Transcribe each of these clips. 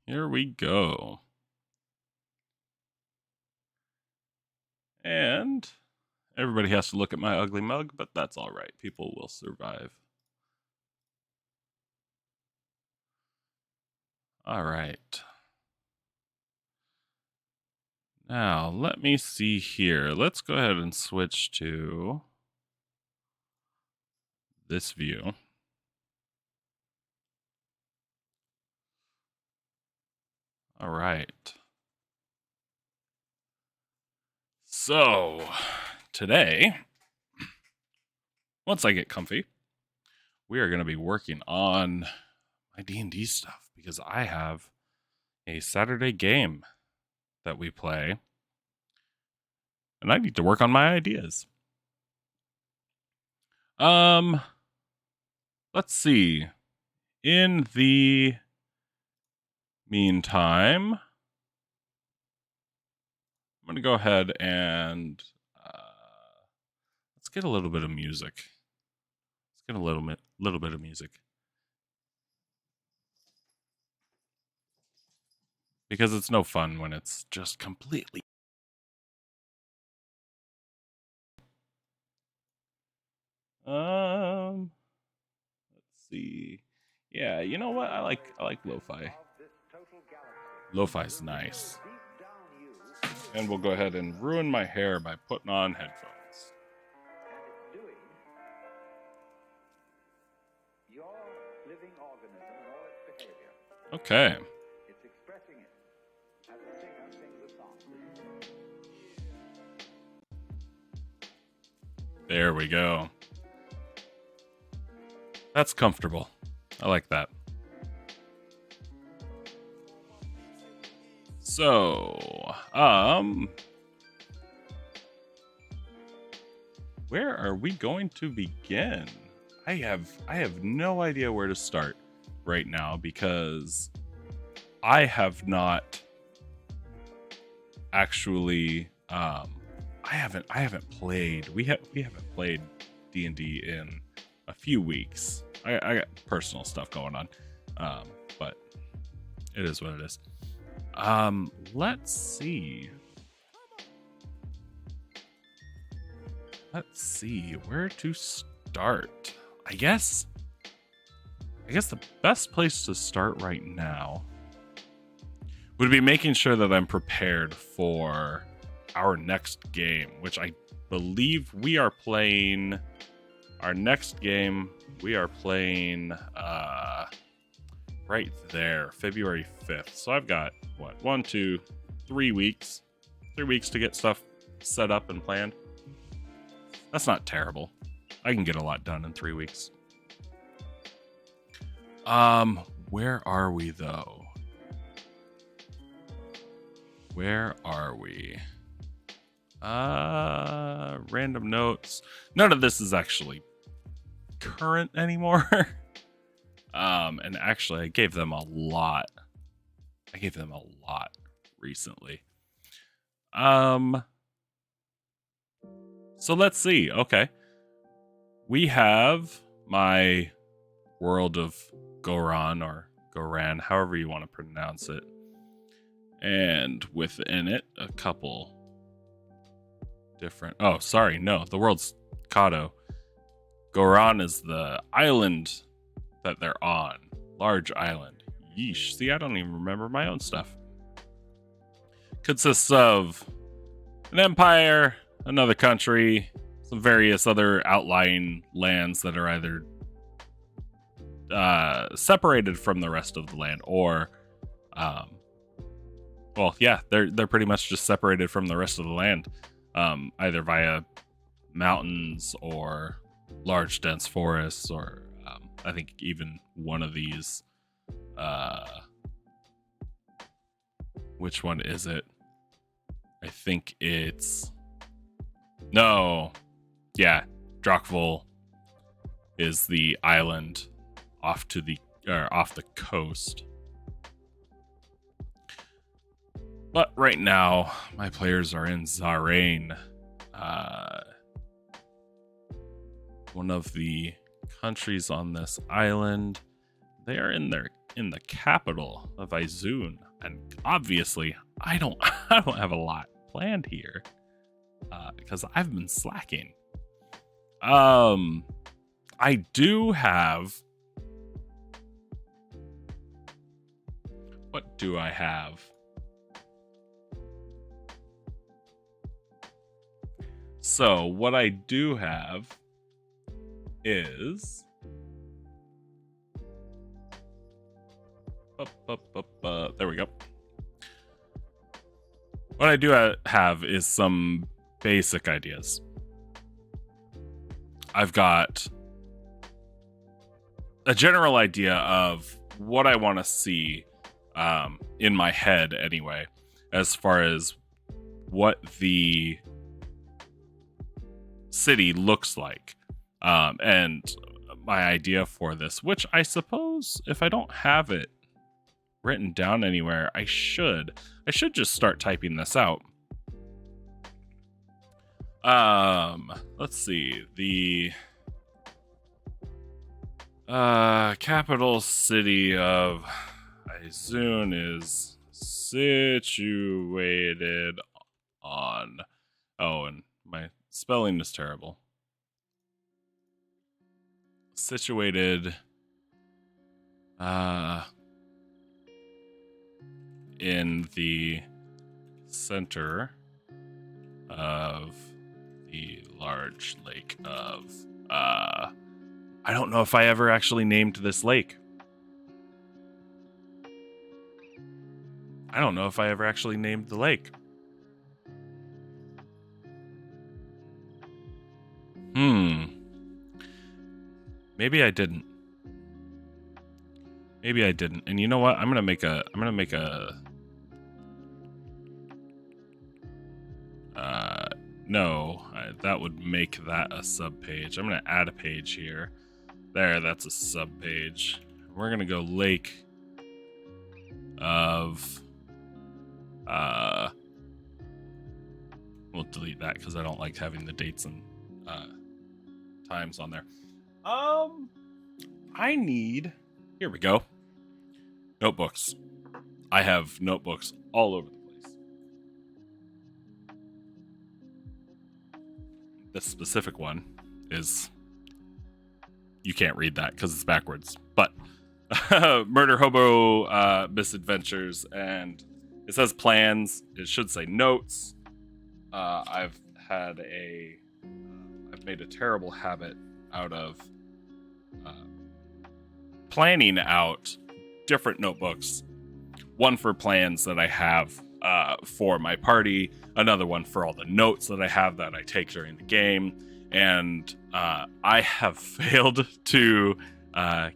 Here we go. And everybody has to look at my ugly mug, but that's all right. People will survive. All right. Now, let me see here. Let's go ahead and switch to this view. All right. So, today, once I get comfy, we are going to be working on my D&D stuff because I have a Saturday game that we play, and I need to work on my ideas. Let's see. In the meantime, I'm going to go ahead and let's get a little bit of music. Let's get a little bit of music. Because it's no fun when it's just completely. Let's see. Yeah, you know what? I like lo-fi. Lo-fi's nice. And we'll go ahead and ruin my hair by putting on headphones. Okay. There we go. That's comfortable. I like that. So, where are we going to begin? I have no idea where to start right now because I have not actually I haven't played. We haven't played D&D in a few weeks. I got personal stuff going on. But it is what it is. Let's see. Let's see where to start. I guess the best place to start right now would be making sure that I'm prepared for our next game, which I believe we are playing. Our next game, we are playing right there, February 5th. So I've got, 1, 2, 3 weeks. 3 weeks to get stuff set up and planned. That's not terrible. I can get a lot done in 3 weeks. Where are we, though? Where are we? Random notes. None of this is actually current anymore. And actually, I gave them a lot. Recently. So let's see. Okay. We have my world of Goran or Goran, however you want to pronounce it. And within it, a couple different... Oh, sorry. No, the world's Kato. Goran is the island that they're on. Large island. Yeesh. See, I don't even remember my own stuff. Consists of an empire, another country, some various other outlying lands that are either separated from the rest of the land or well, yeah, they're pretty much just separated from the rest of the land, either via mountains or large dense forests, or I think even one of these. Which one is it? I think it's Drakvul is the island off the coast. But right now, my players are in Zarain, one of the countries on this island. They are in their in the capital of Izun, and obviously I don't have a lot planned here because I've been slacking. I do have. What do I have? So what I do have is there we go. What I do have is some basic ideas. I've got a general idea of what I want to see in my head anyway, as far as what the city looks like. And my idea for this, which I suppose if I don't have it written down anywhere, I should just start typing this out. Let's see. The capital city of Izun is situated on... Oh, and my spelling is terrible. Situated in the center of the large lake of I don't know if I ever actually named this lake. I don't know if I ever actually named the lake. Maybe I didn't. Maybe I didn't. And you know what? I'm gonna make a no, that would make that a sub page. I'm gonna add a page here. There, that's a sub page. We're gonna go lake of we'll delete that because I don't like having the dates and times on there. I need, here we go, notebooks. I have notebooks all over the place. This specific one is, you can't read that because it's backwards, but Murder Hobo Misadventures, and it says plans. It should say notes. I've made a terrible habit out of planning out different notebooks. One for plans that I have for my party, another one for all the notes that I have that I take during the game, and I have failed to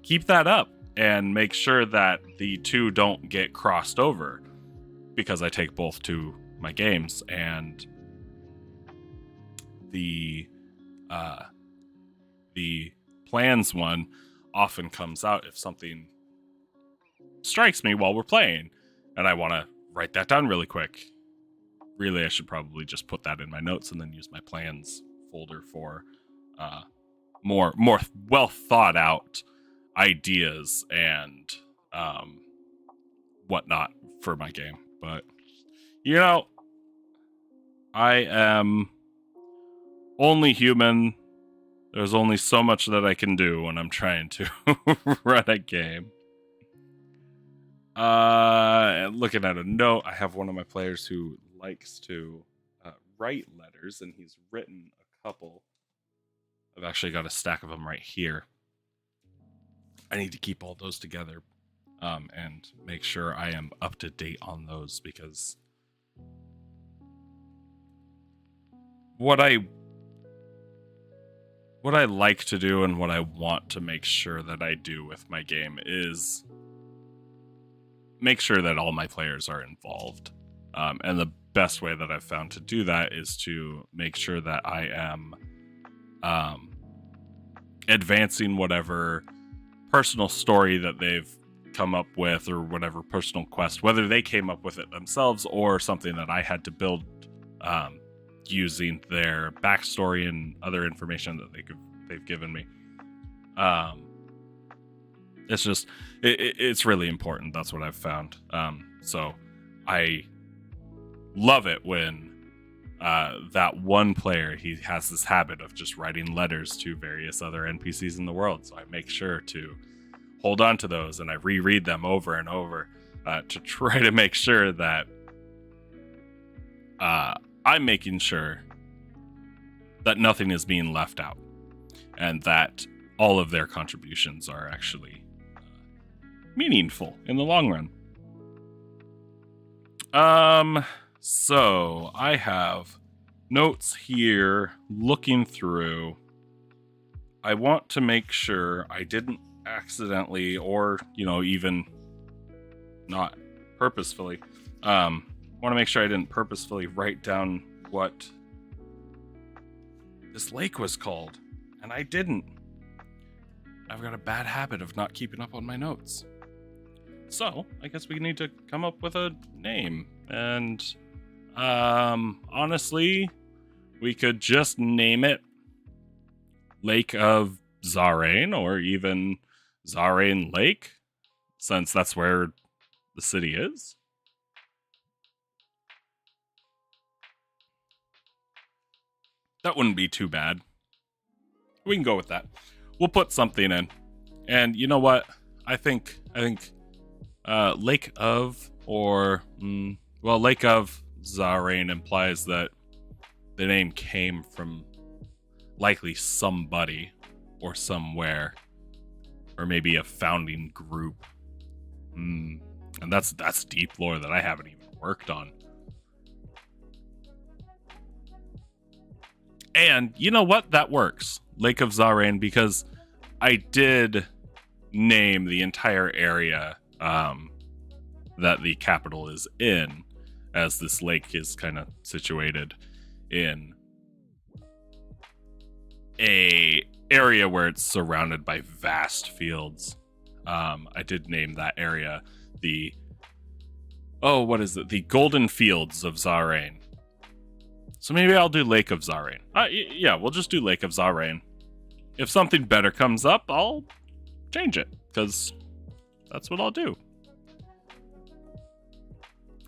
keep that up and make sure that the two don't get crossed over, because I take both to my games, and the plans one often comes out if something strikes me while we're playing and I want to write that down really quick. Really, I should probably just put that in my notes and then use my plans folder for more well thought out ideas and whatnot for my game. But you know, I am only human. There's only so much that I can do when I'm trying to run a game. Looking at a note, I have one of my players who likes to write letters, and he's written a couple. I've actually got a stack of them right here. I need to keep all those together and make sure I am up to date on those, because what I like to do and what I want to make sure that I do with my game is make sure that all my players are involved. And the best way that I've found to do that is to make sure that I am advancing whatever personal story that they've come up with, or whatever personal quest, whether they came up with it themselves or something that I had to build using their backstory and other information that they've given me. It's just it's really important. That's what I've found. So I love it when that one player, he has this habit of just writing letters to various other NPCs in the world. So I make sure to hold on to those, and I reread them over and over to try to make sure that I'm making sure that nothing is being left out, and that all of their contributions are actually meaningful in the long run. So I have notes here looking through. I want to make sure I didn't accidentally, or, even not purposefully, want to make sure I didn't purposefully write down what this lake was called. And I didn't. I've got a bad habit of not keeping up on my notes. So, I guess we need to come up with a name. And, honestly, we could just name it Lake of Zarain, or even Zarain Lake, since that's where the city is. That wouldn't be too bad. We can go with that. We'll put something in. And you know what? I think Lake of, or Lake of Zarain implies that the name came from likely somebody or somewhere, or maybe a founding group. And that's deep lore that I haven't even worked on. And you know what? That works. Lake of Zarain, because I did name the entire area that the capital is in, as this lake is kind of situated in a area where it's surrounded by vast fields. I did name that area the Golden Fields of Zarain. So maybe I'll do Lake of Zarain. Yeah, we'll just do Lake of Zarain. If something better comes up, I'll change it, because that's what I'll do.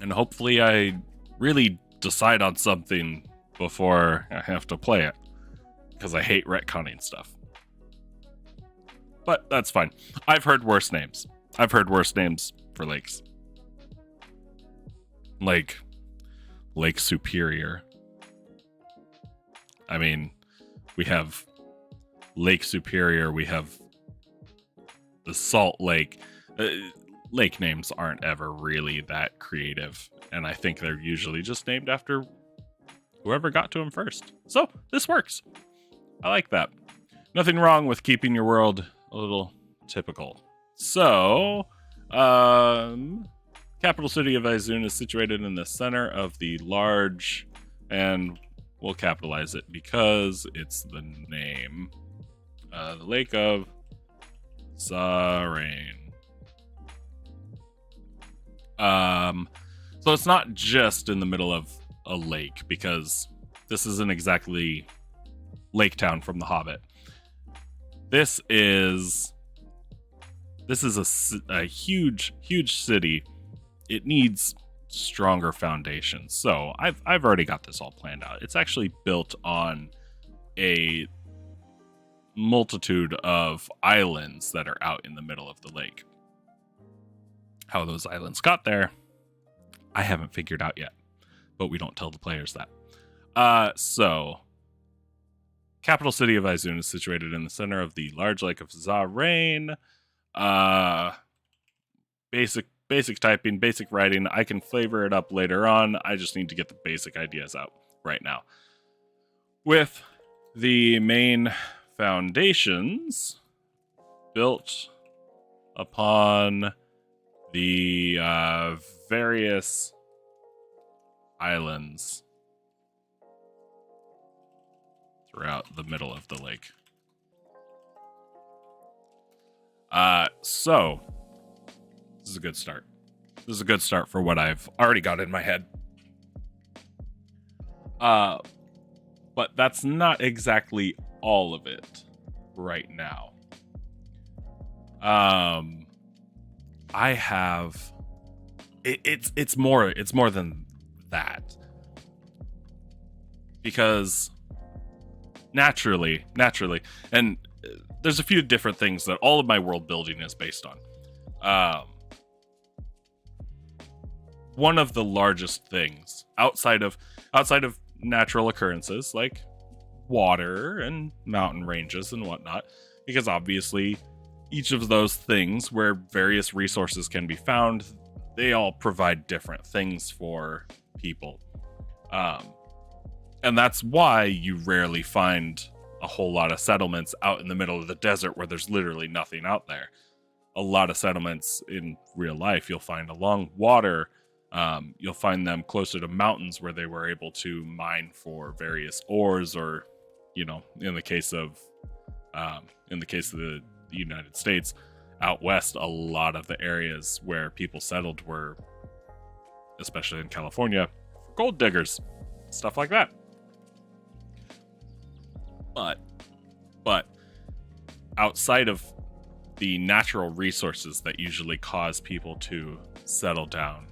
And hopefully I really decide on something before I have to play it, because I hate retconning stuff. But that's fine. I've heard worse names. I've heard worse names for lakes. Like Lake Superior. I mean, we have Lake Superior, we have the Salt Lake. Lake names aren't ever really that creative, and I think they're usually just named after whoever got to them first. So, this works. I like that. Nothing wrong with keeping your world a little typical. So, capital city of Izun is situated in the center of the large, and we'll capitalize it because it's the name. The Lake of Zarain. So it's not just in the middle of a lake, because this isn't exactly Lake Town from The Hobbit. This is a huge city. It needs stronger foundations. So I've already got this all planned out. It's actually built on a multitude of islands that are out in the middle of the lake. How those islands got there, I haven't figured out yet, but we don't tell the players that. So capital city of Izun is situated in the center of the large lake of Zarain. Basic typing, basic writing. I can flavor it up later on. I just need to get the basic ideas out right now. With the main foundations built upon the various islands throughout the middle of the lake. So this is a good start. This is a good start for what I've already got in my head. But that's not exactly all of it right now. I have it's more than that, because naturally, and there's a few different things that all of my world building is based on. One of the largest things outside of natural occurrences like water and mountain ranges and whatnot, because obviously each of those things where various resources can be found, they all provide different things for people. And that's why you rarely find a whole lot of settlements out in the middle of the desert where there's literally nothing out there. A lot of settlements in real life you'll find along water. You'll find them closer to mountains where they were able to mine for various ores, or, you know, in the case of the United States, out west, a lot of the areas where people settled were, especially in California, gold diggers, stuff like that. But outside of the natural resources that usually cause people to settle down,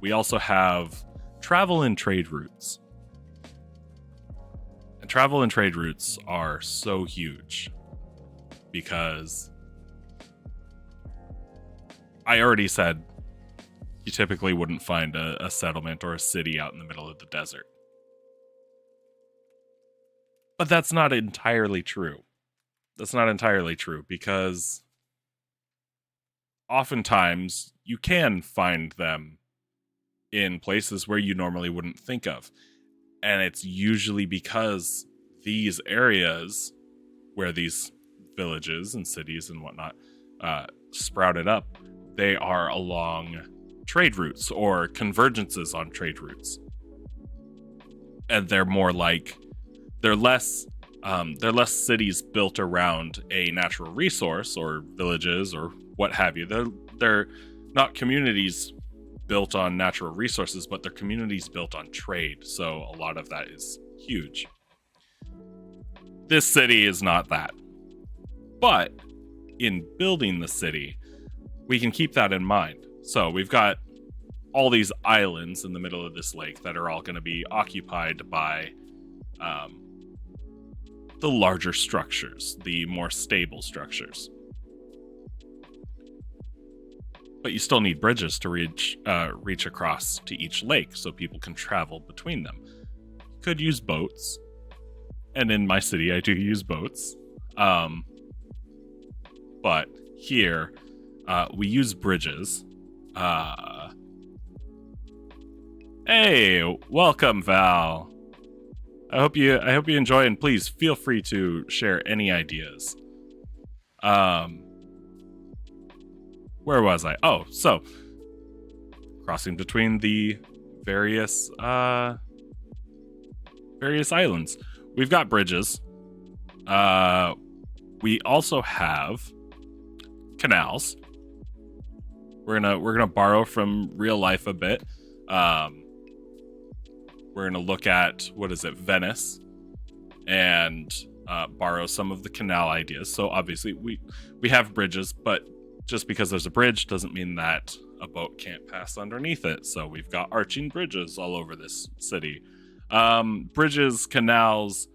we also have travel and trade routes. And travel and trade routes are so huge because I already said you typically wouldn't find a settlement or a city out in the middle of the desert. But that's not entirely true. That's not entirely true, because oftentimes you can find them in places where you normally wouldn't think of. And it's usually because these areas where these villages and cities and whatnot sprouted up, they are along trade routes or convergences on trade routes. And they're more like, they're less cities built around a natural resource or villages or what have you. They're not communities built on natural resources, but they're communities built on trade. So a lot of that is huge. This city is not that. But in building the city, we can keep that in mind. So we've got all these islands in the middle of this lake that are all going to be occupied by the larger structures, the more stable structures. But you still need bridges to reach across to each lake so people can travel between them. You could use boats, and in my city I do use boats. But here we use bridges. Hey, welcome, Val. I hope you enjoy, and please feel free to share any ideas. Where was I? Oh, so crossing between the various islands. We've got bridges. We also have canals. We're gonna borrow from real life a bit. We're gonna look at, what is it, Venice, and borrow some of the canal ideas. So obviously we have bridges, but just because there's a bridge doesn't mean that a boat can't pass underneath it. So we've got arching bridges all over this city. Bridges, canals,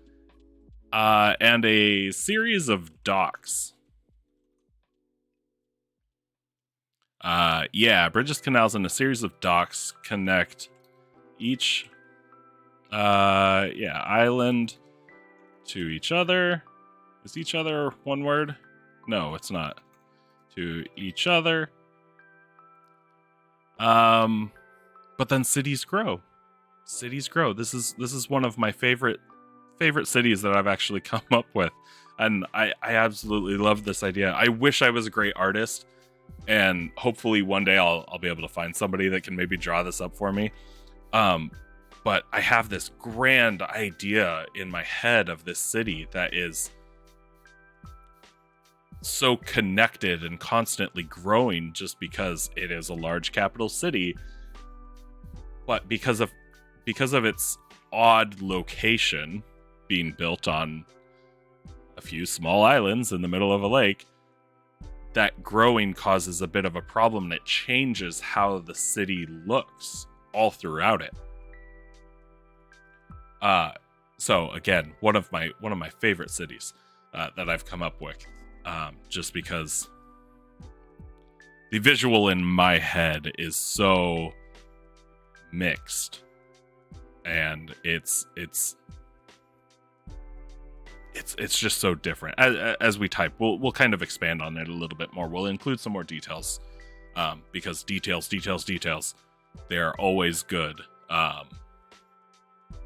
and a series of docks. Bridges, canals, and a series of docks connect each island to each other. Is each other one word? No, it's not. To each other. But then cities grow. Cities grow. This is one of my favorite cities that I've actually come up with. And I absolutely love this idea. I wish I was a great artist, and hopefully one day I'll be able to find somebody that can maybe draw this up for me. But I have this grand idea in my head of this city that is so connected and constantly growing just because it is a large capital city, but because of its odd location being built on a few small islands in the middle of a lake, that growing causes a bit of a problem, and it changes how the city looks all throughout it. So again, one of my favorite cities that I've come up with, just because the visual in my head is so mixed, and it's just so different. As we type, we'll kind of expand on it a little bit more. We'll include some more details, because details, they are always good,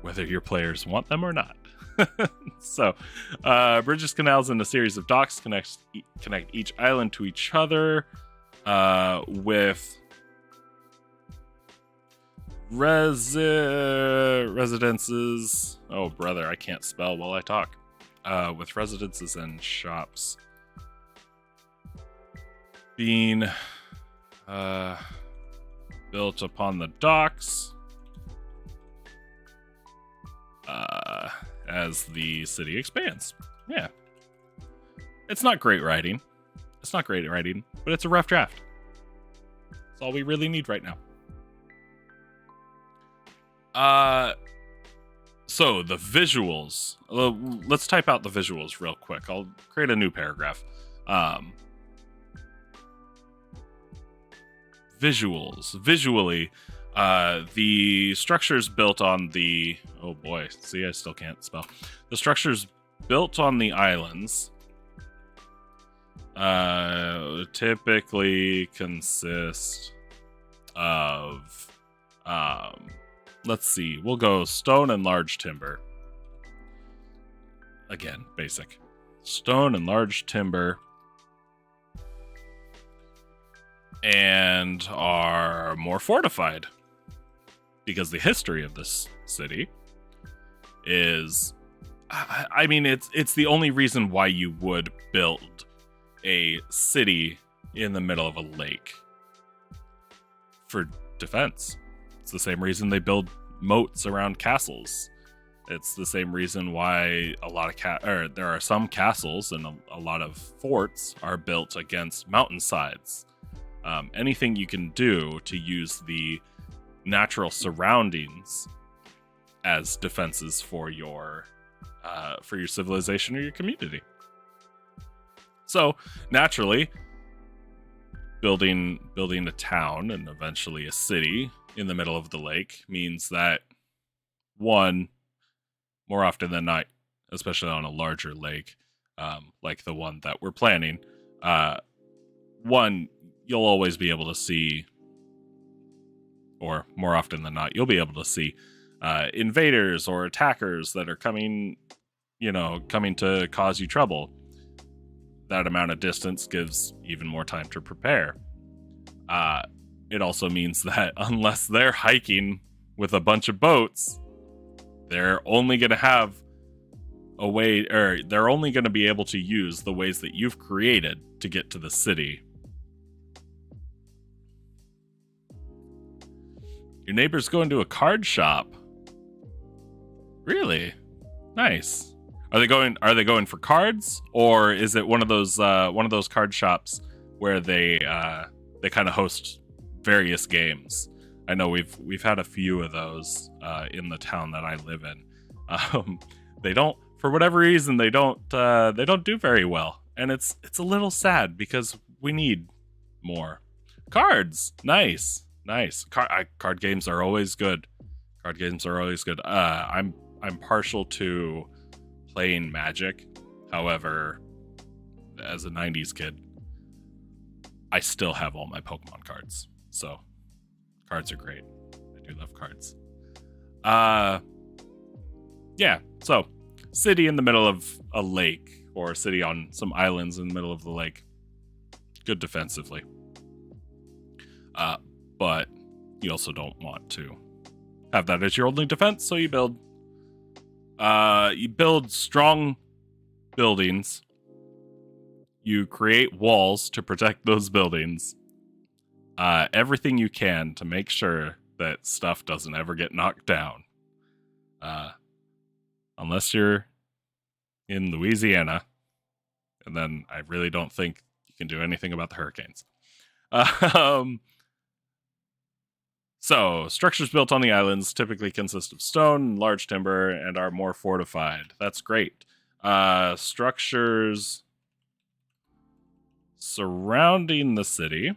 whether your players want them or not. So, bridges, canals, and a series of docks connect each island to each other, with residences. Oh, brother, I can't spell while I talk. With residences and shops being built upon the docks as the city expands. Yeah. It's not great writing. But it's a rough draft. That's all we really need right now. So the visuals. Let's type out the visuals real quick. I'll create a new paragraph. Visually, the structures built on the... Oh boy, see, I still can't spell. The structures built on the islands typically consist of... let's see, we'll go stone and large timber. Again, basic. Stone and large timber. And are more fortified. Because the history of this city is... I mean, it's the only reason why you would build a city in the middle of a lake. For defense. It's the same reason they build moats around castles. It's the same reason why a lot of there are some castles and a lot of forts are built against mountainsides. Anything you can do to use the natural surroundings as defenses for your civilization or your community. So naturally, building a town and eventually a city in the middle of the lake means that, one, more often than not, especially on a larger lake, like the one that we're planning, one, you'll always be able to see, or more often than not, you'll be able to see invaders or attackers that are coming to cause you trouble. That amount of distance gives even more time to prepare. It also means that unless they're hiking with a bunch of boats, they're only going to have a way, or they're only going to be able to use the ways that you've created to get to the city. Your neighbor's going to a card shop. Really? Nice. Are they going for cards, or is it one of those card shops where they kind of host various games? I know we've had a few of those in the town that I live in. They don't, for whatever reason, they don't do very well, and it's a little sad because we need more cards. Nice. Card games are always good. I'm partial to playing Magic. However, as a 90s kid, I still have all my Pokemon cards. So, cards are great. I do love cards. Yeah, so, city in the middle of a lake, or a city on some islands in the middle of the lake. Good defensively. But you also don't want to have that as your only defense, so you build strong buildings. You create walls to protect those buildings. Everything you can to make sure that stuff doesn't ever get knocked down. Unless you're in Louisiana, and then I really don't think you he can do anything about the hurricanes. Um, so, structures built on the islands typically consist of stone, large timber, and are more fortified. That's great. Structures surrounding the city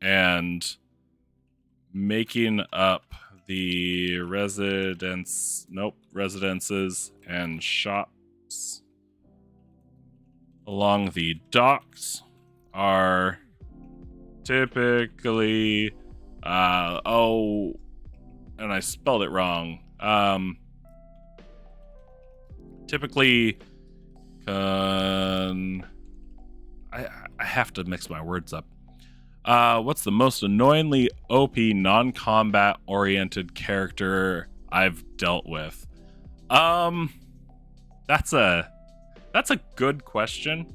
and making up the residences and shops along the docks are typically and I spelled it wrong. Typically I have to mix my words up. What's the most annoyingly OP non-combat oriented character I've dealt with? That's a good question.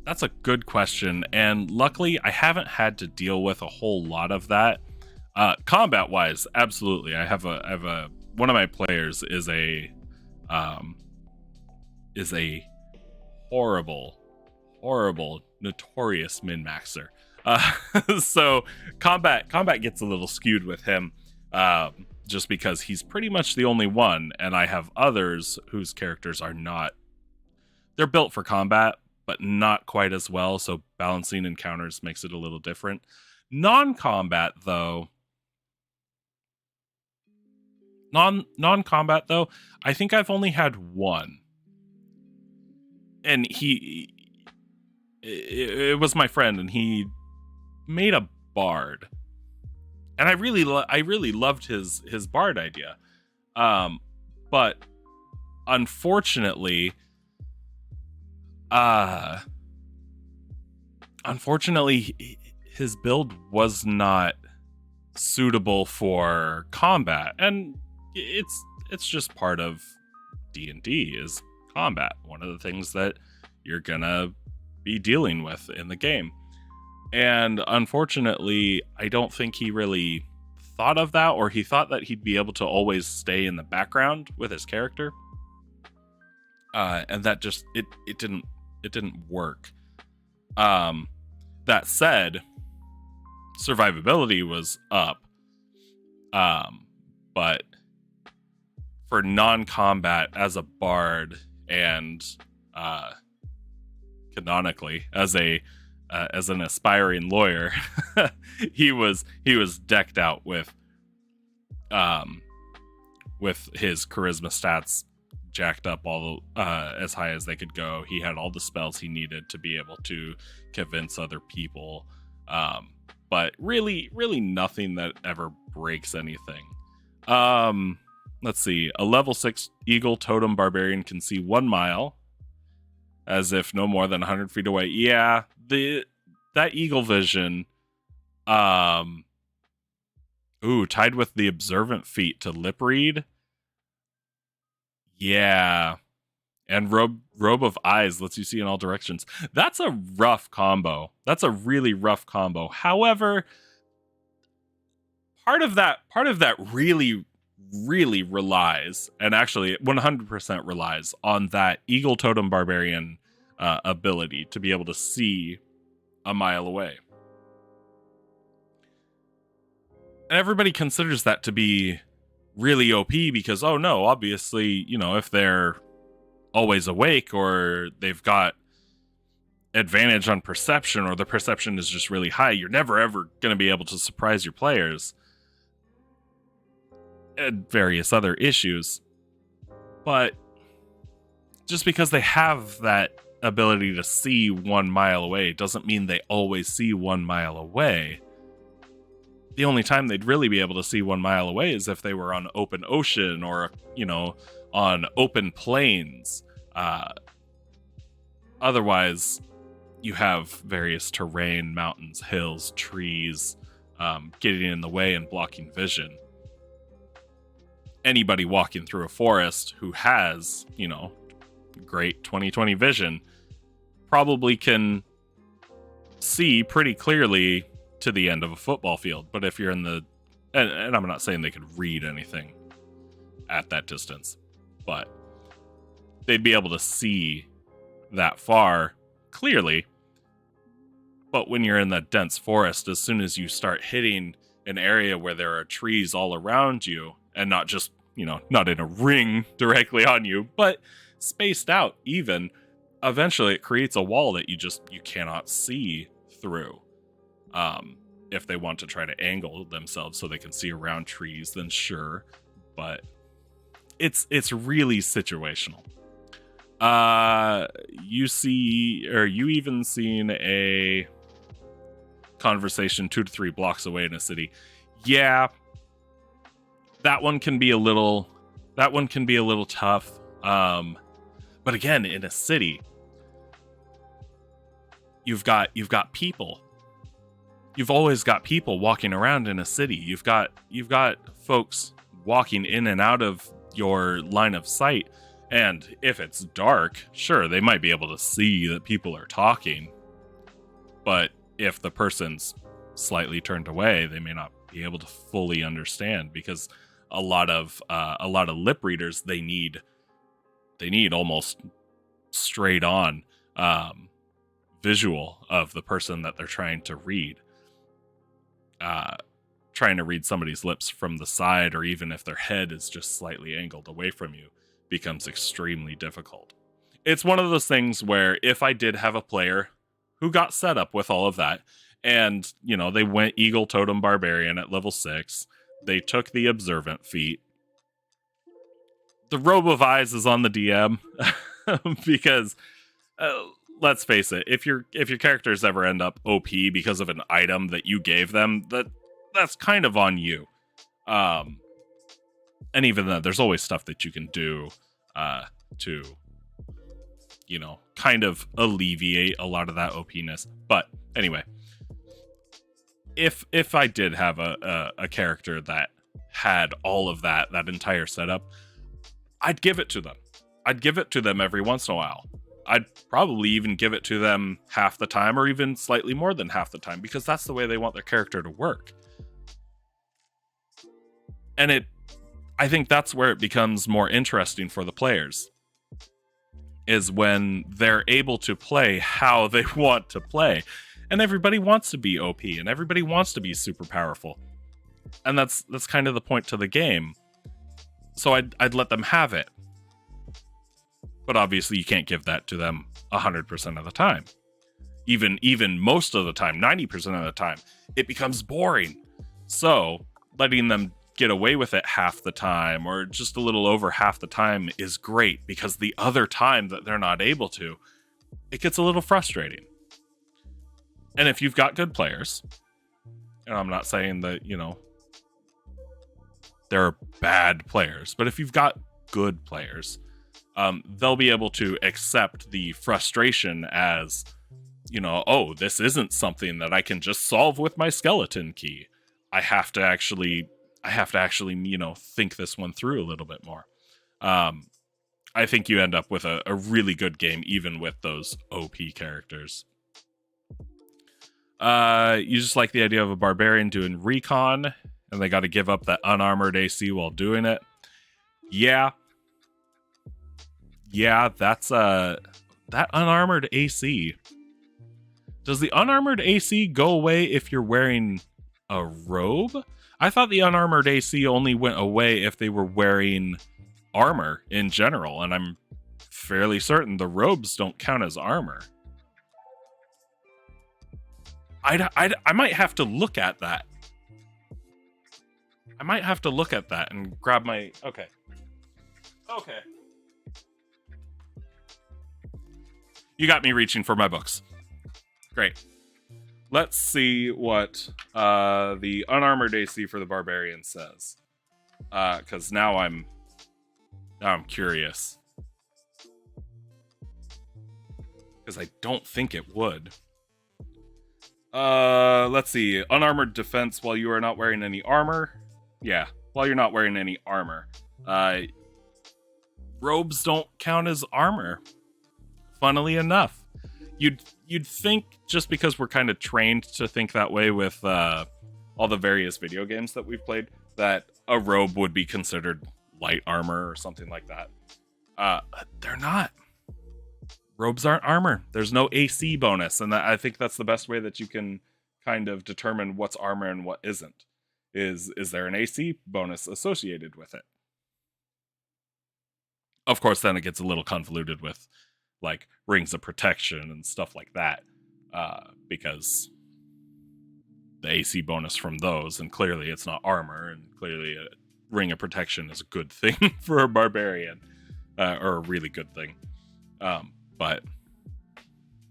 That's a good question, and luckily I haven't had to deal with a whole lot of that. Combat wise, absolutely. I have a one of my players is a horrible, notorious min-maxer. So combat gets a little skewed with him, just because he's pretty much the only one, and I have others whose characters are not. They're built for combat, but not quite as well, so balancing encounters makes it a little different. Non-combat though, non-combat though, I think I've only had one, and it was my friend, and he made a bard, and I really loved his bard idea, but unfortunately his build was not suitable for combat, and it's just part of D&D is combat, one of the things that you're gonna be dealing with in the game. And unfortunately, I don't think he really thought of that, or he thought that he'd be able to always stay in the background with his character, and that just it didn't work. That said, survivability was up, but for non-combat as a bard, and canonically as an aspiring lawyer, he was decked out with his charisma stats jacked up all as high as they could go. He had all the spells he needed to be able to convince other people, but really nothing that ever breaks anything. Let's see. A level 6 Eagle Totem Barbarian can see 1 mile, as if no more than 100 feet away. Yeah, that Eagle Vision, tied with the Observant feat to lip read. Yeah, and Robe of Eyes lets you see in all directions. That's a rough combo. That's a really rough combo. However, part of that really relies, and actually 100% relies, on that Eagle Totem Barbarian ability to be able to see a mile away. And everybody considers that to be really OP because, oh no, obviously, if they're always awake, or they've got advantage on perception, or the perception is just really high, you're never ever going to be able to surprise your players, and various other issues. But just because they have that ability to see 1 mile away doesn't mean they always see 1 mile away. The only time they'd really be able to see 1 mile away is if they were on open ocean, or, on open plains. Otherwise, you have various terrain, mountains, hills, trees, getting in the way and blocking vision. Anybody walking through a forest who has, great 20/20 vision probably can see pretty clearly to the end of a football field. But if you're in the, and I'm not saying they could read anything at that distance, but they'd be able to see that far clearly. But when you're in that dense forest, as soon as you start hitting an area where there are trees all around you, and not just, not in a ring directly on you, but spaced out even, eventually it creates a wall that you cannot see through. If they want to try to angle themselves so they can see around trees, then sure. But it's really situational. You even seen a conversation 2 to 3 blocks away in a city. Yeah, that one can be a little tough. But again, in a city, you've got people. You've always got people walking around in a city. You've got folks walking in and out of your line of sight. And if it's dark, sure, they might be able to see that people are talking. But if the person's slightly turned away, they may not be able to fully understand, because a lot of lip readers, they need almost straight on visual of the person that they're trying to read. Trying to read somebody's lips from the side, or even if their head is just slightly angled away from you, becomes extremely difficult. It's one of those things where if I did have a player who got set up with all of that, and, they went Eagle Totem Barbarian at level 6, they took the Observant feat. The Robe of Eyes is on the DM, because, let's face it, if your characters ever end up OP because of an item that you gave them, that's kind of on you. And even then, there's always stuff that you can do to, kind of alleviate a lot of that OP-ness. But anyway, if I did have a character that had all of that entire setup, I'd give it to them. I'd give it to them every once in a while. I'd probably even give it to them half the time, or even slightly more than half the time, because that's the way they want their character to work. And I think that's where it becomes more interesting for the players, is when they're able to play how they want to play. And everybody wants to be OP, and everybody wants to be super powerful. And that's kind of the point to the game. So I'd let them have it. But obviously you can't give that to them 100% of the time. Even most of the time, 90% of the time, it becomes boring. So letting them get away with it half the time, or just a little over half the time, is great, because the other time that they're not able to, it gets a little frustrating. And if you've got good players, and I'm not saying that, they're bad players, but if you've got good players, they'll be able to accept the frustration as, oh, this isn't something that I can just solve with my skeleton key. I have to actually, think this one through a little bit more. I think you end up with a really good game, even with those OP characters. You just like the idea of a barbarian doing recon, and they got to give up that unarmored AC while doing it. Yeah, that's that unarmored AC. Does the unarmored AC go away if you're wearing a robe? I thought the unarmored AC only went away if they were wearing armor in general, and I'm fairly certain the robes don't count as armor. I might have to look at that. I might have to look at that and grab my... Okay. You got me reaching for my books. Great. Let's see what the unarmored AC for the barbarian says. Because now I'm curious. Because I don't think it would. Let's see. Unarmored defense while you are not wearing any armor. Yeah, while you're not wearing any armor. Robes don't count as armor. Funnily enough. You'd think, just because we're kind of trained to think that way with all the various video games that we've played, that a robe would be considered light armor or something like that. They're not. robes aren't armor. There's no AC bonus, and I think that's the best way that you can kind of determine what's armor and what isn't. Is there an AC bonus associated with it? Of course, then it gets a little convoluted with like rings of protection and stuff like that, because the AC bonus from those, and clearly it's not armor, and clearly a ring of protection is a good thing for a barbarian, or a really good thing. But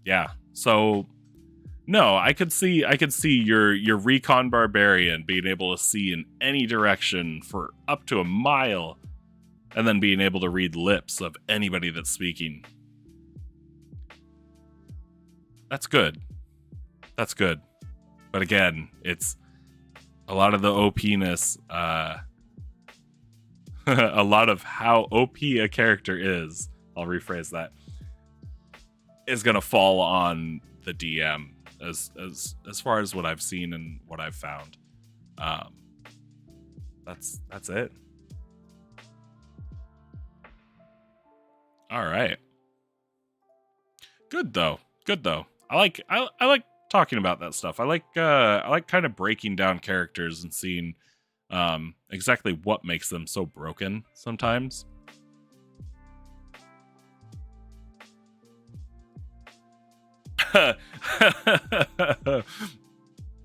yeah, so no, I could see your recon barbarian being able to see in any direction for up to a mile, and then being able to read lips of anybody that's speaking. That's good. That's good. But again, it's a lot of the OP-ness, a lot of how OP a character is, I'll rephrase that, is going to fall on the DM as far as what I've seen and what I've found. That's it. All right. Good though. I like talking about that stuff. I like kind of breaking down characters and seeing exactly what makes them so broken sometimes.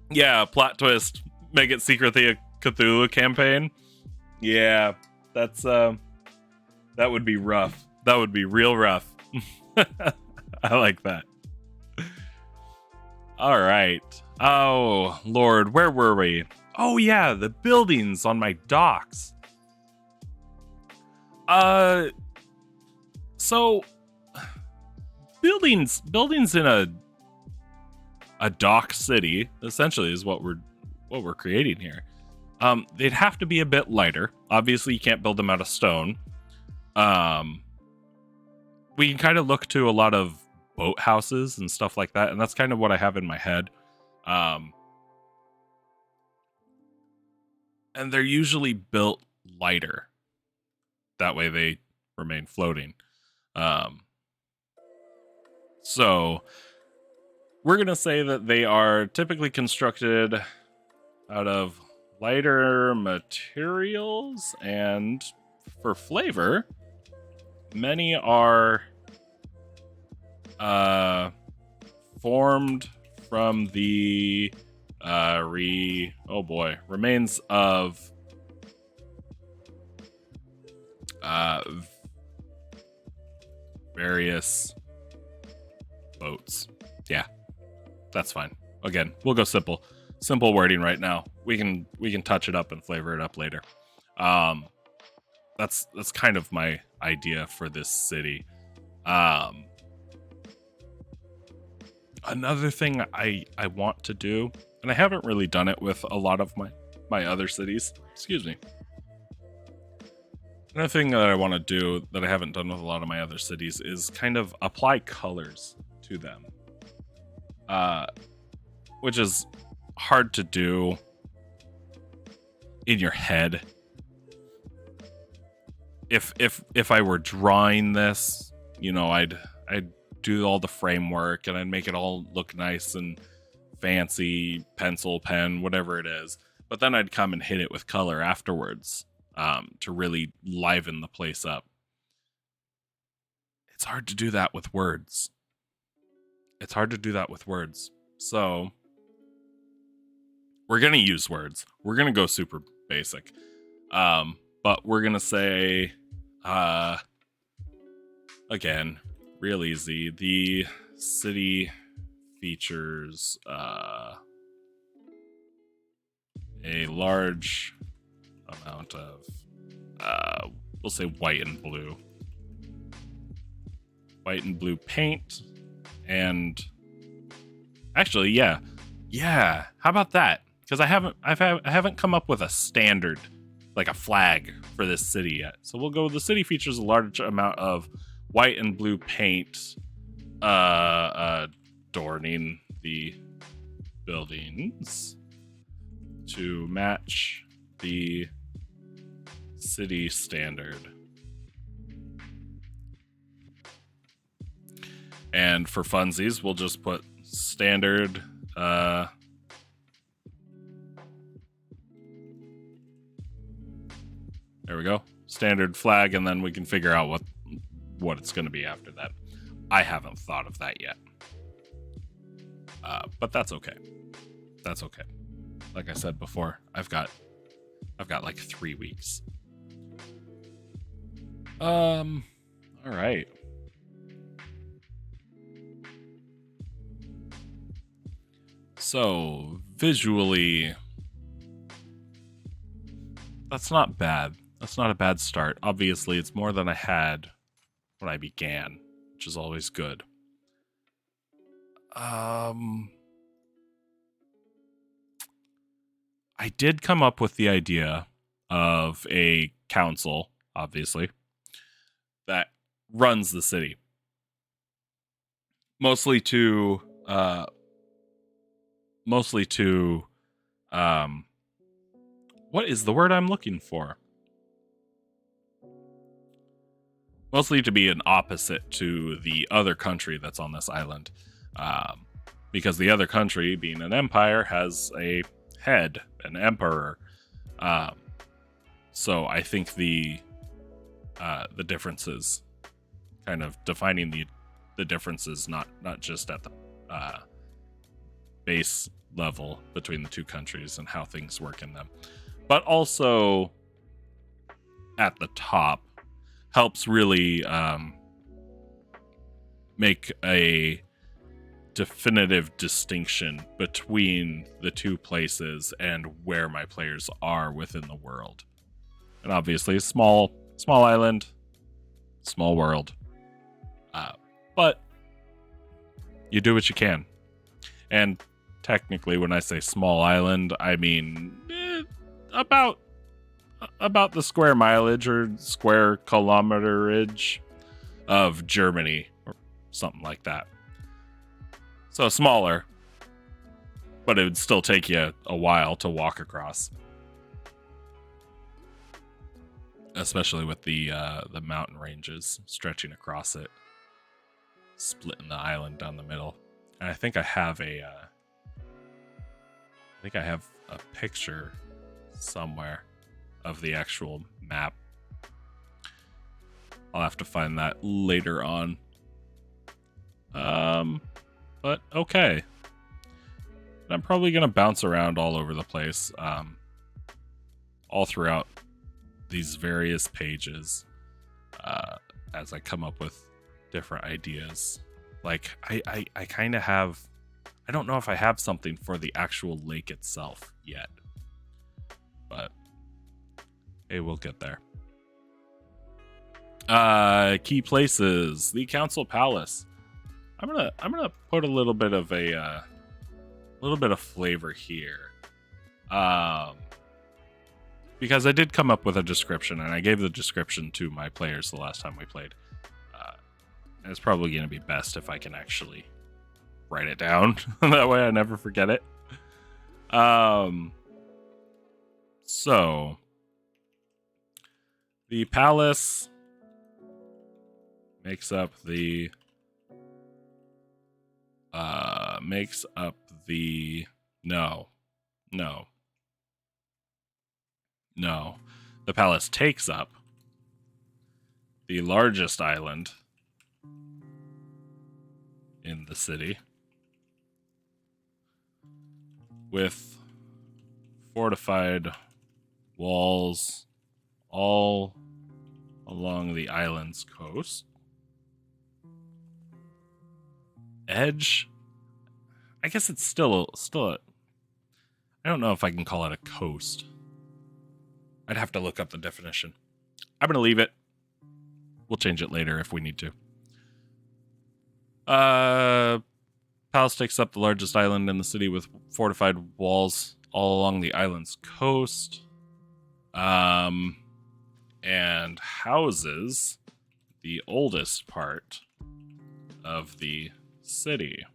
Yeah, plot twist. Make it secretly a Cthulhu campaign. Yeah, that's that would be rough. That would be real rough. I like that. All right. Oh, Lord, where were we? Oh yeah, the buildings on my docks. So buildings in a dock city essentially is what we're creating here. They'd have to be a bit lighter. Obviously, you can't build them out of stone. We can kind of look to a lot of boat houses and stuff like that, and that's kind of what I have in my head. And they're usually built lighter. That way they remain floating. So we're going to say that they are typically constructed out of lighter materials, and for flavor, many are formed from the remains of various boats. Yeah, that's fine. Again, we'll go simple wording right now. We can touch it up and flavor it up later. That's kind of my idea for this city. Another thing I want to do, and I haven't really done it with a lot of my other cities. Excuse me. Another thing that I want to do that I haven't done with a lot of my other cities is kind of apply colors to them. Which is hard to do in your head. If I were drawing this, I'd do all the framework and I'd make it all look nice and fancy, pencil, pen, whatever it is. But then I'd come and hit it with color afterwards, to really liven the place up. It's hard to do that with words. So we're going to use words. We're going to go super basic. But we're going to say, again, real easy. The city features a large amount of, we'll say white and blue paint. And actually, yeah. How about that? Because I haven't come up with a standard, like a flag for this city yet. So we'll go. The city features a large amount of white and blue paint, adorning the buildings to match the city standard. And for funsies, we'll just put standard. There we go. Standard flag, and then we can figure out what it's going to be after that. I haven't thought of that yet. But that's okay. That's okay. Like I said before, I've got like 3 weeks. All right. So, visually, that's not bad. That's not a bad start. Obviously, it's more than I had when I began, which is always good. I did come up with the idea of a council, obviously, that runs the city. Mostly to what is the word I'm looking for? Mostly to be an opposite to the other country that's on this island. Because the other country, being an empire, has a head, an emperor. So I think the differences, kind of defining the differences, not just at the base level between the two countries and how things work in them, but also at the top, helps really make a definitive distinction between the two places and where my players are within the world. And obviously, small island, small world. But you do what you can. And technically, when I say small island, I mean about the square mileage or square kilometerage of Germany or something like that. So smaller, but it would still take you a while to walk across. Especially with the mountain ranges stretching across it, splitting the island down the middle. And I think I have a picture somewhere of the actual map. I'll have to find that later on. But okay. I'm probably gonna bounce around all over the place, all throughout these various pages, as I come up with different ideas. Like I kind of have. I don't know if I have something for the actual lake itself yet, but hey, we'll get there. Key places: the council palace. I'm gonna put a little bit of flavor here, because I did come up with a description, and I gave the description to my players the last time we played. And it's probably going to be best if I can actually write it down. That way I never forget it. So the palace makes up the the palace takes up the largest island in the city, with fortified walls all along the island's coast. Edge, I guess it's still a, I don't know if I can call it a coast. I'd have to look up the definition. I'm going to leave it. We'll change it later if we need to. Palace takes up the largest island in the city with fortified walls all along the island's coast. And houses the oldest part of the city.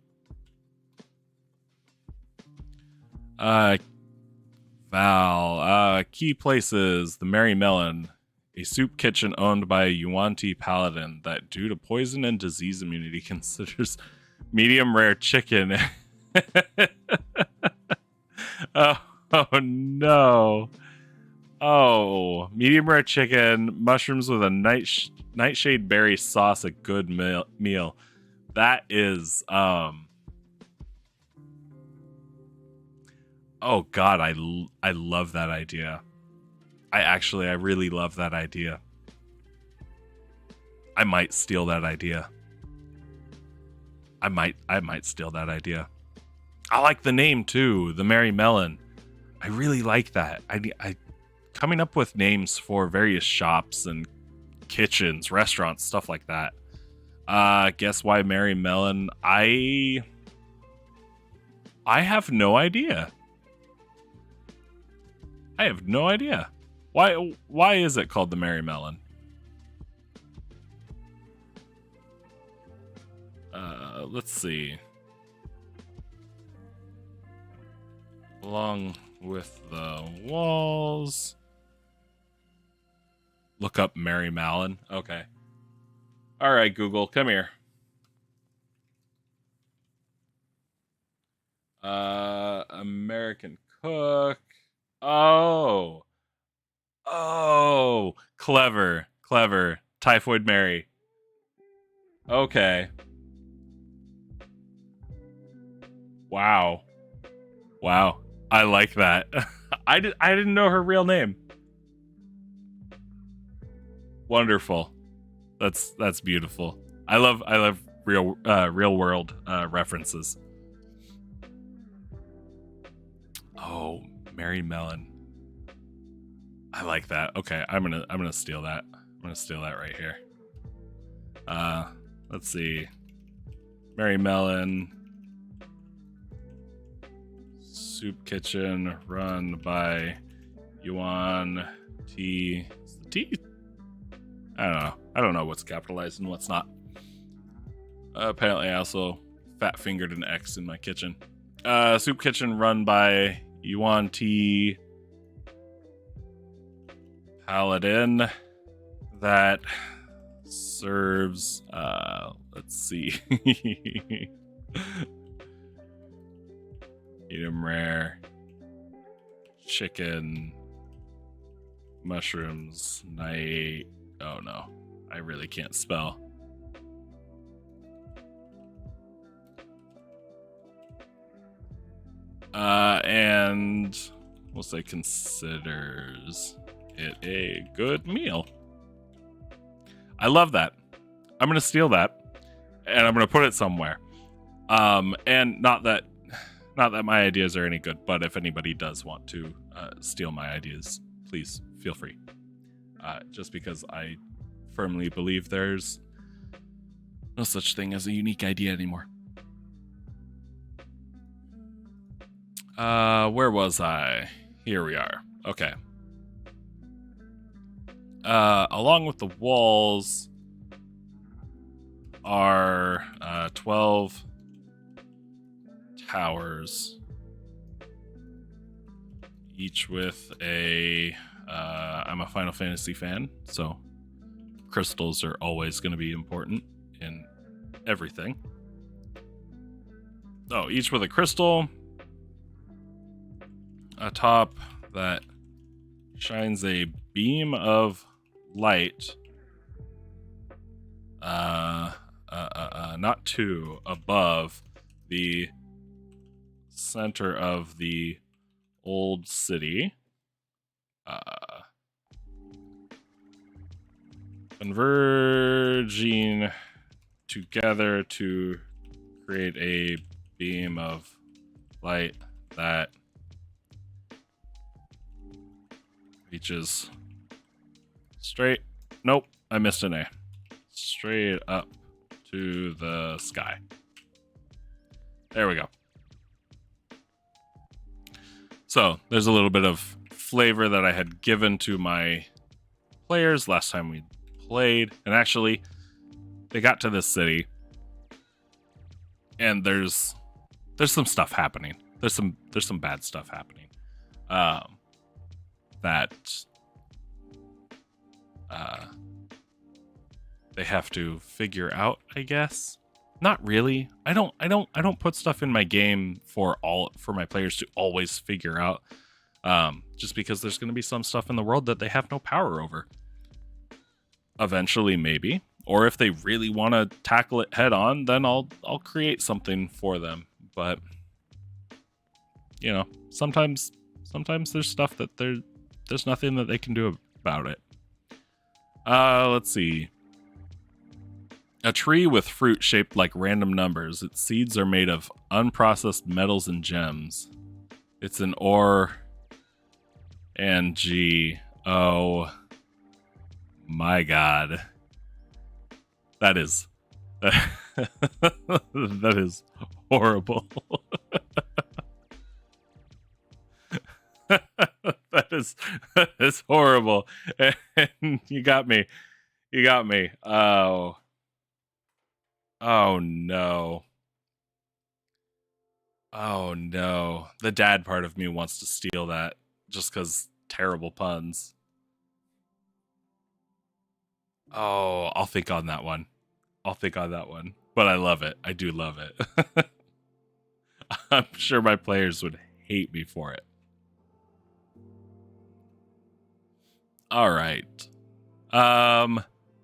Key places: the Merry Melon a soup kitchen owned by a Yuan-Ti paladin that, due to poison and disease immunity, considers medium rare chicken. Oh no. Oh, medium rare chicken, mushrooms with a nightshade berry sauce, a good meal. That is, oh god, I love that idea. I really love that idea. I might steal that idea. I might steal that idea. I like the name too, the Merry Melon. I really like that. I coming up with names for various shops and kitchens, restaurants, stuff like that. Guess why Merry Melon? I have no idea. I have no idea. Why is it called the Merry Melon? Let's see. Along with the walls. Look up Merry Melon. Okay. All right, Google, come here. American cook. Oh, clever. Typhoid Mary. Okay. Wow. I like that. I didn't know her real name. Wonderful. That's beautiful. I love real world references. Oh, Merry Melon. I like that. Okay, I'm gonna steal that. I'm gonna steal that right here. Let's see. Merry Melon. Soup kitchen run by Yuan T. T. I don't know. I don't know what's capitalized and what's not. Apparently, I also fat fingered an X in my kitchen. Soup kitchen run by Yuan T. Paladin that serves. Let's see. Medium rare chicken, mushrooms, night. Oh no, I really can't spell. And we'll say considers it a good meal. I love that. I'm gonna steal that, and I'm gonna put it somewhere. And not that my ideas are any good, but if anybody does want to steal my ideas, please feel free. Just because I firmly believe there's no such thing as a unique idea anymore. Where was I? Here we are. Okay. Along with the walls are 12 towers, each with a I'm a Final Fantasy fan, so crystals are always going to be important in everything. Oh, each with a crystal atop that shines a beam of light, not two, above the center of the old city, converging together to create a beam of light that reaches straight. Nope, I missed an A. Straight up to the sky. There we go. So there's a little bit of flavor that I had given to my players last time we played, and actually they got to this city and there's some stuff happening. There's some bad stuff happening. That they have to figure out, I guess. Not really. I don't put stuff in my game for my players to always figure out. Just because there's going to be some stuff in the world that they have no power over. Eventually, maybe. Or if they really want to tackle it head on, then I'll create something for them. But you know, sometimes there's stuff that there's nothing that they can do about it. Let's see. A tree with fruit shaped like random numbers. Its seeds are made of unprocessed metals and gems. It's an ore and G. Oh my god. That is that is horrible. that is horrible. And you got me. Oh no. Oh no. The dad part of me wants to steal that just because terrible puns. Oh, I'll think on that one. But I love it. I do love it. I'm sure my players would hate me for it. All right.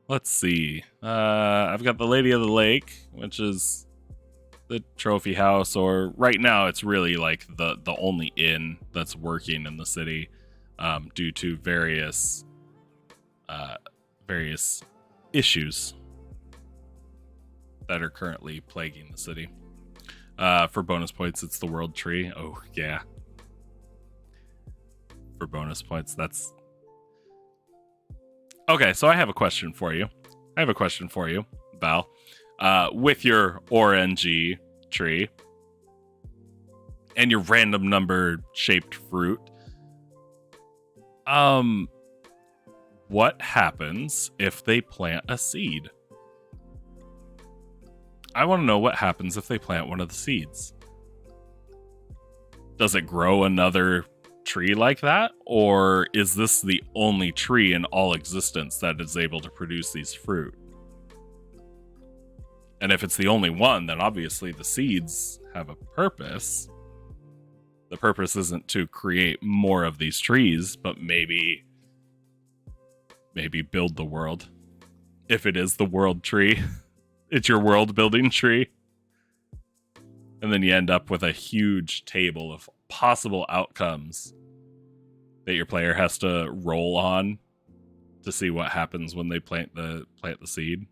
Let's see. I've got the Lady of the Lake, which is the trophy house, or right now it's really like the only inn that's working in the city, due to various issues that are currently plaguing the city. For bonus points, it's the World Tree. Oh yeah. For bonus points, that's okay. So I have a question for you. Val. With your RNG tree and your random number shaped fruit, what happens if they plant a seed? I want to know what happens if they plant one of the seeds. Does it grow another tree like that? Or is this the only tree in all existence that is able to produce these fruit? And if it's the only one, then obviously the seeds have a purpose. The purpose isn't to create more of these trees, but maybe build the world. If it is the world tree, it's your world building tree. And then you end up with a huge table of possible outcomes that your player has to roll on to see what happens when they plant the seed.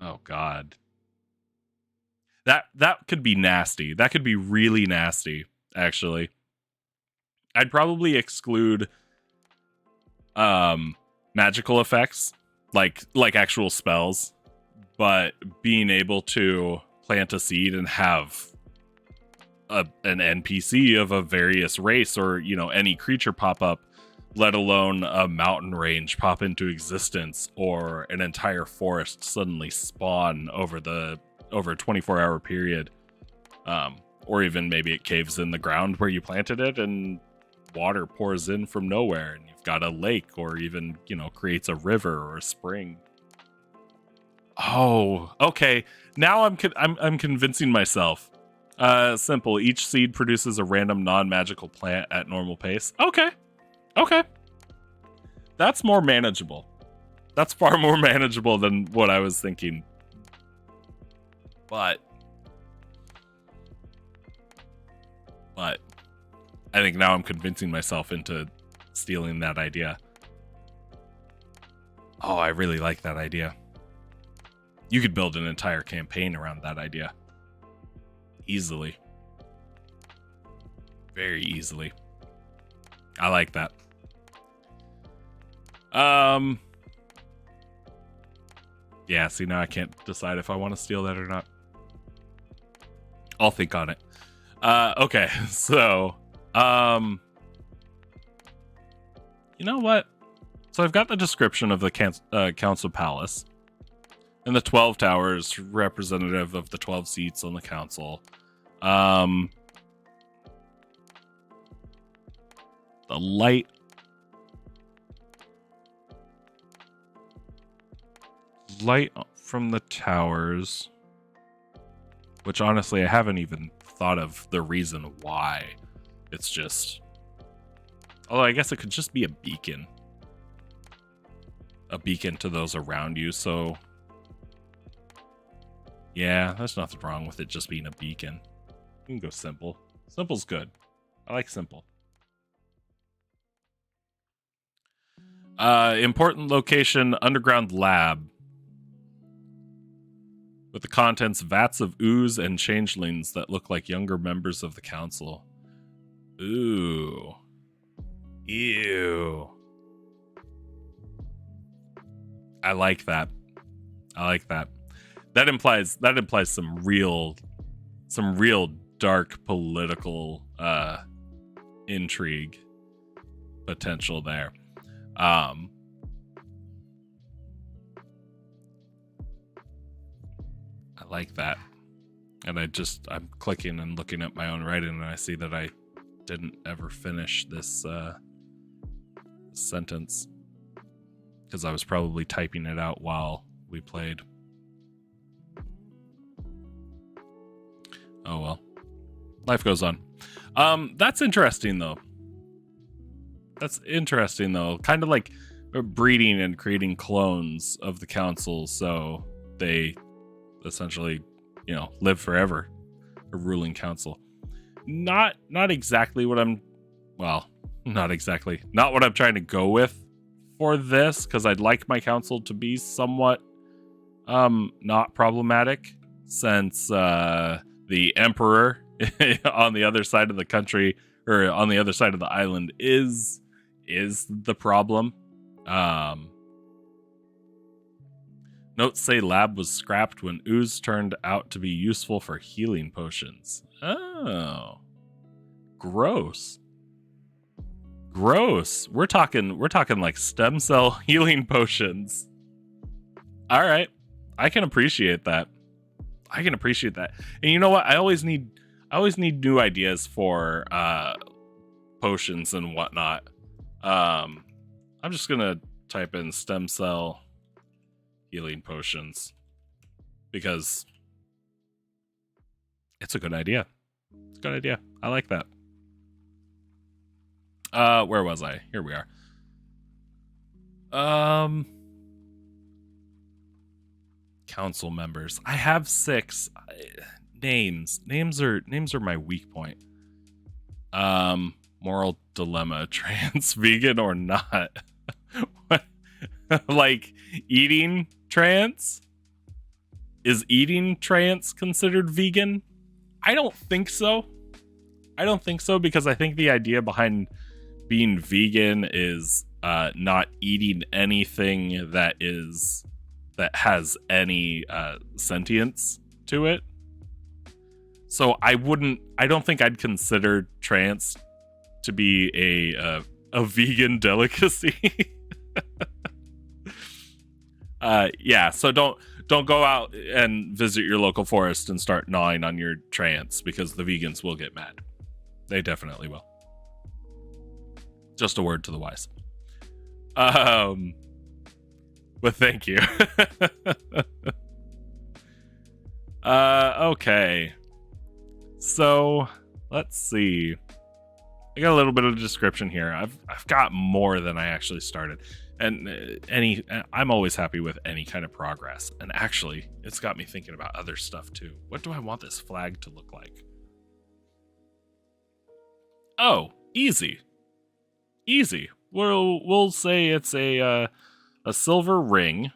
Oh god. That could be nasty. That could be really nasty, actually. I'd probably exclude magical effects, like actual spells, but being able to plant a seed and have an NPC of a various race, or any creature pop up, let alone a mountain range pop into existence, or an entire forest suddenly spawn over a 24-hour period, or even maybe it caves in the ground where you planted it and water pours in from nowhere and you've got a lake, or even creates a river or a spring. Oh, okay. Now I'm convincing myself. Simple. Each seed produces a random non-magical plant at normal pace. Okay. That's more manageable. That's far more manageable than what I was thinking. But I think now I'm convincing myself into stealing that idea. Oh, I really like that idea. You could build an entire campaign around that idea. Easily. Very easily. I like that. Yeah, see, now I can't decide if I want to steal that or not. I'll think on it. Okay, so, you know what? So I've got the description of the Council Palace. And the 12 towers, representative of the 12 seats on the council. The light. light from the towers, which honestly I haven't even thought of the reason why. It's just, although I guess it could just be a beacon to those around you. So yeah, there's nothing wrong with it just being a beacon. You can go simple. Simple's good. I like simple. Important location, underground lab. With the contents, vats of ooze and changelings that look like younger members of the council. Ooh. Ew. I like that. That implies some real dark political intrigue potential there. I like that. And I'm clicking and looking at my own writing, and I see that I didn't ever finish this sentence because I was probably typing it out while we played. Oh well. Life goes on. That's interesting though. Kind of like breeding and creating clones of the council so they essentially, live forever. A ruling council. Not exactly what I'm not what I'm trying to go with for this, because I'd like my council to be somewhat not problematic, since the emperor on the other side of the country, or on the other side of the island, is the problem. Notes say lab was scrapped when ooze turned out to be useful for healing potions. Oh, gross. We're talking like stem cell healing potions. All right, I can appreciate that. And you know what? I always need new ideas for potions and whatnot. I'm just gonna type in stem cell healing potions because it's a good idea. I like that. Where was I? Here we are. Council members. I have 6 names. Names are my weak point. Moral dilemma: trans, vegan, or not? Like eating trans? Is eating trans considered vegan? I don't think so. Because I think the idea behind being vegan is not eating anything that has any sentience to it. So I don't think I'd consider trans to be a vegan delicacy. Yeah, so don't go out and visit your local forest and start gnawing on your trance, because the vegans will get mad. They definitely will. Just a word to the wise. But thank you. Okay. So let's see. I got a little bit of a description here. I've got more than I actually started. And I'm always happy with any kind of progress. And actually, it's got me thinking about other stuff too. What do I want this flag to look like? Oh, easy. We'll say it's a silver ring.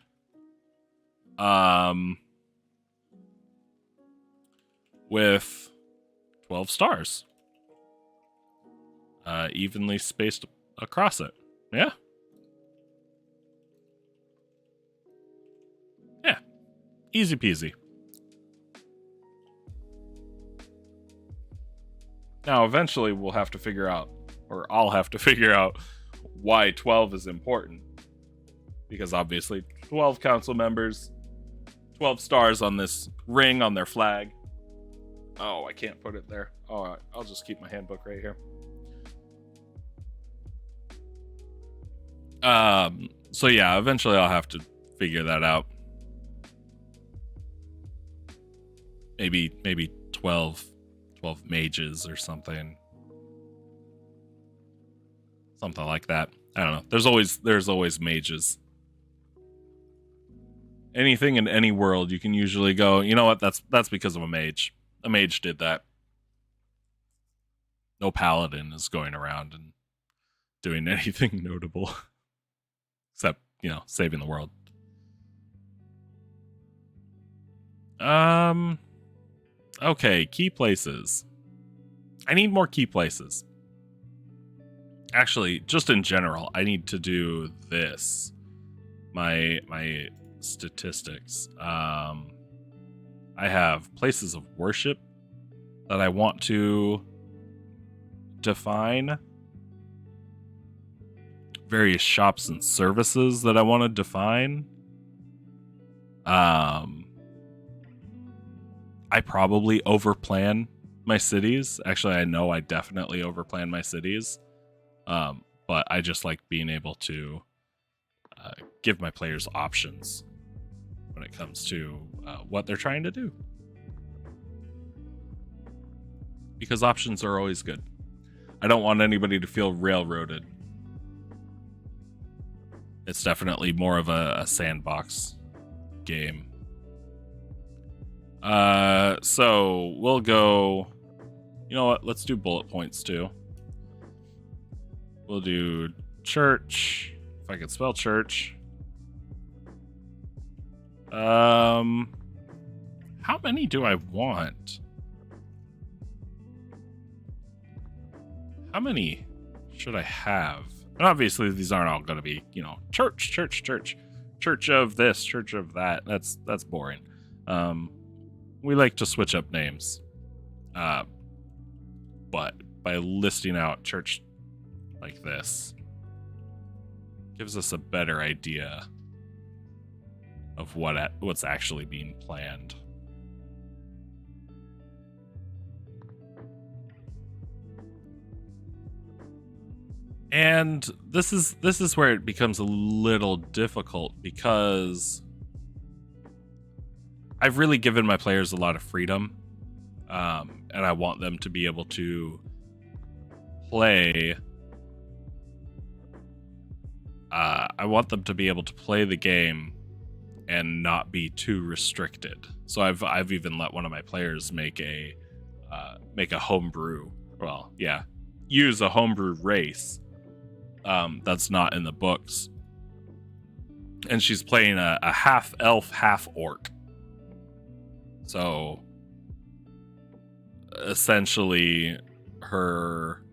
With 12 stars. Evenly spaced across it. Yeah. Easy peasy. Now, eventually we'll have to figure out, or I'll have to figure out, why 12 is important. Because obviously 12 council members, 12 stars on this ring on their flag. Oh, I can't put it there. Oh, I'll just keep my handbook right here. So yeah, eventually I'll have to figure that out. maybe 12 mages or something like that. I don't know. There's always mages. Anything in any world, you can usually go, you know what, that's because of a mage. A mage did that. No paladin is going around and doing anything notable. Except, saving the world. Okay, key places. I need more key places. Actually, just in general, I need to do this. My statistics. I have places of worship that I want to define. Various shops and services that I want to define. I probably overplan my cities. Actually, I know I definitely overplan my cities. But I just like being able to give my players options when it comes to what they're trying to do. Because options are always good. I don't want anybody to feel railroaded. It's definitely more of a sandbox game. So we'll go... You know what? Let's do bullet points too. We'll do church. If I can spell church. How many do I want? How many should I have? And obviously these aren't all going to be, church, church of this, church of that. That's boring. We like to switch up names. But by listing out church like this, gives us a better idea of what's actually being planned. And this is where it becomes a little difficult, because I've really given my players a lot of freedom, and I want them to be able to play. I want them to be able to play the game and not be too restricted. So I've even let one of my players make a homebrew. Well, yeah, use a homebrew race. That's not in the books. And she's playing a half elf, half orc. So essentially her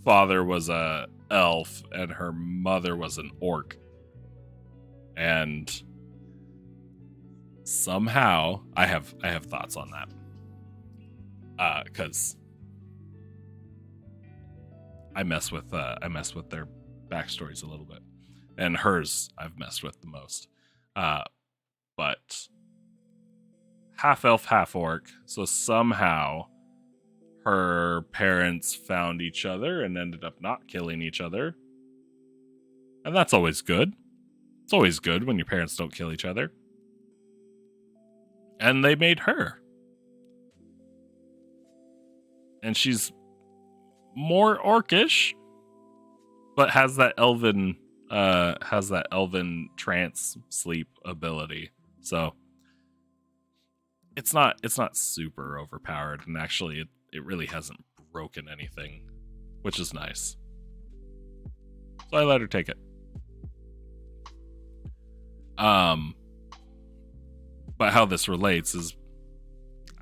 father was a elf and her mother was an orc. And somehow I have thoughts on that. Cuz I mess with their backstories a little bit, and hers I've messed with the most. But half elf, half orc. So somehow her parents found each other and ended up not killing each other, and that's always good. It's always good when your parents don't kill each other. And they made her, and she's more orcish, but has that elven trance sleep ability. So it's not super overpowered, and actually it really hasn't broken anything, which is nice. So I let her take it. But how this relates is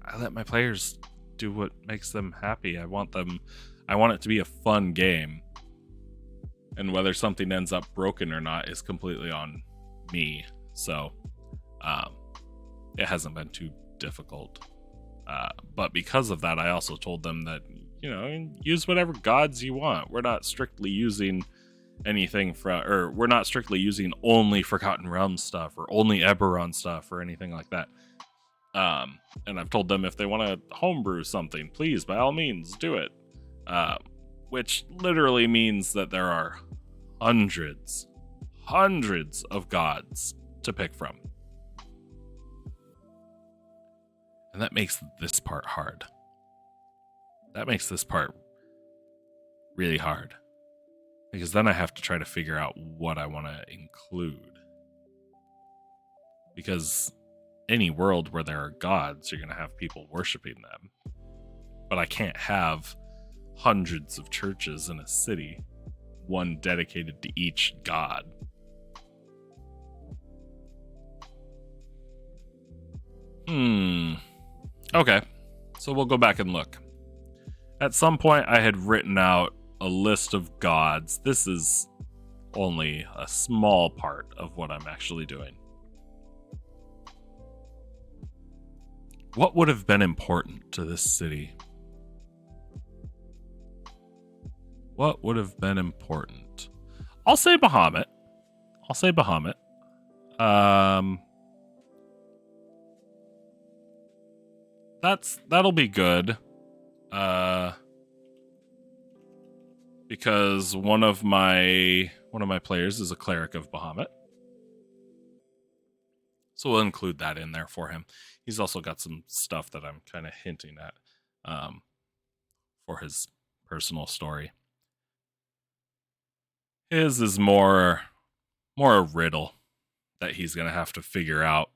I let my players do what makes them happy. I want it to be a fun game. And whether something ends up broken or not is completely on me. So it hasn't been too difficult. But because of that, I also told them that, use whatever gods you want. We're not strictly using anything we're not strictly using only Forgotten Realms stuff or only Eberron stuff or anything like that. And I've told them if they want to homebrew something, please, by all means, do it. Which literally means that there are hundreds of gods to pick from. And that makes this part hard. That makes this part really hard. Because then I have to try to figure out what I want to include. Because any world where there are gods, you're going to have people worshiping them. But I can't have hundreds of churches in a city, one dedicated to each god. Okay, so we'll go back and look. At some point, I had written out a list of gods. This is only a small part of what I'm actually doing. What would have been important to this city? What would have been important? I'll say Bahamut. That'll be good. Because one of my players is a cleric of Bahamut. So we'll include that in there for him. He's also got some stuff that I'm kind of hinting at for his personal story. His is more a riddle that he's going to have to figure out.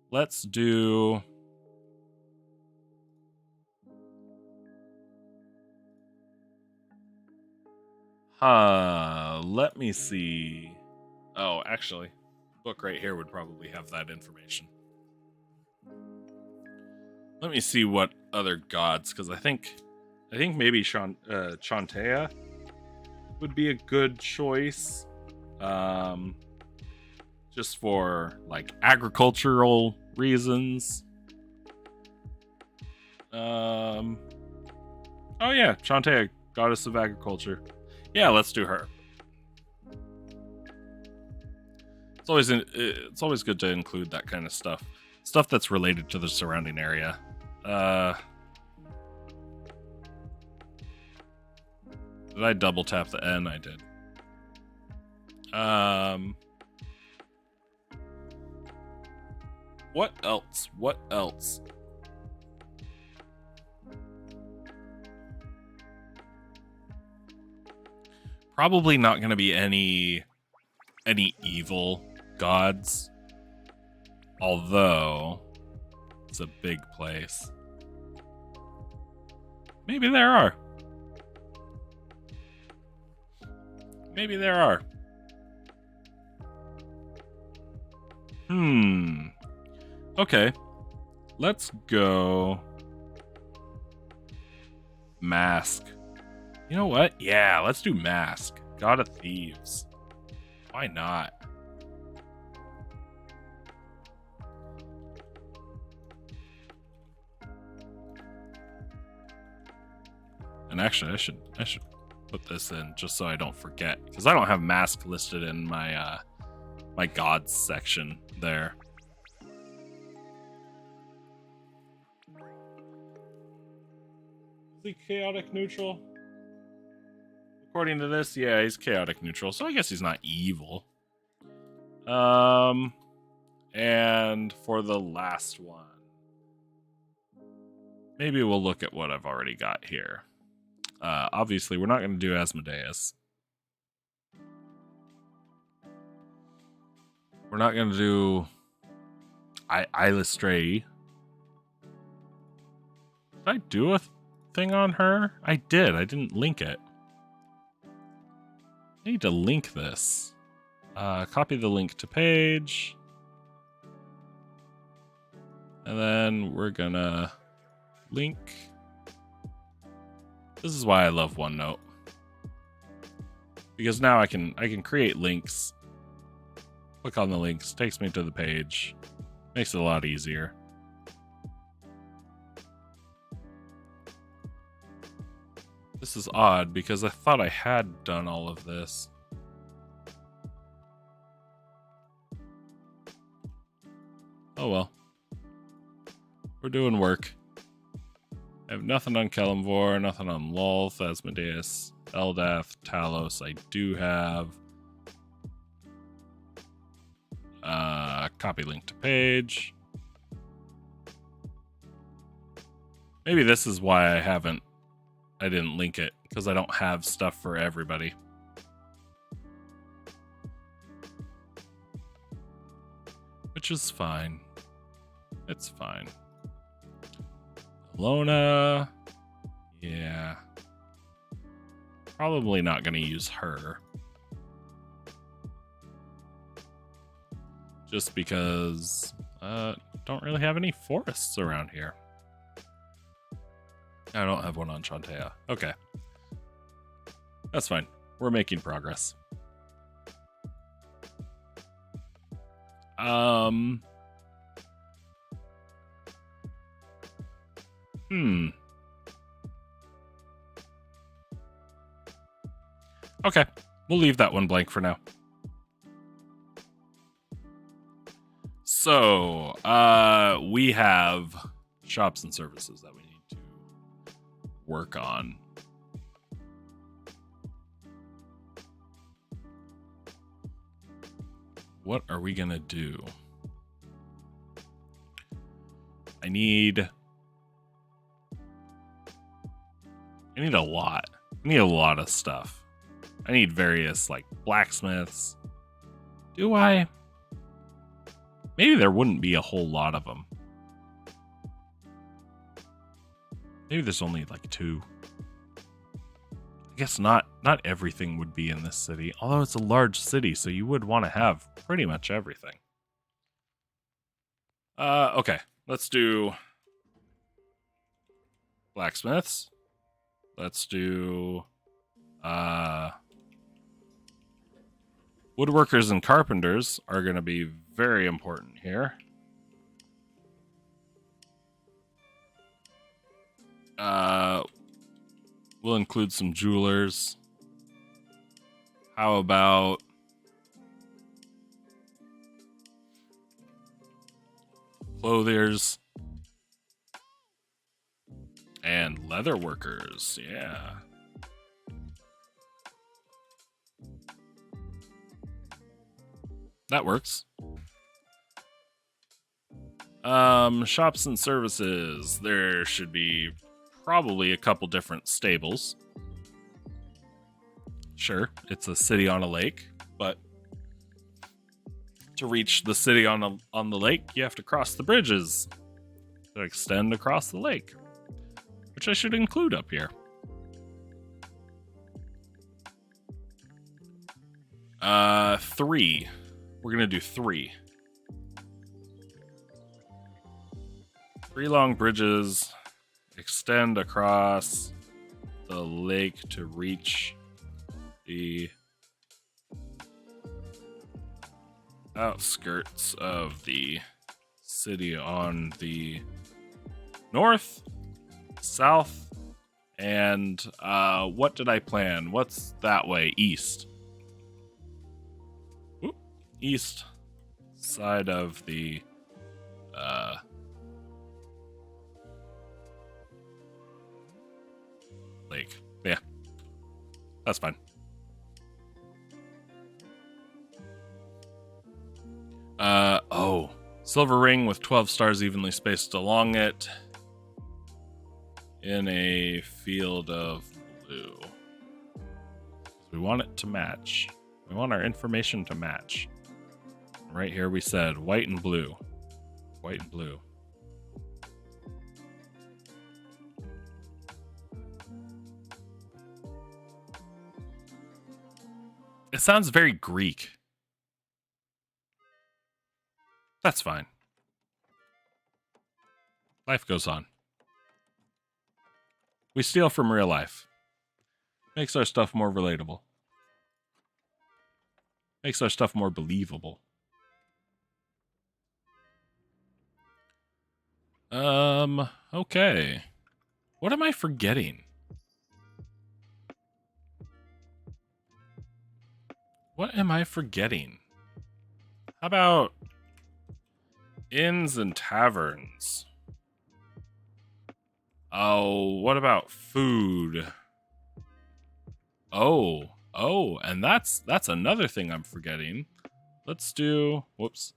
Let's do... let me see. Oh, actually, book right here would probably have that information. Let me see what other gods, because I think maybe Chantea would be a good choice. Just for like agricultural reasons. Oh yeah, Chantea, goddess of agriculture. Yeah, let's do her. It's always good to include that kind of stuff that's related to the surrounding area. Did I double tap the N? I did. What else? Probably not going to be any evil gods. Although it's a big place. Maybe there are. Okay. Let's go Mask. You know what? Yeah, let's do Mask. God of Thieves. Why not? And actually, I should put this in just so I don't forget, because I don't have Mask listed in my my gods section there. Is he chaotic neutral? According to this, yeah, he's chaotic neutral, so I guess he's not evil. And for the last one, maybe we'll look at what I've already got here. Obviously, we're not going to do Asmodeus. We're not going to do Illustrae. Did I do a thing on her? I did. I didn't link it. I need to link this. Copy the link to page. And then we're gonna link. This is why I love OneNote. Because now I can create links. Click on the links, takes me to the page. Makes it a lot easier. This is odd because I thought I had done all of this. Oh well. We're doing work. I have nothing on Kelemvor, nothing on Lolth, Asmodeus, Eldath, Talos. I do have copy link to page. Maybe this is why I didn't link it, because I don't have stuff for everybody. Which is fine. It's fine. Lona. Yeah. Probably not going to use her. Just because don't really have any forests around here. I don't have one on Shantea. Okay. That's fine. We're making progress. Okay. We'll leave that one blank for now. So, we have shops and services that we need to work on. What are we gonna do? I need a lot. I need a lot of stuff. I need various, like, blacksmiths. Do I? Maybe there wouldn't be a whole lot of them. Maybe there's only, like, 2. I guess not everything would be in this city. Although it's a large city, so you would want to have pretty much everything. Okay. Let's do blacksmiths. Let's do woodworkers and carpenters are going to be very important here. We'll include some jewelers. How about clothiers and leather workers? Yeah. That works. Shops and services. There should be probably a couple different stables. Sure, it's a city on a lake, but to reach the city on the lake, you have to cross the bridges to extend across the lake, which I should include up here. 3. We're gonna do 3. 3 long bridges extend across the lake to reach the outskirts of the city on the north, south, and what did I plan? What's that way? East. Oop. East side of the lake. Yeah, that's fine. Silver ring with 12 stars evenly spaced along it in a field of blue. We want it to match. We want our information to match. Right here we said white and blue. White and blue. It sounds very Greek. That's fine. Life goes on. We steal from real life. Makes our stuff more relatable. Makes our stuff more believable. Okay. What am I forgetting? What am I forgetting? How about inns and taverns? Oh, what about food? Oh, and that's another thing I'm forgetting. Let's do, whoops.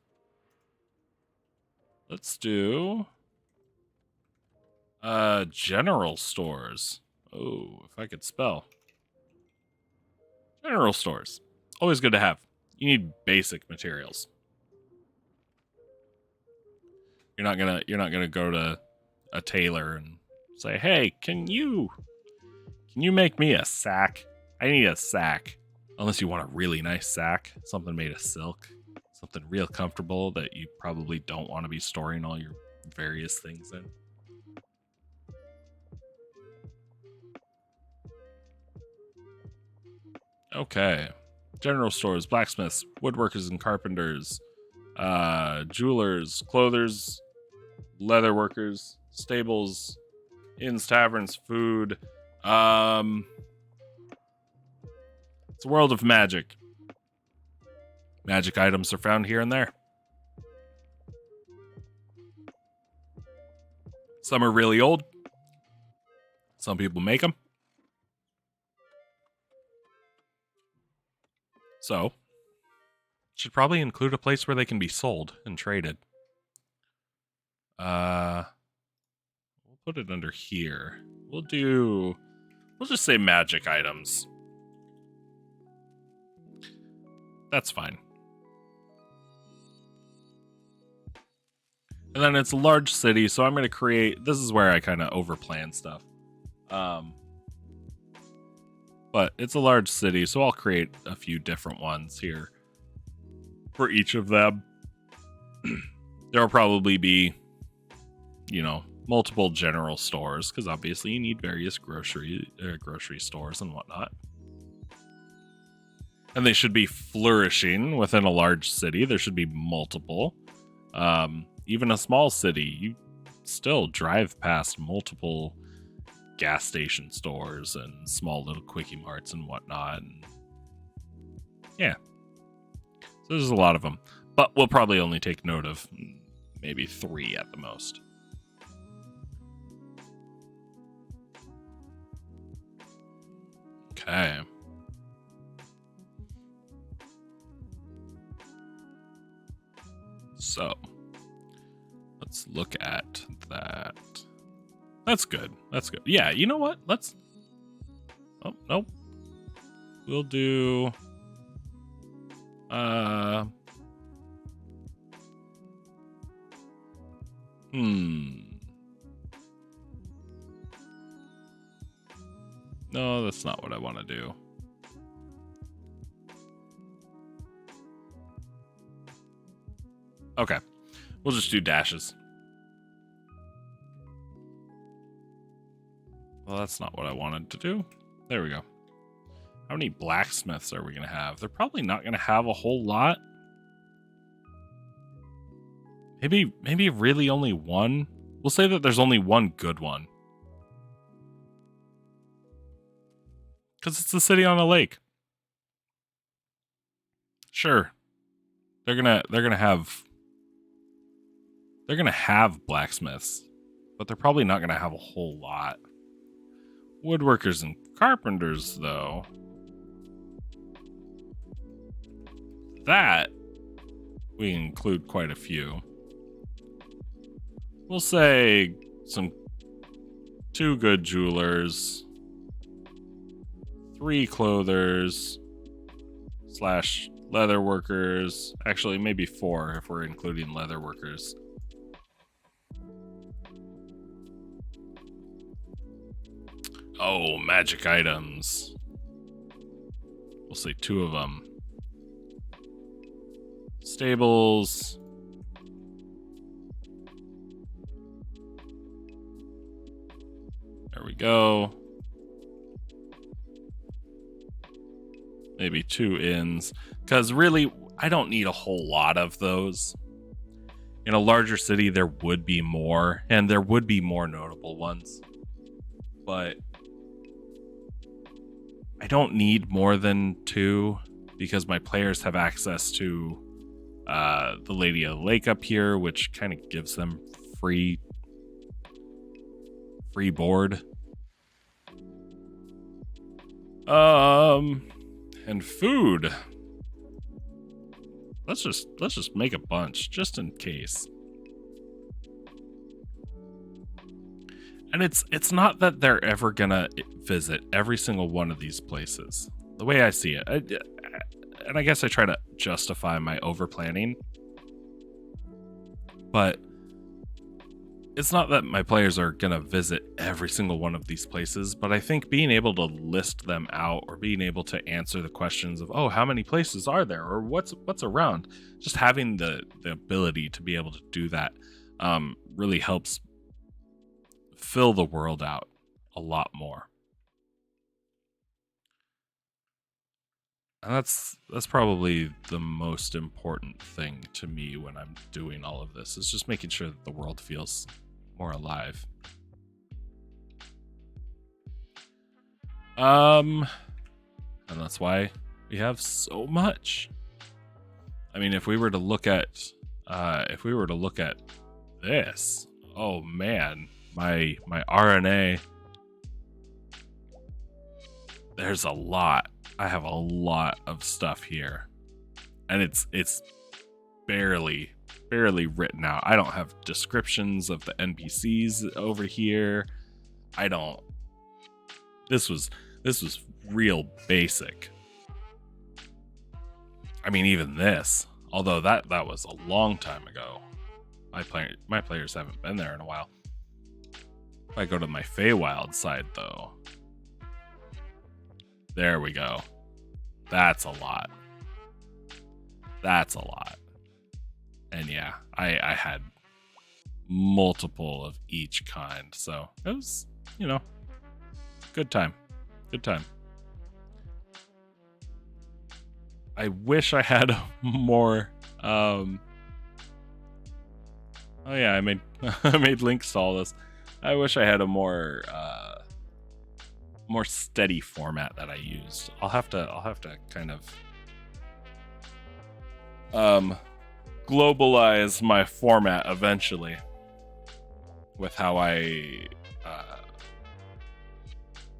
Let's do General stores. Oh, if I could spell. General stores. Always good to have. You need basic materials. You're not gonna go to a tailor and say, "Hey, can you make me a sack? I need a sack." Unless you want a really nice sack, something made of silk, something real comfortable that you probably don't want to be storing all your various things in. Okay. General stores, blacksmiths, woodworkers and carpenters, jewelers, clothers, leather workers, stables, inns, taverns, food. It's a world of magic. Magic items are found here and there. Some are really old. Some people make them. So, should probably include a place where they can be sold and traded. We'll put it under here. We'll just say magic items. That's fine. And then it's a large city, so I'm going to create... This is where I kind of overplan stuff. But it's a large city, so I'll create a few different ones here for each of them. There'll probably be, multiple general stores, because obviously you need various grocery stores and whatnot. And they should be flourishing within a large city. There should be multiple. Even a small city, you still drive past multiple gas station stores and small little quickie marts and whatnot. And yeah. So there's a lot of them. But we'll probably only take note of maybe 3 at the most. Okay. So, let's look at that. That's good. That's good. Yeah, you know what? Let's... Oh, nope. We'll do... No, that's not what I want to do. Okay. We'll just do dashes. Well, that's not what I wanted to do. There we go. How many blacksmiths are we going to have? They're probably not going to have a whole lot. Maybe really only one. We'll say that there's only one good one. Because it's a city on a lake. Sure. They're gonna have blacksmiths, but they're probably not gonna have a whole lot. Woodworkers and carpenters, though. That we include quite a few. We'll say 2 good jewelers, 3 clothers / leather workers. Actually, maybe 4 if we're including leather workers. Oh, magic items. We'll say 2 of them. Stables. There we go. Maybe 2 inns. Because really, I don't need a whole lot of those. In a larger city, there would be more. And there would be more notable ones. But I don't need more than 2. Because my players have access to the Lady of the Lake up here. Which kind of gives them free board. And food. Let's just make a bunch, just in case. And it's not that they're ever gonna visit every single one of these places. The way I see it, and I guess I try to justify my over planning, but it's not that my players are gonna visit every single one of these places. But I think being able to list them out, or being able to answer the questions of, oh, how many places are there, or what's around, just having the ability to be able to do that really helps fill the world out a lot more. And that's probably the most important thing to me when I'm doing all of this, is just making sure that the world feels more alive. And that's why we have so much. I mean, if we were to look at this, oh man, my RNA, there's a lot. I have a lot of stuff here, and it's barely written out. I don't have descriptions of the NPCs over here. I don't. This was real basic. I mean, even this, although that was a long time ago. My players haven't been there in a while. If I go to my Feywild side, though, there we go. That's a lot. And yeah, I had multiple of each kind, so it was, good time. I wish I had more. Oh yeah, I made I made links to all this. I wish I had a more steady format that I used. I'll have to kind of globalize my format eventually with how I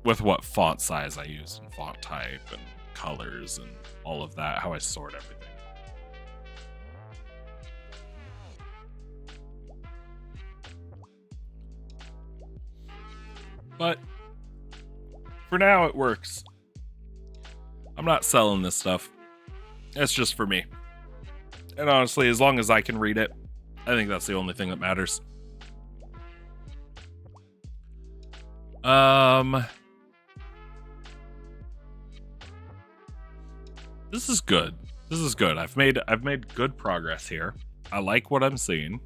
with what font size I use and font type and colors and all of that, how I sort everything. But for now, it works. I'm not selling this stuff. It's just for me. And honestly, as long as I can read it, I think that's the only thing that matters. This is good. I've made good progress here. I like what I'm seeing.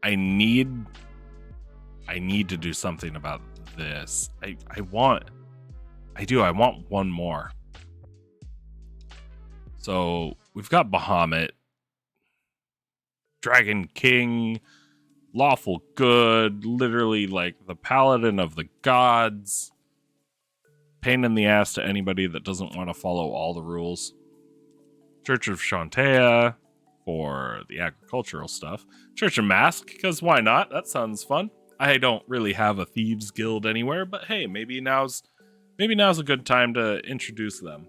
I need to do something about this. I want one more. So we've got Bahamut, Dragon King, lawful good, literally like the paladin of the gods. Pain in the ass to anybody that doesn't want to follow all the rules. Church of Shantea for the agricultural stuff. Church of Mask, because why not? That sounds fun. I don't really have a thieves guild anywhere, but hey, maybe now's a good time to introduce them.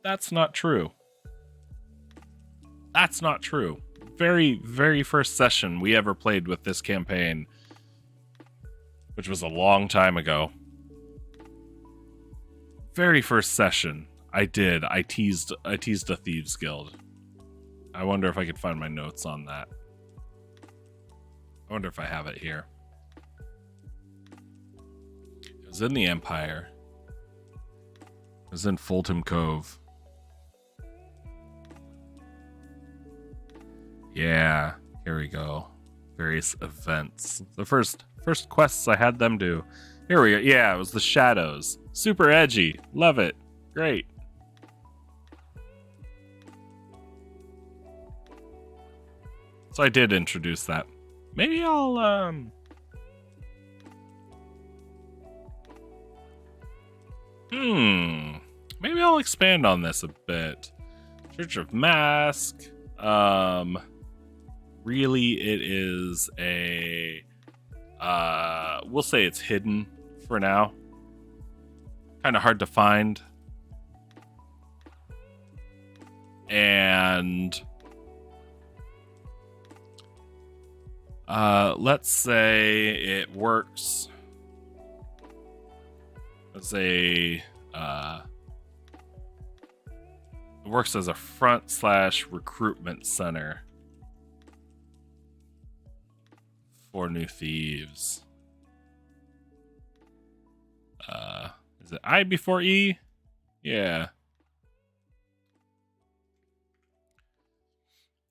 That's not true. Very, very first session we ever played with this campaign, which was a long time ago. Very first session I teased a thieves guild. I wonder if I could find my notes on that. I wonder if I have it here. It was in the Empire. It was in Fulton Cove. Yeah, here we go. Various events. The first quests I had them do. Here we go. Yeah, it was the Shadows. Super edgy. Love it. Great. So I did introduce that. Maybe I'll maybe I'll expand on this a bit. Church of Mask. Really it is a we'll say it's hidden for now. Kind of hard to find. And Let's say it works as a it works as a front/recruitment center for new thieves. Is it I before E? Yeah.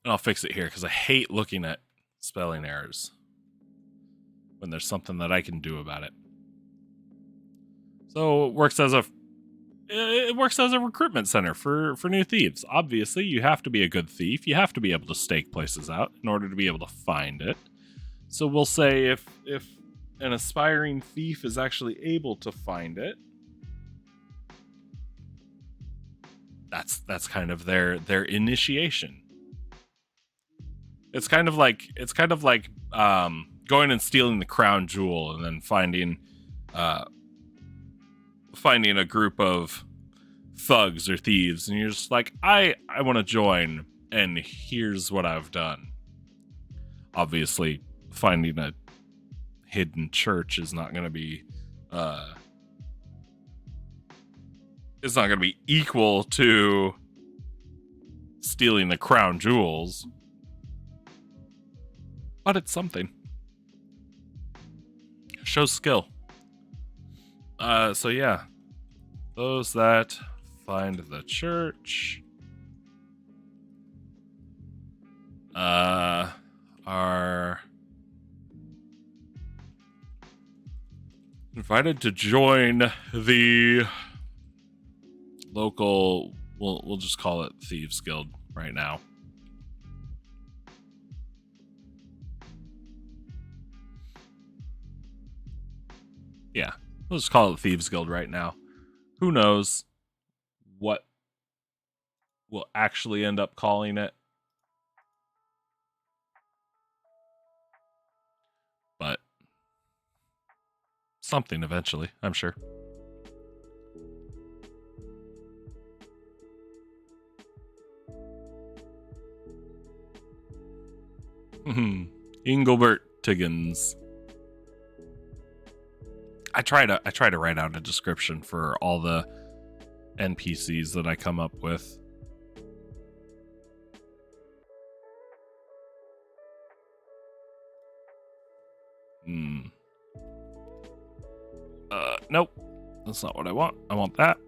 And I'll fix it here because I hate looking at spelling errors when there's something that I can do about it. So it works as a recruitment center for new thieves. Obviously, you have to be a good thief. You have to be able to stake places out in order to be able to find it. So we'll say if an aspiring thief is actually able to find it, that's kind of their initiation. It's kind of like going and stealing the crown jewel and then finding a group of thugs or thieves, and you're just like, I want to join, and here's what I've done. Obviously, finding a hidden church is not going to be equal to stealing the crown jewels, but it's something. Shows skill. So yeah, those that find the church are invited to join the local, we'll just call it Thieves Guild right now. Yeah, we'll just call it Thieves Guild right now. Who knows what we'll actually end up calling it. But something eventually, I'm sure. Engelbert Tiggins. I try to write out a description for all the NPCs that I come up with. Nope. That's not what I want. I want that.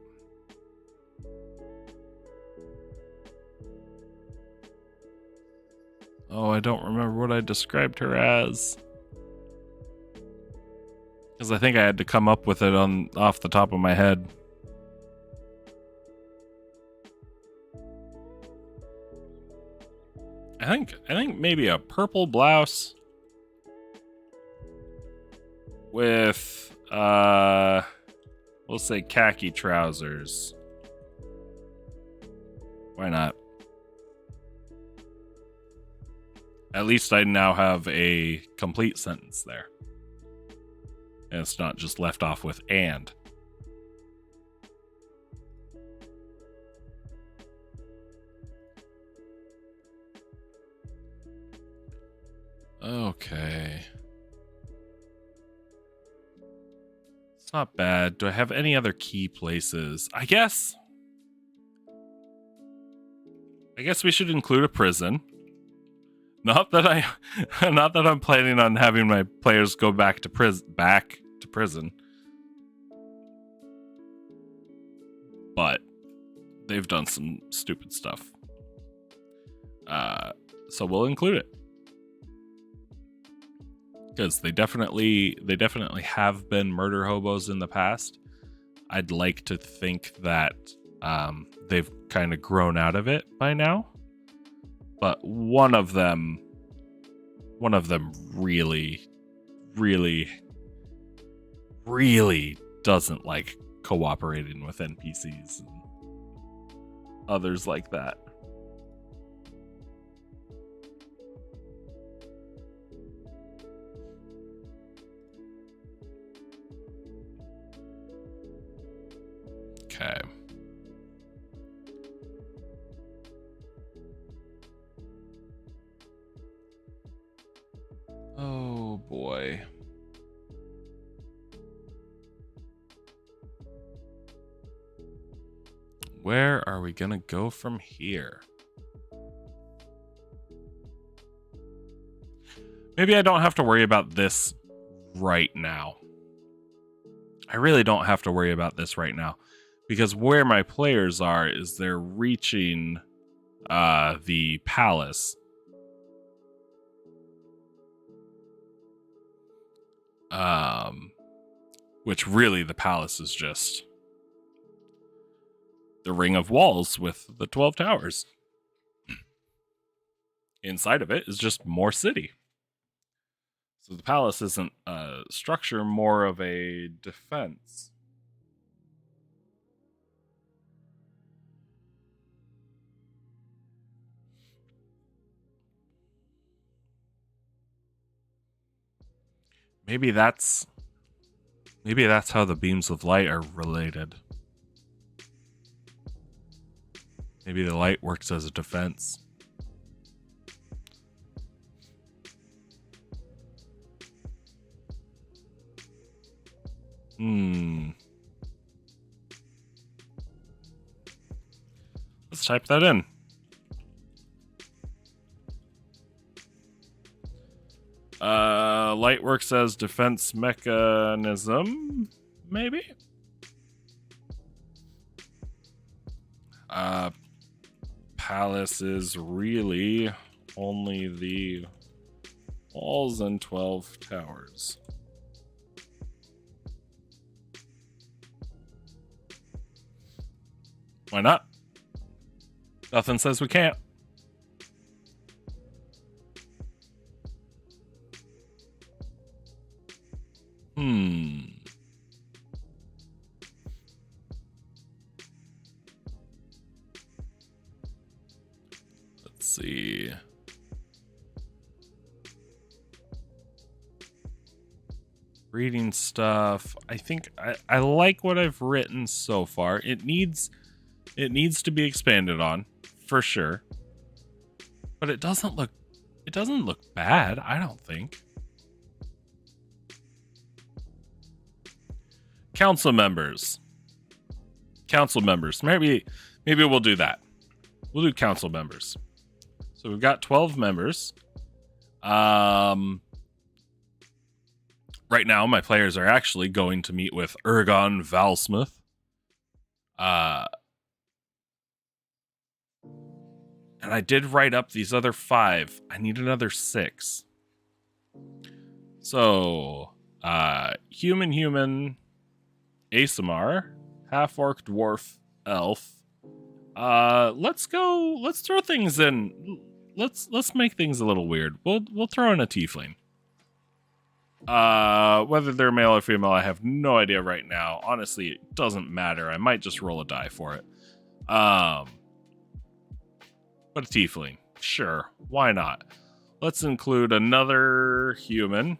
Oh, I don't remember what I described her as. Because I think I had to come up with it off the top of my head. I think maybe a purple blouse with we'll say khaki trousers. Why not? At least I now have a complete sentence there. And it's not just left off with and. Okay. It's not bad. Do I have any other key places? I guess we should include a prison. Not that I'm planning on having my players go back to prison. But they've done some stupid stuff. So we'll include it. Because they definitely have been murder hobos in the past. I'd like to think that they've kind of grown out of it by now. But one of them really, really, really doesn't like cooperating with NPCs and others like that. Okay. where are we gonna go from here? Maybe I don't have to worry about this right now. I really don't have to worry about this right now. Because where my players are is they're reaching the palace. Which really the palace is just the ring of walls with the 12 towers. Inside of it is just more city. So the palace isn't a structure, more of a defense. Maybe that's how the beams of light are related. Maybe the light works as a defense. Let's type that in. Light works as defense mechanism, maybe? Palace is really only the walls and 12 towers. Why not? Nothing says we can't. Let's see. Reading stuff. I think I like what I've written so far. It needs to be expanded on, for sure. But it doesn't look bad, I don't think. Council members. Maybe we'll do that. We'll do council members. So we've got 12 members. Right now, my players are actually going to meet with Ergon Valsmith. And I did write up these other 5. I need another 6. So, human, ASMR, half-orc, dwarf, elf. Let's throw things in. Let's make things a little weird. We'll throw in a tiefling. Whether they're male or female, I have no idea right now. Honestly, it doesn't matter. I might just roll a die for it. But a tiefling. Sure, why not? Let's include another human.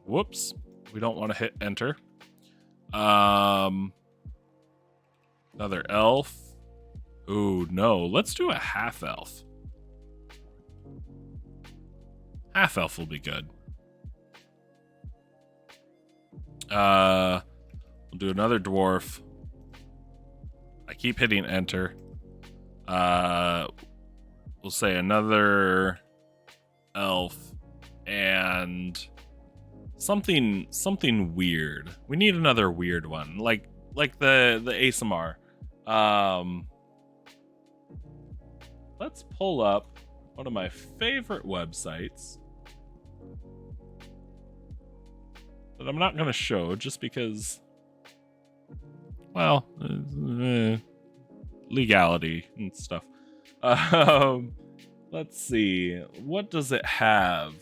Whoops. We don't want to hit enter. Another elf. Ooh, no. Let's do a half elf. Half elf will be good. We'll do another dwarf. I keep hitting enter. We'll say another elf and something weird. We need another weird one, like the ASMR. Let's pull up one of my favorite websites that I'm not going to show just because, well, legality and stuff. Let's see. What does it have?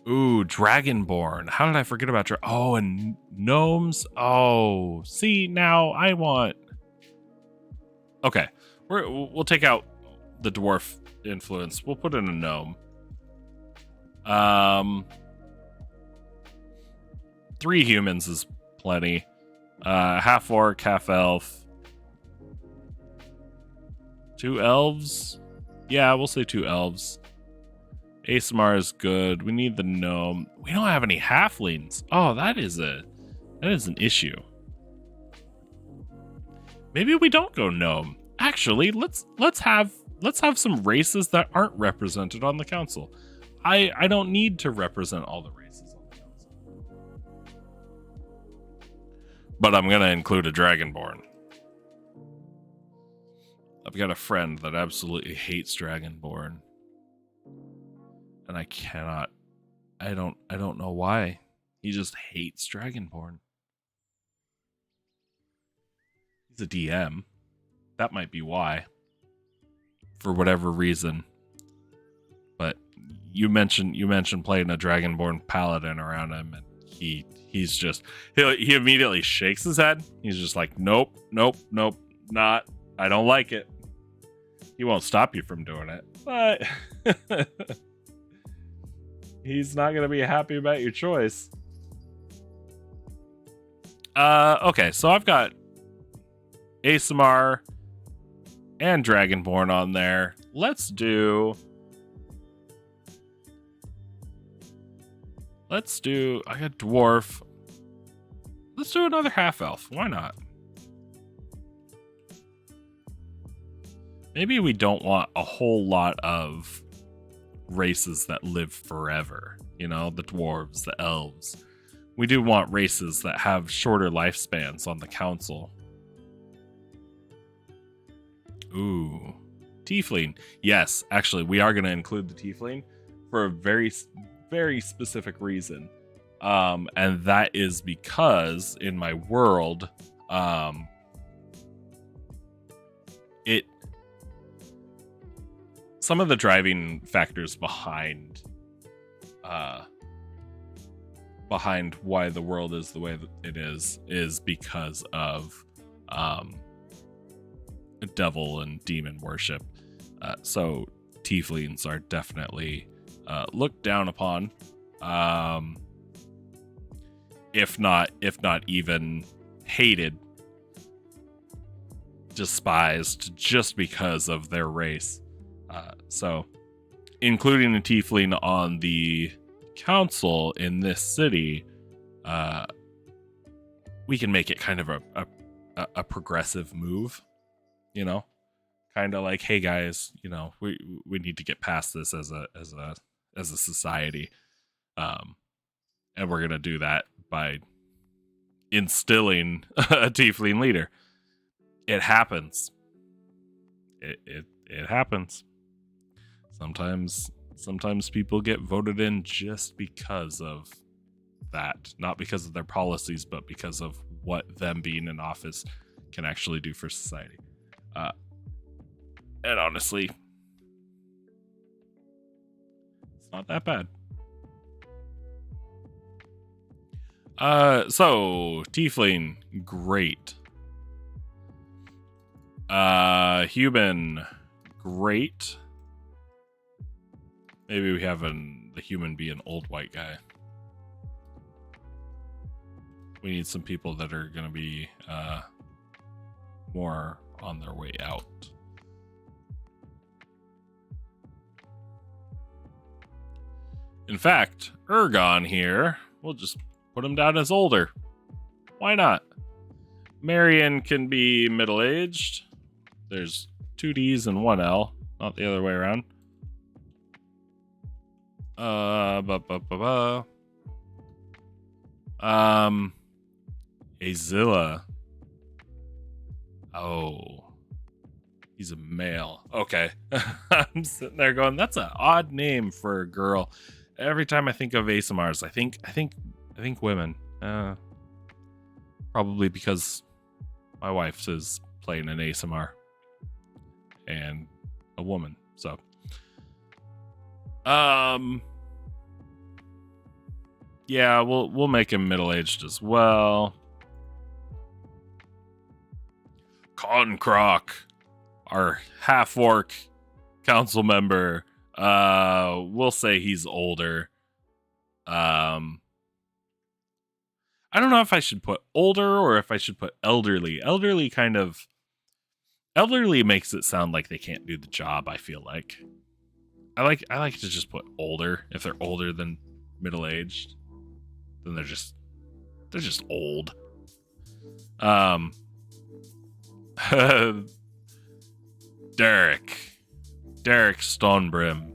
Ooh, Dragonborn. How did I forget about oh, and gnomes. Oh, see, now I want. Okay, we'll take out the dwarf influence. We'll put in a gnome. 3 humans is plenty. Half orc, half elf. 2 elves. Yeah, we'll say 2 elves. ASMR is good. We need the gnome. We don't have any halflings. Oh, that is an issue. maybe we don't go gnome. Actually, let's have some races that aren't represented on the council. I don't need to represent all the races on the council. But I'm gonna include a dragonborn. I've got a friend that absolutely hates dragonborn. And I don't know why. He just hates dragonborn. He's a DM. That might be why. For whatever reason. But you mentioned playing a dragonborn paladin around him, and he immediately shakes his head. He's just like, nope, not. I don't like it. He won't stop you from doing it, but he's not gonna be happy about your choice. Okay, so I've got ASMR and Dragonborn on there. Let's do I got Dwarf. Let's do another half elf. Why not? Maybe we don't want a whole lot of races that live forever. You know, the dwarves, the elves. We do want races that have shorter lifespans on the council. Ooh. Tiefling. Yes, actually, we are going to include the Tiefling for a very, very specific reason. And that is because in my world, some of the driving factors behind why the world is the way that it is because of devil and demon worship. So tieflings are definitely looked down upon, if not even hated, despised, just because of their race. So including a tiefling on the council in this city, we can make it kind of a progressive move, you know, kind of like, hey guys, you know, we need to get past this as a society, and we're gonna do that by instilling a tiefling leader. It happens. It happens. Sometimes people get voted in just because of that, not because of their policies, but because of what them being in office can actually do for society. And honestly, it's not that bad. So tiefling, great. Human, great. Maybe we have the human be an old white guy. We need some people that are going to be more on their way out. In fact, Ergon here, we'll just put him down as older. Why not? Marion can be middle-aged. There's 2 D's and 1 L, not the other way around. Azilla. Oh. He's a male. Okay. I'm sitting there going, that's an odd name for a girl. Every time I think of ASMRs, I think women. Probably because my wife is playing an ASMR and a woman. So yeah, we'll make him middle-aged as well. Concroc, our half-orc council member, we'll say he's older. I don't know if I should put older or if I should put elderly. Elderly makes it sound like they can't do the job, I feel like. I like to just put older. If they're older than middle-aged, then they're just old. Derek Stonebrim.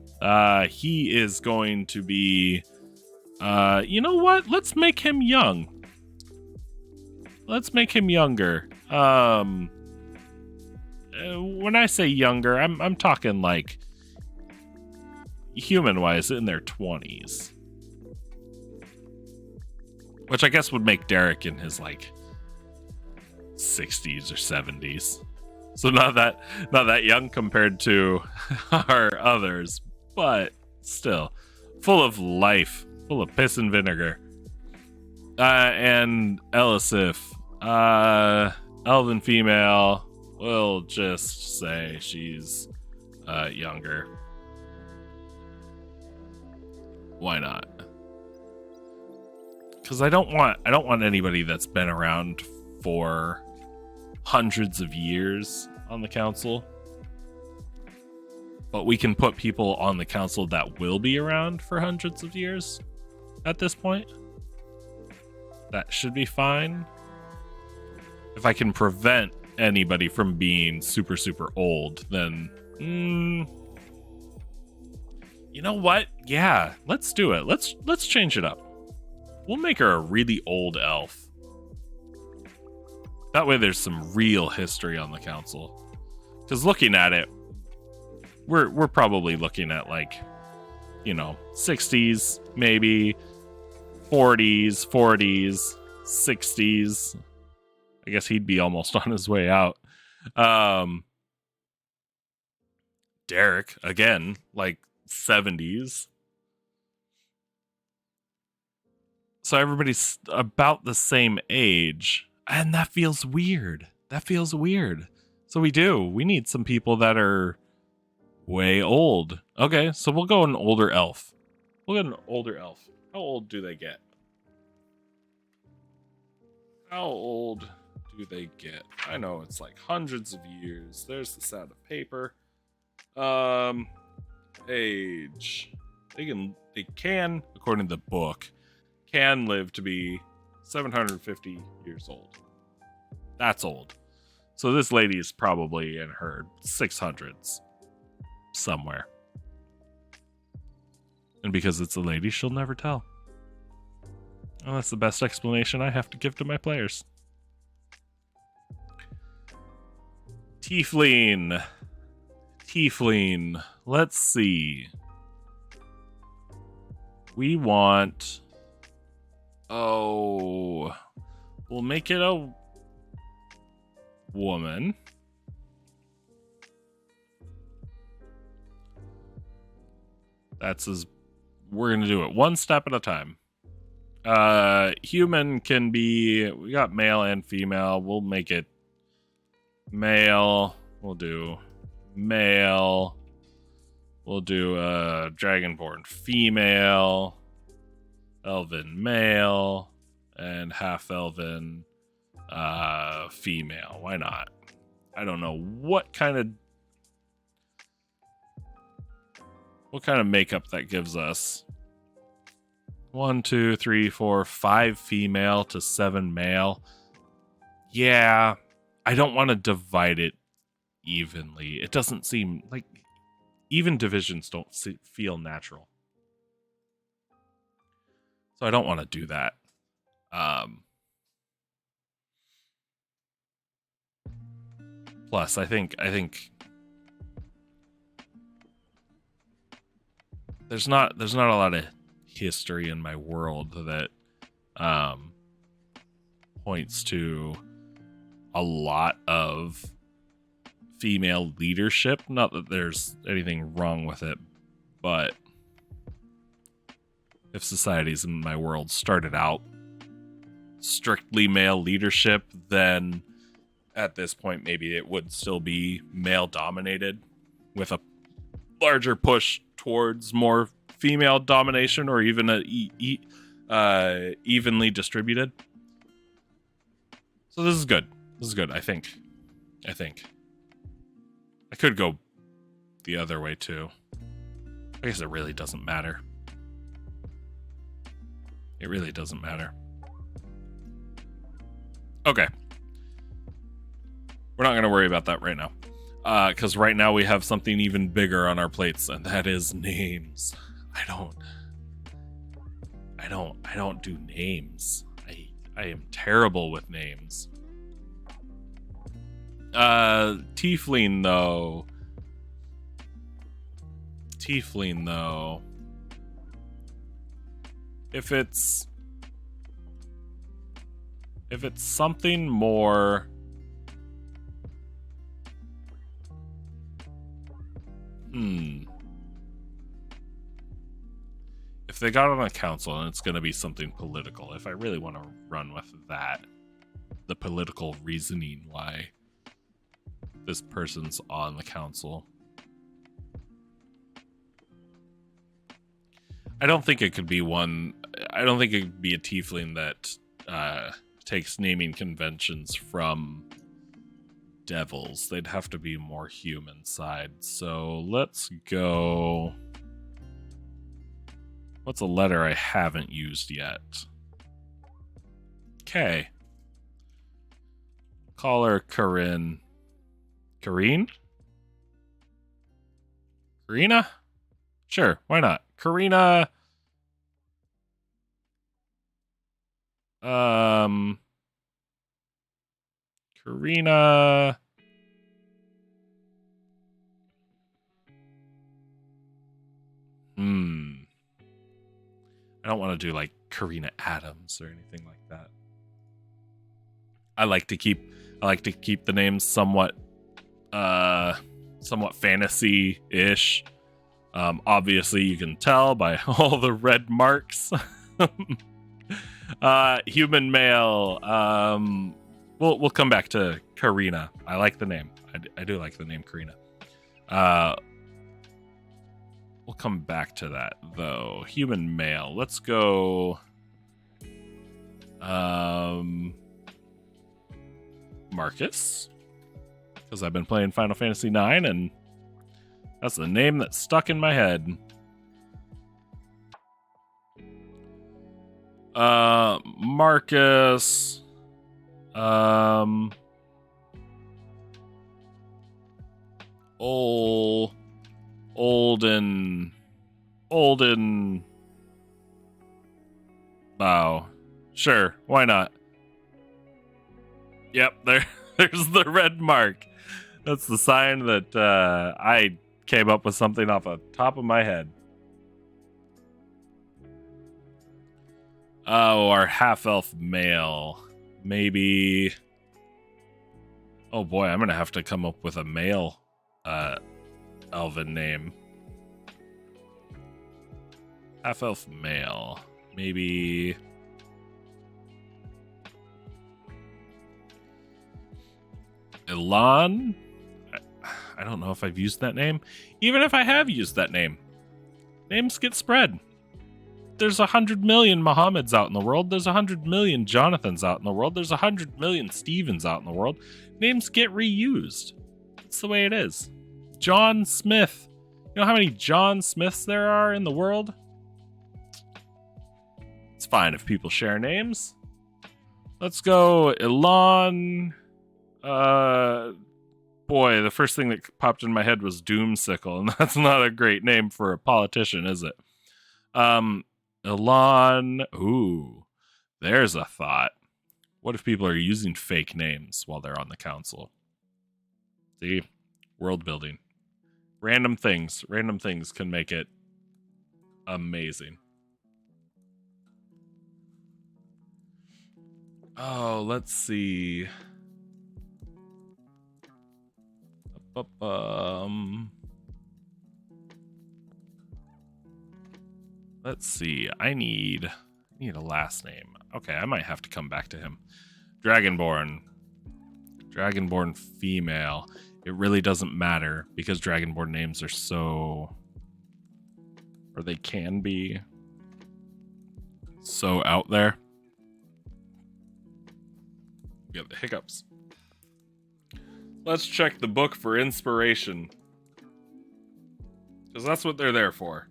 He is going to be, you know what? Let's make him young. Let's make him younger. When I say younger, I'm talking like human-wise in their 20s. Which I guess would make Derek in his like 60s or 70s. So not that young compared to our others, but still full of life, full of piss and vinegar. And Elisif, elven female, we'll just say she's younger. Why not? Because I don't want anybody that's been around for hundreds of years on the council. But we can put people on the council that will be around for hundreds of years at this point. That should be fine. If I can prevent anybody from being super, super old, then you know what? Yeah, let's do it. Let's change it up. We'll make her a really old elf. That way there's some real history on the council. Because looking at it, we're probably looking at like, 60s, maybe 40s, 60s. I guess he'd be almost on his way out. Derek, again, like 70s. So everybody's about the same age. And that feels weird. So we need some people that are way old. Okay, so we'll go an older elf. How old do they get? I know it's like hundreds of years. There's the sound of paper. Age. They can, according to the book, can live to be 750 years old. That's old. So this lady is probably in her 600s somewhere. And because it's a lady, she'll never tell. And that's the best explanation I have to give to my players. Tiefling. Let's see. We want... we'll make it a woman. We're gonna do it one step at a time. Human can be, we got male and female. We'll make it male. We'll do male. We'll do dragonborn female, elven male, and half elven female. Why not? I don't know what kind of makeup that gives us. 1, 2, 3, 4, 5 female to 7 male. Yeah, I don't want to divide it evenly. It doesn't seem like even divisions don't feel natural. So I don't want to do that. Plus, I think there's not a lot of history in my world that points to a lot of female leadership. Not that there's anything wrong with it, but if societies in my world started out strictly male leadership, then at this point maybe it would still be male dominated with a larger push towards more female domination, or even evenly distributed. So this is good. I think. I could go the other way too. I guess it really doesn't matter. Okay. We're not going to worry about that right now. Because right now we have something even bigger on our plates, and that is names. I don't do names. I am terrible with names. Tiefling though. If it's something more if they got on a council and it's going to be something political, if I really want to run with that, the political reasoning why this person's on the council, I don't think it could be one. I don't think it could be a tiefling that takes naming conventions from devils. They'd have to be more human side. So let's go. What's a letter I haven't used yet? K. Call her Corinne. Karine? Karina? Sure, why not? Karina. Karina. I don't want to do like Karina Adams or anything like that. I like to keep the names somewhat fantasy-ish. Obviously you can tell by all the red marks. Human male. We'll come back to Karina. I like the name. I do like the name Karina. We'll come back to that though. Human male. Let's go. Marcus, because I've been playing Final Fantasy IX, and that's the name that stuck in my head. Marcus. Olden. Wow. Sure, why not? Yep, there's the red mark. That's the sign that I came up with something off the top of my head. Oh, our half-elf male. Maybe... Oh boy, I'm gonna have to come up with a male elven name. Half-elf male. Maybe... Elan? I don't know if I've used that name. Even if I have used that name, names get spread. There's 100 million Mohammeds out in the world. There's 100 million Jonathans out in the world. There's 100 million Stevens out in the world. Names get reused. That's the way it is. John Smith. You know how many John Smiths there are in the world? It's fine if people share names. Let's go Elan. Boy, the first thing that popped in my head was Doomsicle, and that's not a great name for a politician, is it? Elan. Ooh, there's a thought. What if people are using fake names while they're on the council? See? World building. Random things can make it amazing. Oh, let's see. Let's see. I need a last name. Okay, I might have to come back to him. Dragonborn female. It really doesn't matter because Dragonborn names are so, or they can be so out there. We got the hiccups. Let's check the book for inspiration. Because that's what they're there for.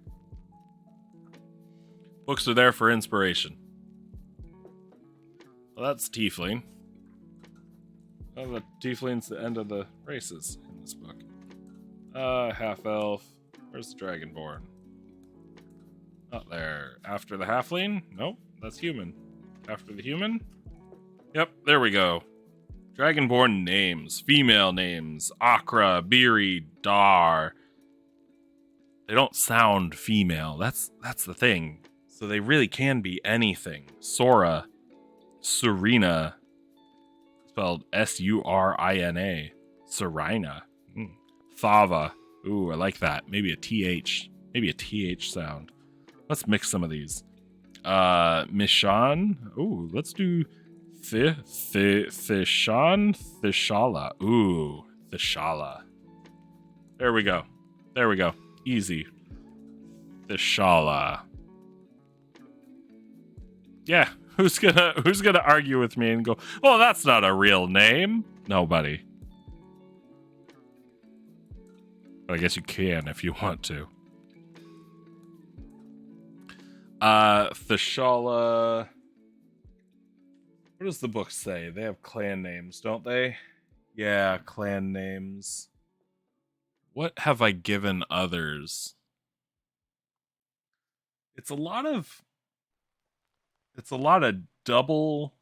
Books are there for inspiration. Well, that's Tiefling. Oh, the tiefling's the end of the races in this book. Half elf. Where's the dragonborn? Not there. After the halfling? Nope, that's human. After the human? Yep, there we go. Dragonborn names, female names, Akra, Biri, Dar. They don't sound female. That's the thing. So they really can be anything. Sora, Serena, spelled Surina. Serina. Thava. Ooh, I like that. Maybe a TH. Maybe a TH sound. Let's mix some of these. Mishan. Ooh, let's do Thishan. Thishala. Ooh, Thishala. There we go. There we go. Easy. Thishala. Yeah, who's gonna argue with me and go, "Oh, that's not a real name"? Nobody. But I guess you can if you want to. Thishala. What does the book say? They have clan names, don't they? Yeah, clan names. What have I given others? It's a lot of double.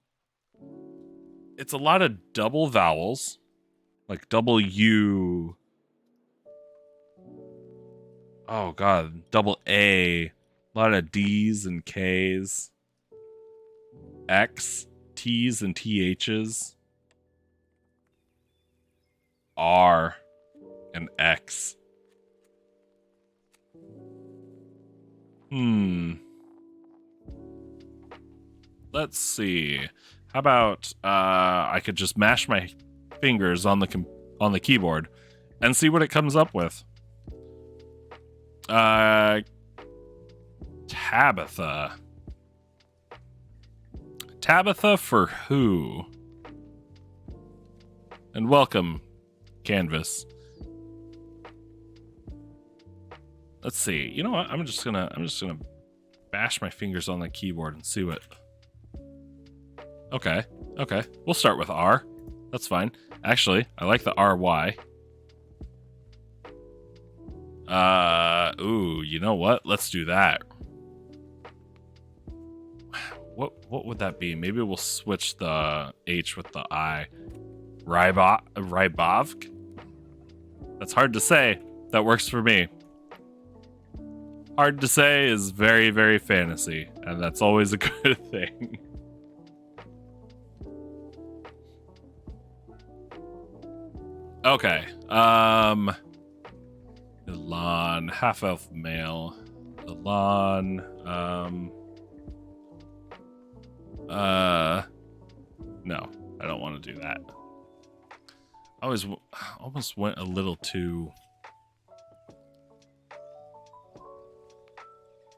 It's a lot of double vowels, like W. Oh god, double A. A lot of D's and K's. X, T's and TH's. R and X. Let's see. How about I could just mash my fingers on the keyboard and see what it comes up with. Tabitha. Tabitha for who? And welcome, Canvas. Let's see. You know what? I'm just gonna bash my fingers on the keyboard and see what. Okay. We'll start with R. That's fine. Actually, I like the RY. Ooh, you know what? Let's do that. What would that be? Maybe we'll switch the H with the I. Rybovk? That's hard to say. That works for me. Hard to say is very, very fantasy, and that's always a good thing. Okay. Elan, half elf male. Elan, no, I don't want to do that. I almost went a little too.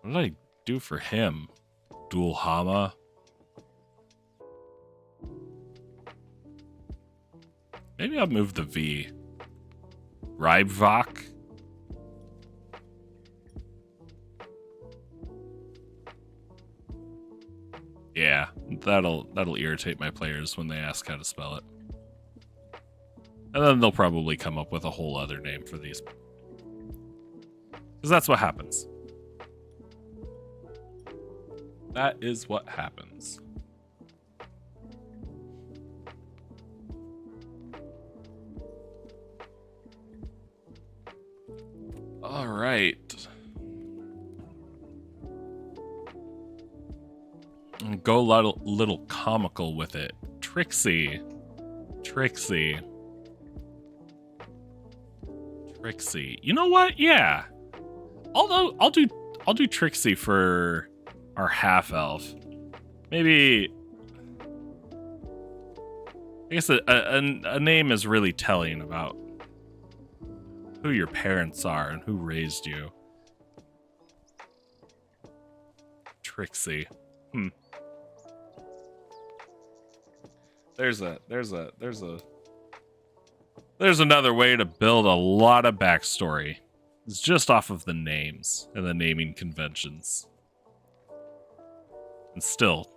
What did I do for him? Dulhama. Maybe I'll move the V. Rybvok. Yeah, that'll irritate my players when they ask how to spell it. And then they'll probably come up with a whole other name for these. Because that's what happens. That is what happens. All right. And go a little comical with it. Trixie. You know what? Yeah. Although I'll do Trixie for our half elf. Maybe. I guess a name is really telling about who your parents are and who raised you. Trixie. There's another way to build a lot of backstory. It's just off of the names and the naming conventions. And still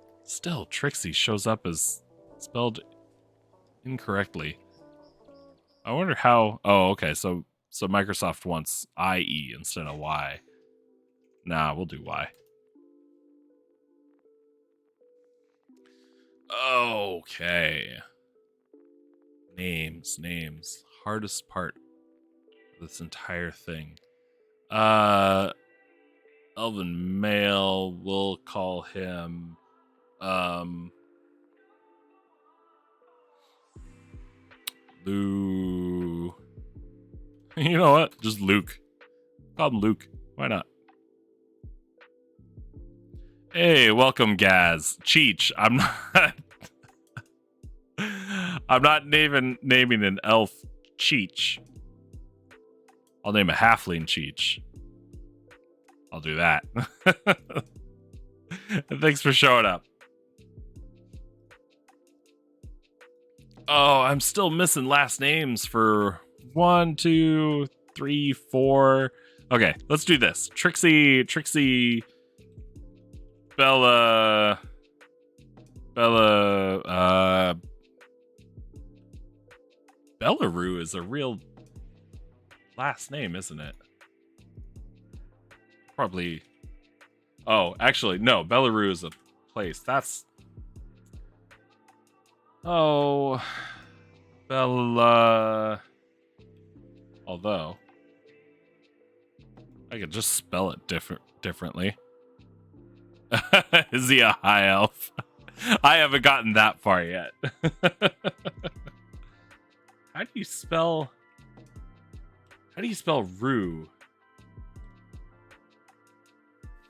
Trixie shows up as spelled incorrectly. I wonder how. Oh, okay. So Microsoft wants IE instead of Y. Nah, we'll do Y. Okay. Names. Hardest part of this entire thing. Elven male, we'll call him Lou. You know what? Just Luke. Call him Luke. Why not? Hey, welcome, Gaz. Cheech. I'm not. I'm not naming an elf Cheech. I'll name a halfling Cheech. I'll do that. Thanks for showing up. Oh, I'm still missing last names for 1, 2, 3, 4. Okay, let's do this. Trixie, Bella, Bellaroo is a real last name, isn't it? Probably. Oh, actually, no. Bellaroo is a place. That's. Oh, Bella. Although, I could just spell it differently. Is he a high elf? I haven't gotten that far yet. How do you spell Rue?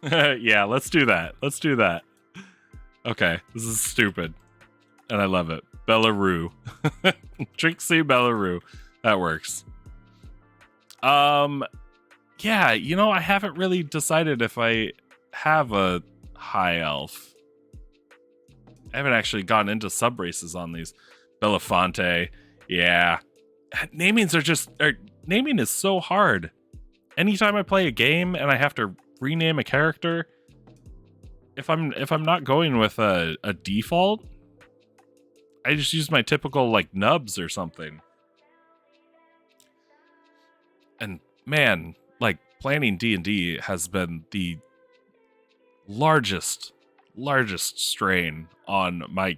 Yeah, let's do that. Okay, this is stupid. And I love it. Bellaroo. Trixie Bellaroo. That works. Yeah, I haven't really decided if I have a high elf. I haven't actually gotten into sub races on these. Belafonte. Yeah. Naming is so hard. Anytime I play a game and I have to rename a character, if I'm not going with a default, I just use my typical nubs or something. And man, planning D&D has been the largest strain on my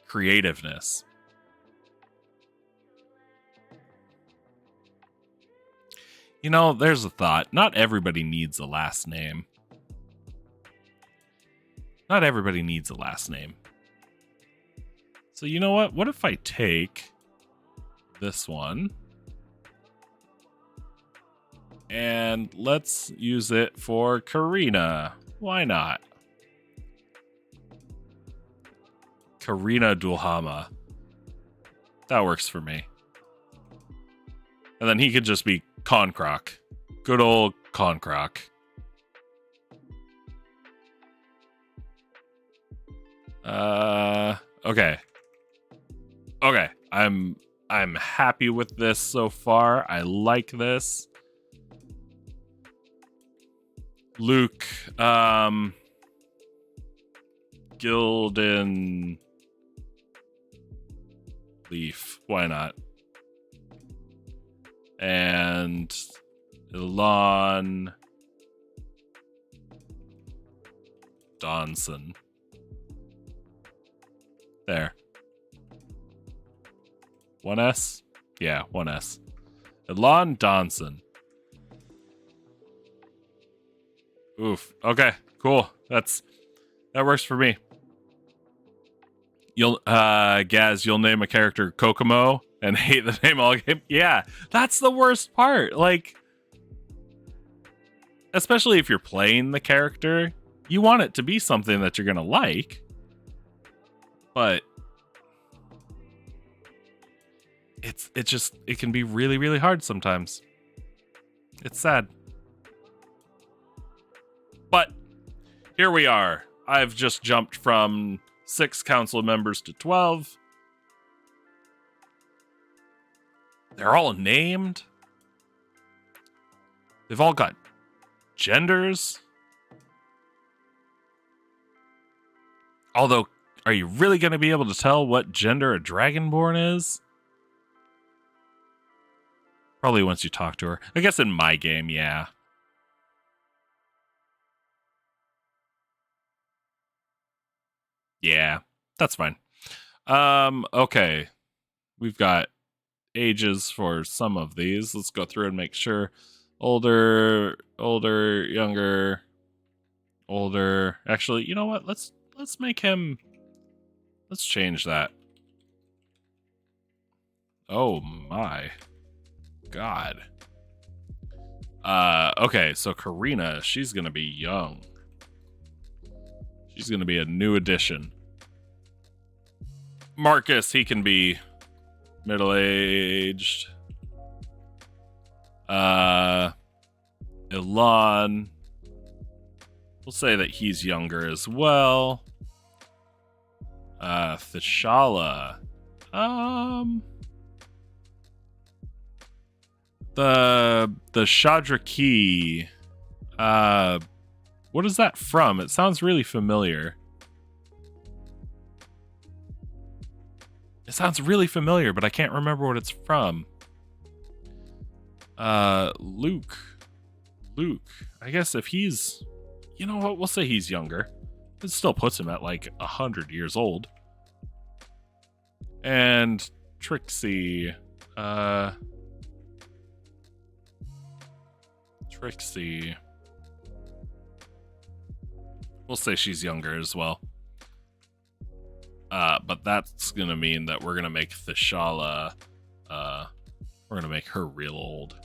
creativeness. There's a thought. Not everybody needs a last name. So you know what? What if I take this one and let's use it for Karina. Why not? Karina Dulhama. That works for me. And then he could just be Concroc. Good old Concroc. Okay. I'm happy with this so far. I like this. Luke, Gildan Leaf. Why not? And Elon Donson. There. 1S? Yeah, 1S. Elon Donson. Oof. Okay, cool. That works for me. You'll Gaz, you'll name a character Kokomo and hate the name all game. Yeah, that's the worst part. Especially if you're playing the character, you want it to be something that you're gonna like. But it can be really, really hard sometimes. It's sad. But here we are. I've just jumped from 6 council members to 12. They're all named. They've all got genders. Although, Are you really going to be able to tell what gender a dragonborn is? Probably once you talk to her. I guess in my game, yeah. Yeah, that's fine. Okay. We've got ages for some of these. Let's go through and make sure. Older, younger, older. Actually, you know what? Let's make him. Let's change that. Oh my god. Okay, so Karina, she's gonna be young. She's gonna be a new addition. Marcus, he can be middle-aged. Ilan, we'll say that he's younger as well. Thashala. The Shadraki. What is that from? It sounds really familiar. It sounds really familiar, but I can't remember what it's from. Luke. I guess if he's... You know what? We'll say he's younger. It still puts him at like 100 years old. And Trixie. Trixie. We'll say she's younger as well. But that's gonna mean that we're gonna make Thashala, we're gonna make her real old.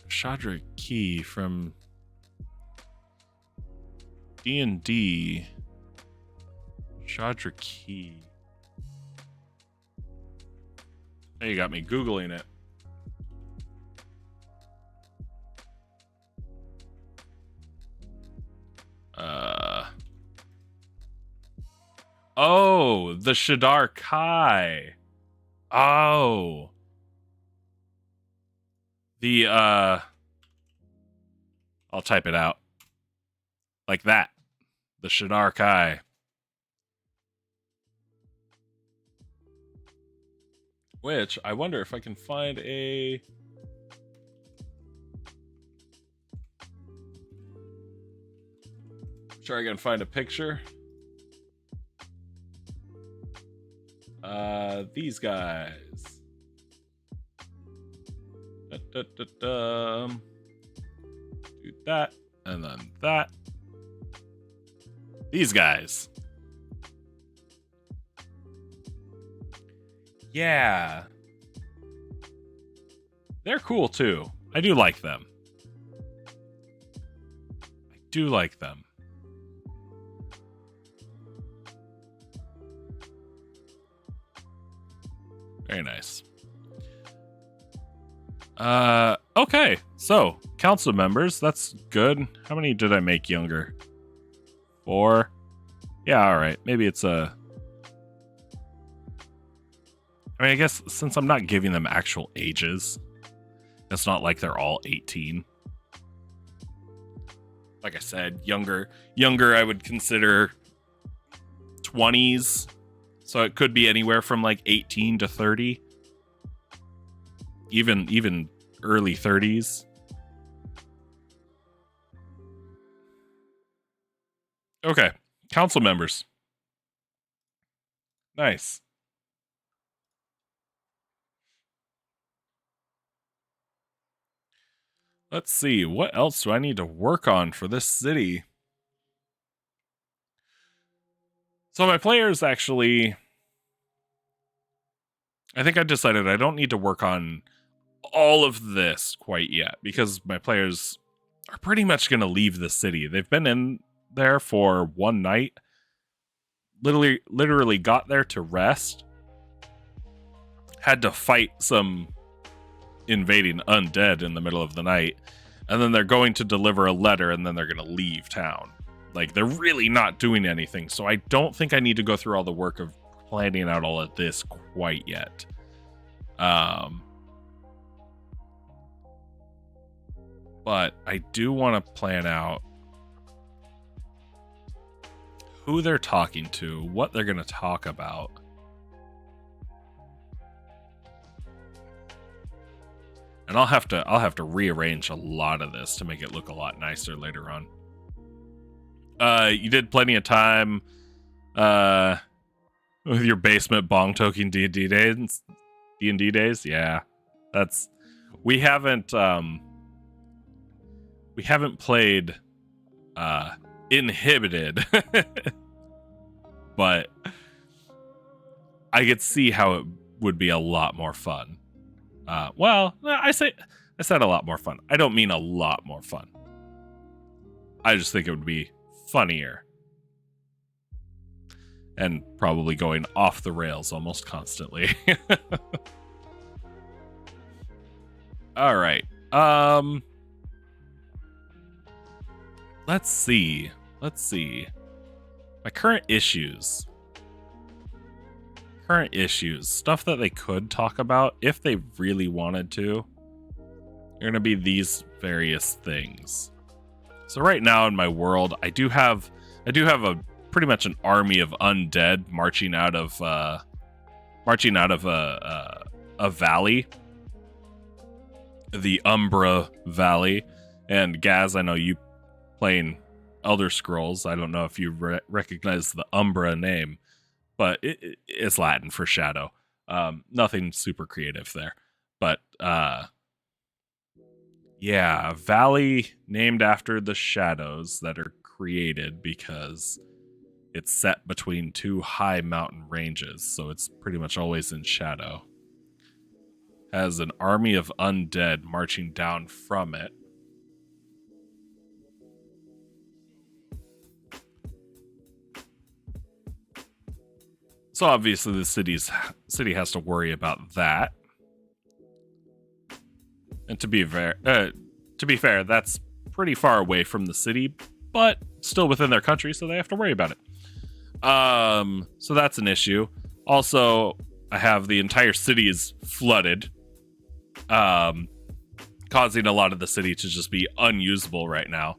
Shadra Key from D&D. Shadra Key. Hey, you got me Googling it. Oh, the Shadar Kai. Oh. The, I'll type it out. Like that. The Shadar Kai. Which, I wonder if I can find a... Sure I can find a picture. These guys. Do that, and then that. These guys. Yeah. They're cool too. I do like them. I do like them. Very nice. Okay. So, council members, that's good. How many did I make younger? 4? Yeah, alright. Maybe it's a... I mean, I guess since I'm not giving them actual ages, it's not like they're all 18. Like I said, younger I would consider 20s. So it could be anywhere from like 18 to 30. Even early 30s. Okay. Council members. Nice. Let's see. What else do I need to work on for this city? So my players actually... I think I decided I don't need to work on all of this quite yet, because my players are pretty much going to leave the city. They've been in there for one night. Literally got there to rest. Had to fight some invading undead in the middle of the night. And then they're going to deliver a letter, and then they're going to leave town. Like, they're really not doing anything. So I don't think I need to go through all the work of planning out all of this quite yet. But I do want to plan out... who they're talking to, what they're going to talk about. And I'll have to rearrange a lot of this to make it look a lot nicer later on. You did plenty of time with your basement bong toking D&D days. Yeah. We haven't played Inhibited. But I could see how it would be a lot more fun. I said a lot more fun. I don't mean a lot more fun. I just think it would be funnier. And probably going off the rails almost constantly. All right. Let's see. My current issues. Stuff that they could talk about if they really wanted to. Are going to be these various things. So right now in my world, I do have a pretty much an army of undead marching out of a valley, the Umbra Valley. And Gaz, I know you playing Elder Scrolls. I don't know if you recognize the Umbra name, but it's Latin for shadow. Nothing super creative there, but yeah, a valley named after the shadows that are created because it's set between two high mountain ranges, so it's pretty much always in shadow. Has an army of undead marching down from it. So obviously the city has to worry about that. And to be fair, that's pretty far away from the city, but still within their country, so they have to worry about it. So that's an issue. Also, I have the entire city is flooded, causing a lot of the city to just be unusable right now.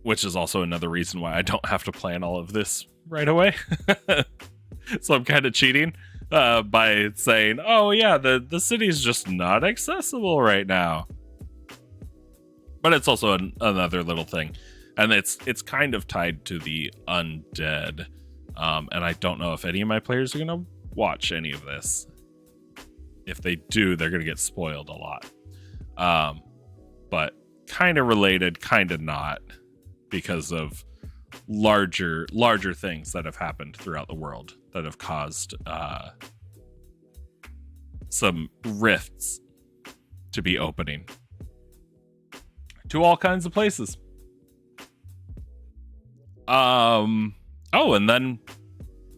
Which is also another reason why I don't have to plan all of this right away. So I'm kind of cheating by saying, oh yeah, the city's just not accessible right now. But it's also another little thing. And it's kind of tied to the undead. And I don't know if any of my players are going to watch any of this. If they do, they're going to get spoiled a lot. But kind of related, kind of not. Because of larger things that have happened throughout the world that have caused some rifts to be opening to all kinds of places. And then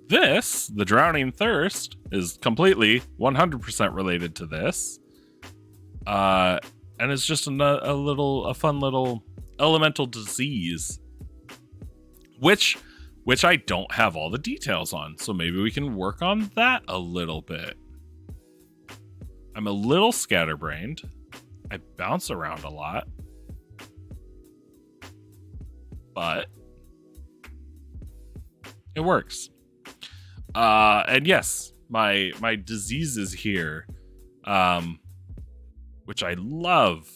this, the Drowning Thirst, is completely 100% related to this. And it's just a fun little elemental disease, which I don't have all the details on, so maybe we can work on that a little bit. I'm a little scatterbrained. I bounce around a lot. But it works. And yes, my disease is here, which I love.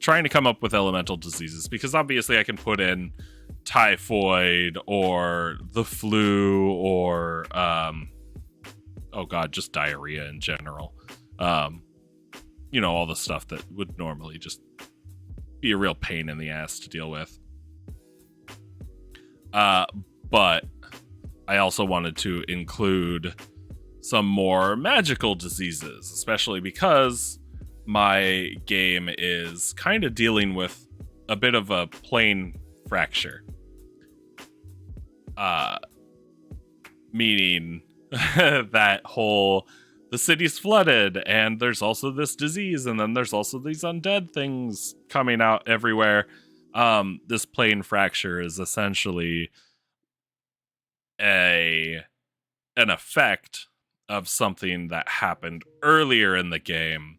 Trying to come up with elemental diseases, because obviously I can put in typhoid or the flu or just diarrhea in general. All the stuff that would normally just be a real pain in the ass to deal with. But I also wanted to include some more magical diseases, especially because my game is kind of dealing with a bit of a plane fracture. Meaning that the city's flooded, and there's also this disease, and then there's also these undead things coming out everywhere. This plane fracture is essentially an effect of something that happened earlier in the game,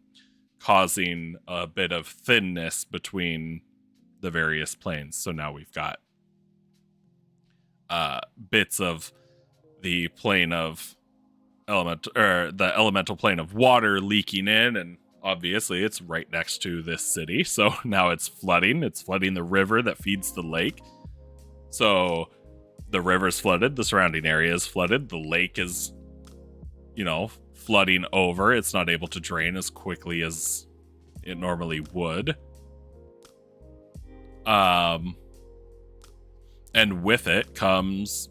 causing a bit of thinness between the various planes. So now we've got bits of the plane of the elemental plane of water leaking in, and obviously it's right next to this city. So now it's flooding the river that feeds the lake. So the river's flooded, the surrounding area is flooded, the lake is, flooding over. It's not able to drain as quickly as it normally would. And with it comes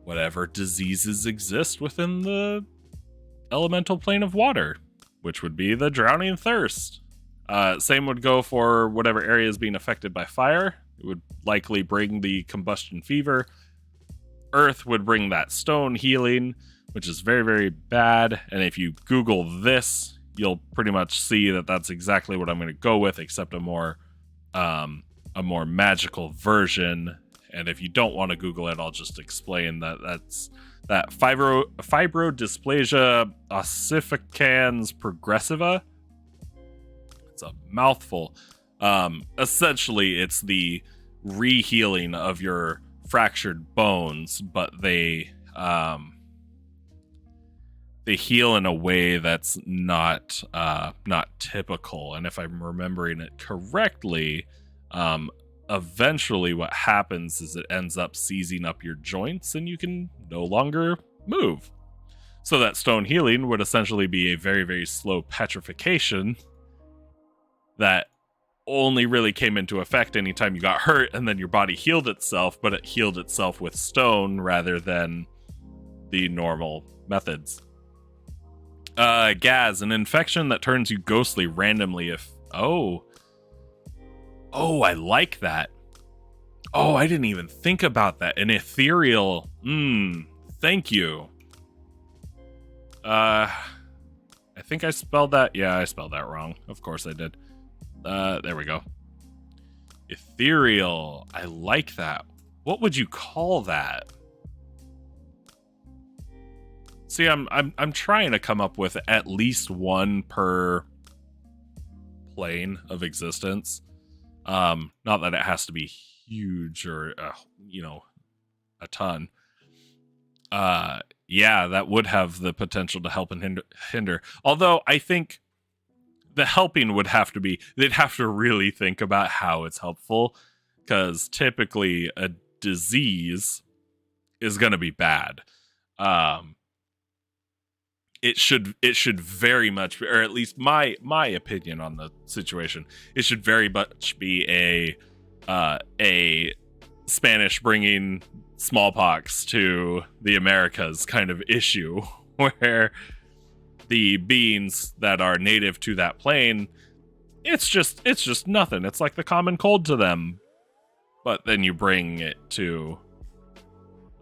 whatever diseases exist within the elemental plane of water, which would be the drowning thirst. Same would go for whatever area is being affected by fire. It would likely bring the combustion fever. Earth would bring that stone healing, which is very, very bad. And if you Google this, you'll pretty much see that that's exactly what I'm going to go with, except a more magical version. And if you don't want to Google it, I'll just explain that's fibrodysplasia ossificans progressiva. It's a mouthful. Essentially, it's the re-healing of your fractured bones, but they heal in a way that's not typical. And if I'm remembering it correctly, eventually what happens is it ends up seizing up your joints and you can no longer move. So that stone healing would essentially be a very, very slow petrification that only really came into effect anytime you got hurt, and then your body healed itself, but it healed itself with stone rather than the normal methods. Gaz, an infection that turns you ghostly randomly if... Oh, I like that. Oh, I didn't even think about that. An ethereal... thank you. I think I spelled that... Yeah, I spelled that wrong. Of course I did. There we go. Ethereal. I like that. What would you call that? See, I'm trying to come up with at least one per plane of existence. Not that it has to be huge or a ton. Yeah, that would have the potential to help and hinder. Although I think the helping would have to be, they'd have to really think about how it's helpful, because typically a disease is going to be bad. It should very much, or at least my opinion on the situation, it should very much be a Spanish bringing smallpox to the Americas kind of issue, where the beings that are native to that plane, it's just nothing. It's like the common cold to them. But then you bring it to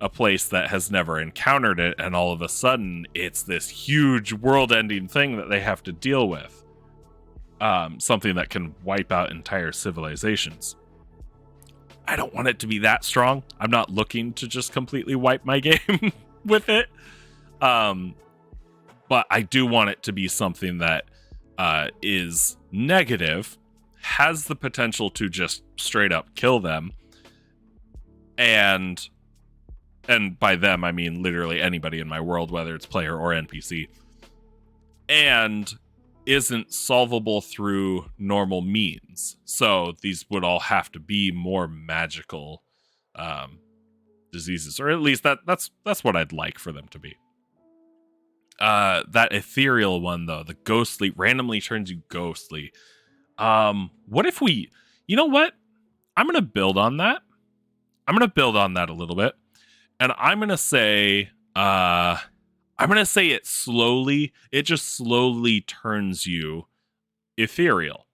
a place that has never encountered it, and all of a sudden it's this huge world-ending thing that they have to deal with. Something that can wipe out entire civilizations. I don't want it to be that strong. I'm not looking to just completely wipe my game with it. But I do want it to be something that is negative, has the potential to just straight up kill them, and by them I mean literally anybody in my world, whether it's player or NPC, and isn't solvable through normal means. So these would all have to be more magical diseases, or at least that's what I'd like for them to be. That ethereal one, though, the ghostly, randomly turns you ghostly. What if we... You know what? I'm going to build on that. I'm going to build on that a little bit. And I'm going to say... it just slowly turns you ethereal.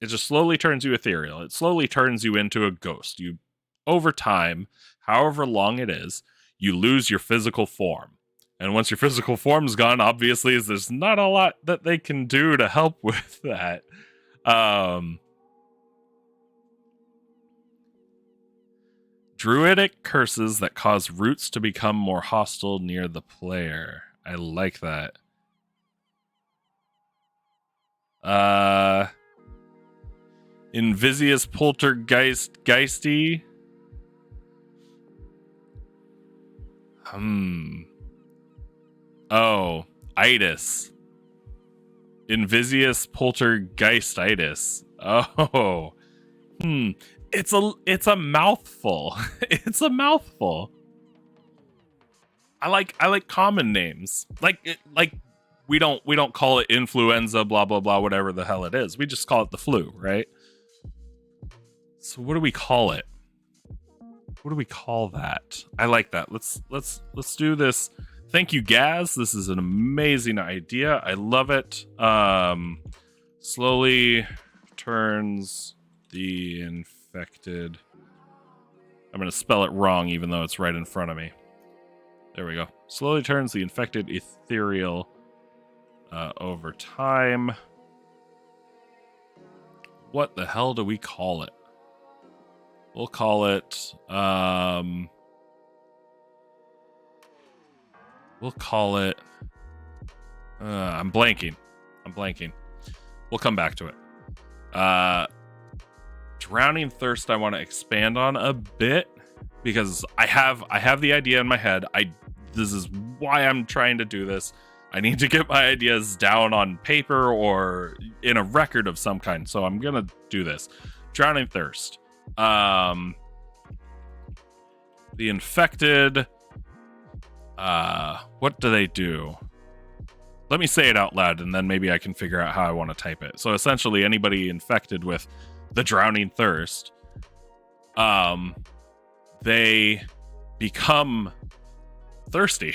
It just slowly turns you ethereal. It slowly turns you into a ghost. You, over time, however long it is, you lose your physical form. And once your physical form's gone, obviously, there's not a lot that they can do to help with that. Druidic curses that cause roots to become more hostile near the player. I like that. Invisius Poltergeisty. Oh, itis. Invisius Poltergeistitis. Oh. It's a mouthful. It's a mouthful. I like common names. Like we don't call it influenza, blah blah blah, whatever the hell it is. We just call it the flu, right? So what do we call it? What do we call that? I like that. Let's do this. Thank you, Gaz. This is an amazing idea. I love it. Slowly turns the infected. I'm going to spell it wrong, even though it's right in front of me. There we go. Slowly turns the infected ethereal over time. What the hell do we call it? We'll call it, I'm blanking. We'll come back to it. Drowning Thirst I want to expand on a bit, because I have the idea in my head. This is why I'm trying to do this. I need to get my ideas down on paper or in a record of some kind, so I'm gonna do this. Drowning Thirst. The infected, what do they do? Let me say it out loud, and then maybe I can figure out how I want to type it. So essentially, anybody infected with the Drowning Thirst, they become thirsty.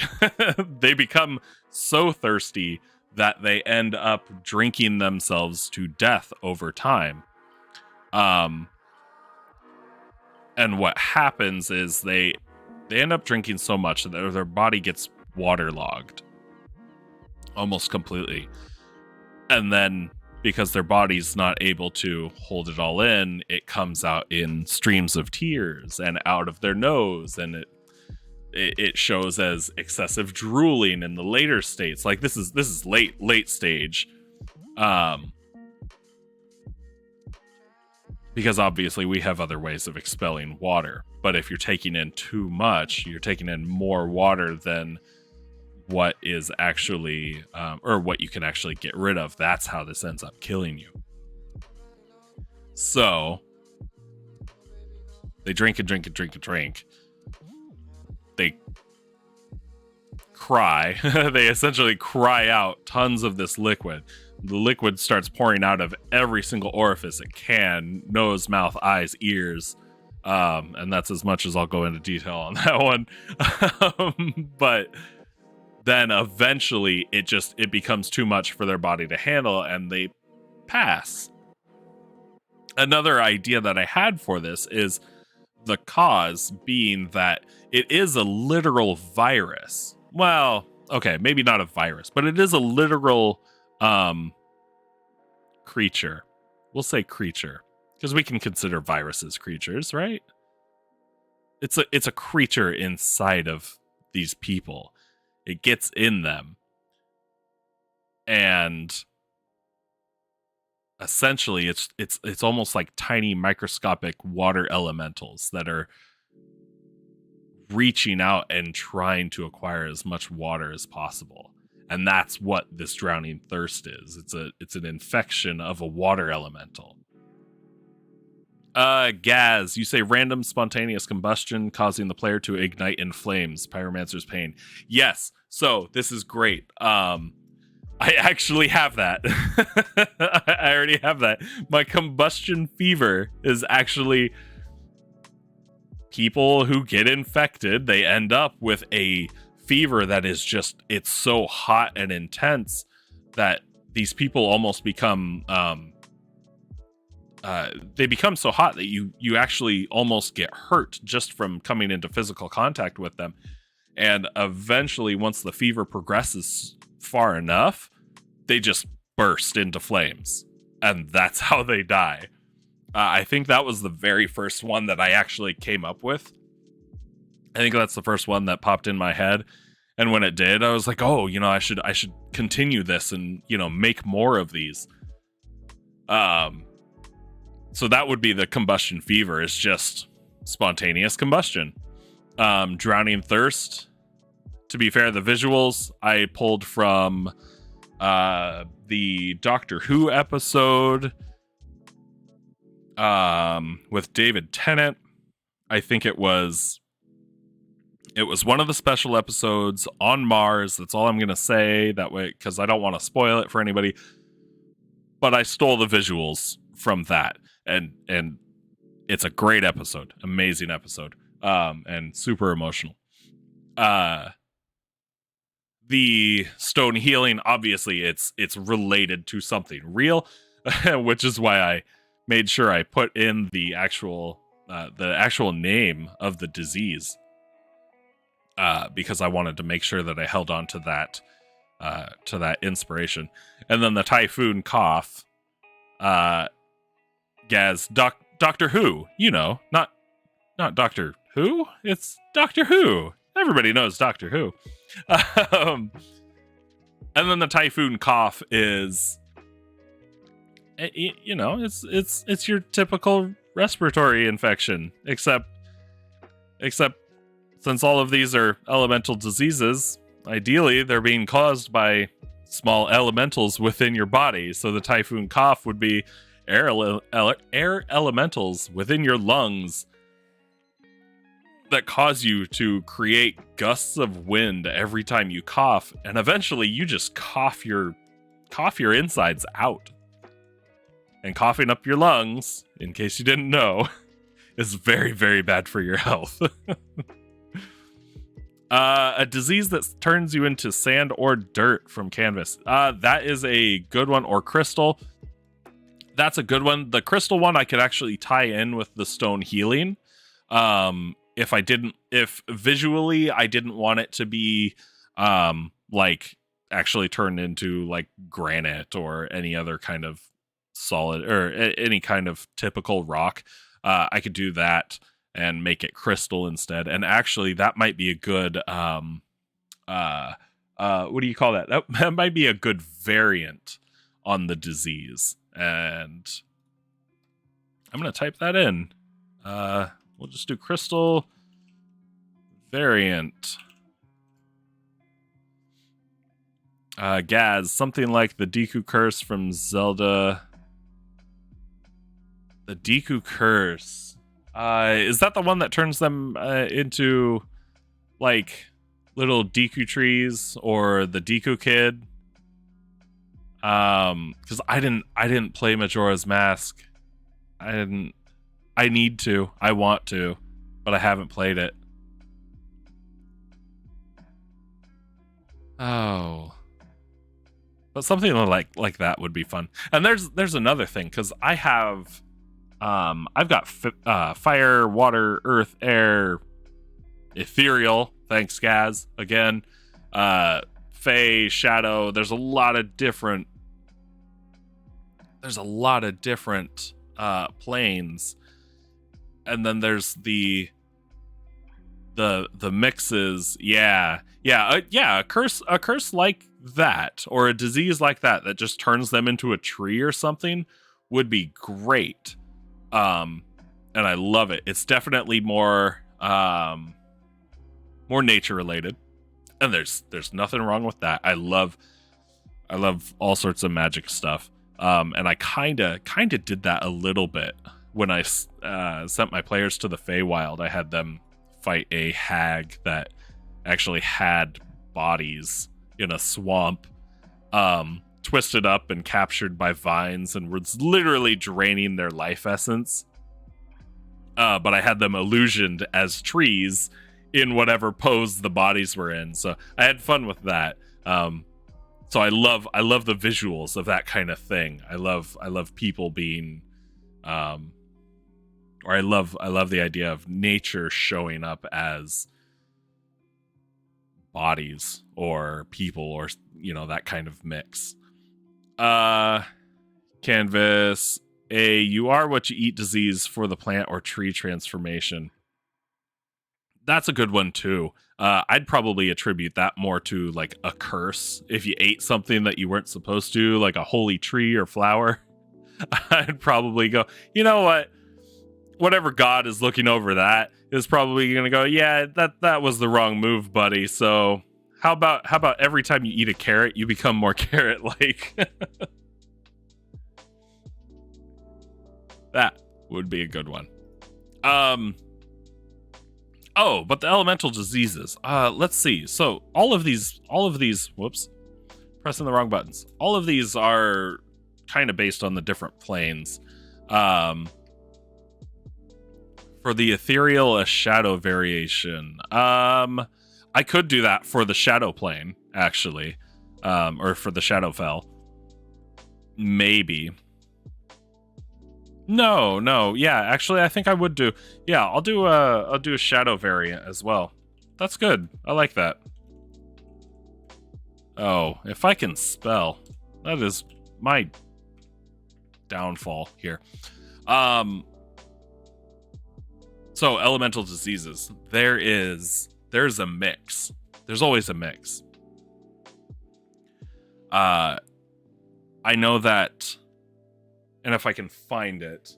They become so thirsty that they end up drinking themselves to death over time. And what happens is they end up drinking so much that their body gets waterlogged almost completely. And then because their body's not able to hold it all in, it comes out in streams of tears and out of their nose, and it shows as excessive drooling in the later states. Like this is late stage. Because obviously we have other ways of expelling water. But if you're taking in too much, you're taking in more water than what is actually, or what you can actually get rid of. That's how this ends up killing you. So they drink and drink and drink and drink. They cry. They essentially cry out tons of this liquid. The liquid starts pouring out of every single orifice it can, nose, mouth, eyes, ears. And that's as much as I'll go into detail on that one. But then eventually it becomes too much for their body to handle, and they pass. Another idea that I had for this is the cause being that it is a literal virus. Well, okay, maybe not a virus, but it is a literal creature. We'll say creature, because we can consider viruses creatures, right? It's a creature inside of these people. It gets in them, and essentially it's almost like tiny microscopic water elementals that are reaching out and trying to acquire as much water as possible. And that's what this Drowning Thirst is. It's an infection of a water elemental. Gaz, you say random spontaneous combustion causing the player to ignite in flames. Pyromancer's Pain. Yes. So this is great. I actually have that. I already have that. My combustion fever is actually people who get infected. They end up with a fever that is just, it's so hot and intense that these people almost become they become so hot that you actually almost get hurt just from coming into physical contact with them. And eventually, once the fever progresses far enough, they just burst into flames, and that's how they die. I think that was the very first one that I actually came up with. I think that's the first one that popped in my head. And when it did, I was like, oh, I should continue this and, make more of these. So that would be the combustion fever, is just spontaneous combustion. Drowning thirst. To be fair, the visuals I pulled from the Doctor Who episode with David Tennant. I think it was one of the special episodes on Mars. That's all I'm going to say that way, because I don't want to spoil it for anybody. But I stole the visuals from that. And it's a great episode. Amazing episode. And super emotional. The stone healing, obviously it's related to something real, which is why I made sure I put in the actual name of the disease, because I wanted to make sure that I held on to that inspiration. And then the typhoon cough, Gaz, Doctor Who, not Doctor Who, it's Doctor Who. Everybody knows Doctor Who. And then the typhoon cough is, it's your typical respiratory infection, except since all of these are elemental diseases, ideally they're being caused by small elementals within your body. So the typhoon cough would be air elementals within your lungs that cause you to create gusts of wind every time you cough, and eventually you just cough your insides out. And coughing up your lungs, in case you didn't know, is very, very bad for your health. A disease that turns you into sand or dirt from canvas. That is a good one. Or crystal. That's a good one. The crystal one I could actually tie in with the stone healing. If visually I didn't want it to be like actually turned into like granite or any other kind of solid or any kind of typical rock, I could do that and make it crystal instead. And actually that might be a good what do you call that? That might be a good variant on the disease. And I'm gonna type that in. We'll just do crystal variant. Gaz, something like the Deku curse from Zelda. The Deku curse. Is that the one that turns them into like little Deku trees, or the Deku kid? Because I didn't play Majora's Mask. I need to. I want to, but I haven't played it. Oh. But something like that would be fun. And there's another thing, because I've got fire, water, earth, air, ethereal. Thanks, Gaz. Again, Fey, shadow. There's a lot of different planes. And then there's the mixes. A curse like that, or a disease like that just turns them into a tree or something, would be great. And I love it. It's definitely more nature related, and there's nothing wrong with that. I love all sorts of magic stuff. And I kind of did that a little bit when I sent my players to the Feywild. I had them fight a hag that actually had bodies in a swamp, twisted up and captured by vines, and was literally draining their life essence. But I had them illusioned as trees in whatever pose the bodies were in. So I had fun with that. So I love the visuals of that kind of thing. I love people being, or I love the idea of nature showing up as bodies or people, or that kind of mix. Canvas, a you are what you eat disease for the plant or tree transformation. That's a good one too. I'd probably attribute that more to like a curse if you ate something that you weren't supposed to, like a holy tree or flower. I'd probably go, you know what? Whatever god is looking over that is probably going to go, yeah, that was the wrong move, buddy. So how about every time you eat a carrot, you become more carrot-like? That would be a good one. Oh, but the elemental diseases. Let's see. So all of these, whoops, pressing the wrong buttons. All of these are kind of based on the different planes. For the ethereal, a shadow variation. I could do that for the shadow plane, actually. Or for the Shadowfell. Maybe. No. Yeah, actually, I think I would do. Yeah, I'll do a shadow variant as well. That's good. I like that. Oh, if I can spell, that is my downfall here. So elemental diseases. There's a mix. There's always a mix. I know that. And if I can find it,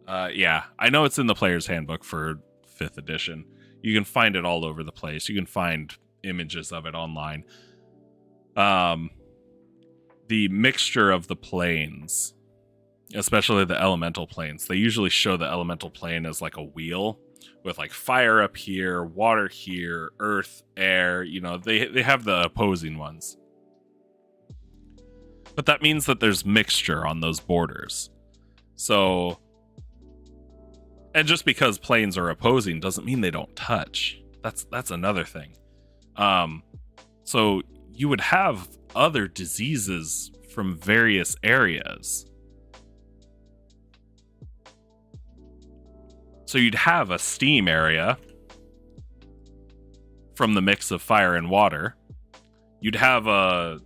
yeah, I know it's in the player's handbook for 5th edition. You can find it all over the place. You can find images of it online. The mixture of the planes, especially the elemental planes, they usually show the elemental plane as like a wheel with like fire up here, water here, earth, air. You know, they have the opposing ones. But that means that there's mixture on those borders. So, and just because planes are opposing doesn't mean they don't touch. That's another thing. So you would have other diseases from various areas. So you'd have a steam area from the mix of fire and water. You'd have a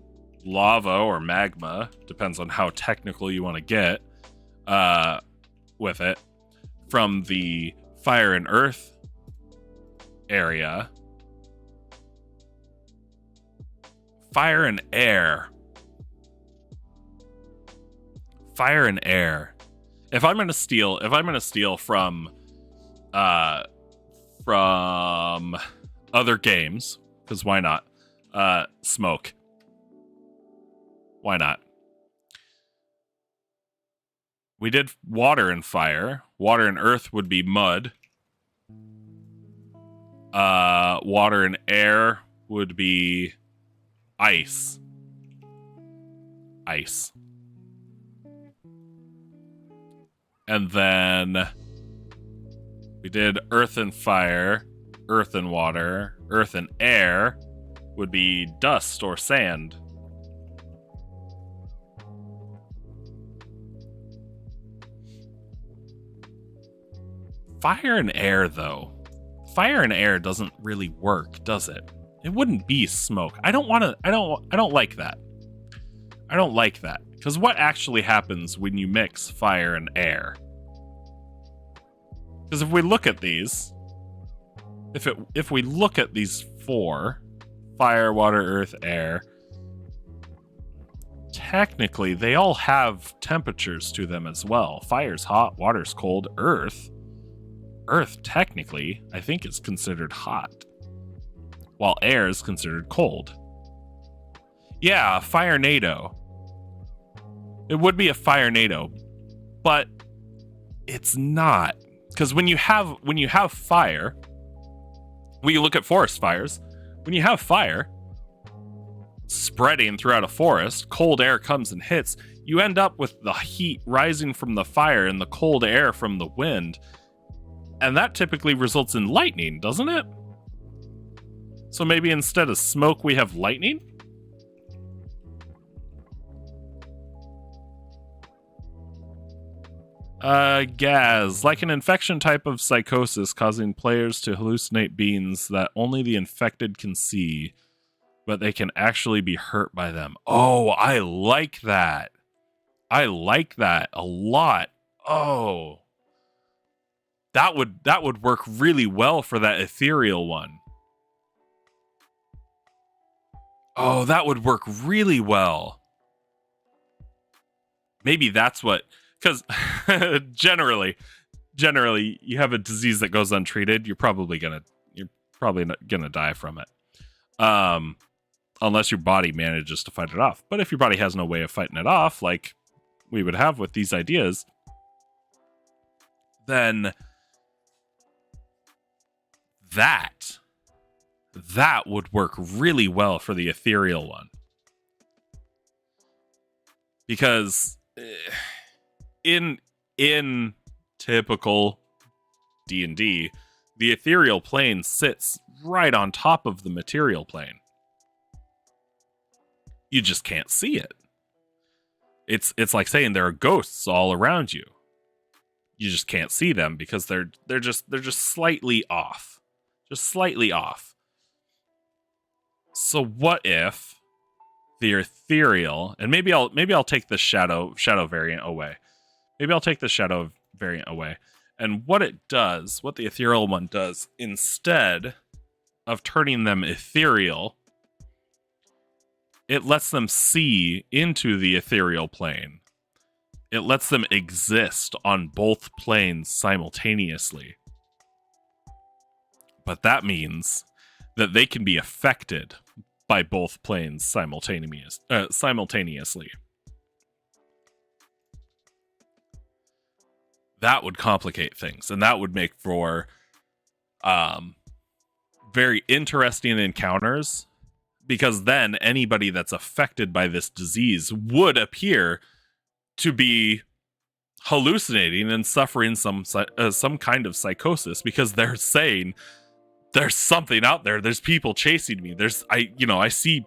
lava or magma, depends on how technical you want to get with it, from the fire and earth area. Fire and air. Fire and air. If I'm gonna steal from other games, because why not? Smoke. Why not? We did water and fire. Water and earth would be mud. Water and air would be ice. Ice. And then we did earth and fire, earth and water, earth and air would be dust or sand. Fire and air, though. Fire and air doesn't really work, does it? It wouldn't be smoke. I don't like that. I don't like that. Because what actually happens when you mix fire and air? Because if we look at these, if we look at these 4, fire, water, earth, air, technically they all have temperatures to them as well. Fire's hot, water's cold, earth, technically, I think is considered hot, while air is considered cold. Yeah, Fire-nado. It would be a Fire-nado, but it's not. Because when you have fire, when you look at forest fires, when you have fire spreading throughout a forest, cold air comes and hits, you end up with the heat rising from the fire and the cold air from the wind. And that typically results in lightning, doesn't it? So maybe instead of smoke, we have lightning? Gaz. Like an infection type of psychosis causing players to hallucinate beings that only the infected can see, but they can actually be hurt by them. Oh, I like that. I like that a lot. Oh. That would work really well for that ethereal one. Oh, that would work really well. maybe that's what, because generally you have a disease that goes untreated, you're probably not gonna die from it. Unless your body manages to fight it off. But if your body has no way of fighting it off, like we would have with these ideas, then that would work really well for the ethereal one. Because in typical D&D, the ethereal plane sits right on top of the material plane. You just can't see it. It's like saying there are ghosts all around you. You just can't see them because they're just slightly off. Just slightly off. So what if the ethereal, and maybe I'll take the shadow variant away. Maybe I'll take the shadow variant away. And what the ethereal one does, instead of turning them ethereal, it lets them see into the ethereal plane. It lets them exist on both planes simultaneously. But that means that they can be affected by both planes simultaneously. That would complicate things, and that would make for very interesting encounters, because then anybody that's affected by this disease would appear to be hallucinating and suffering some kind of psychosis, because they're saying there's something out there. There's people chasing me. I see,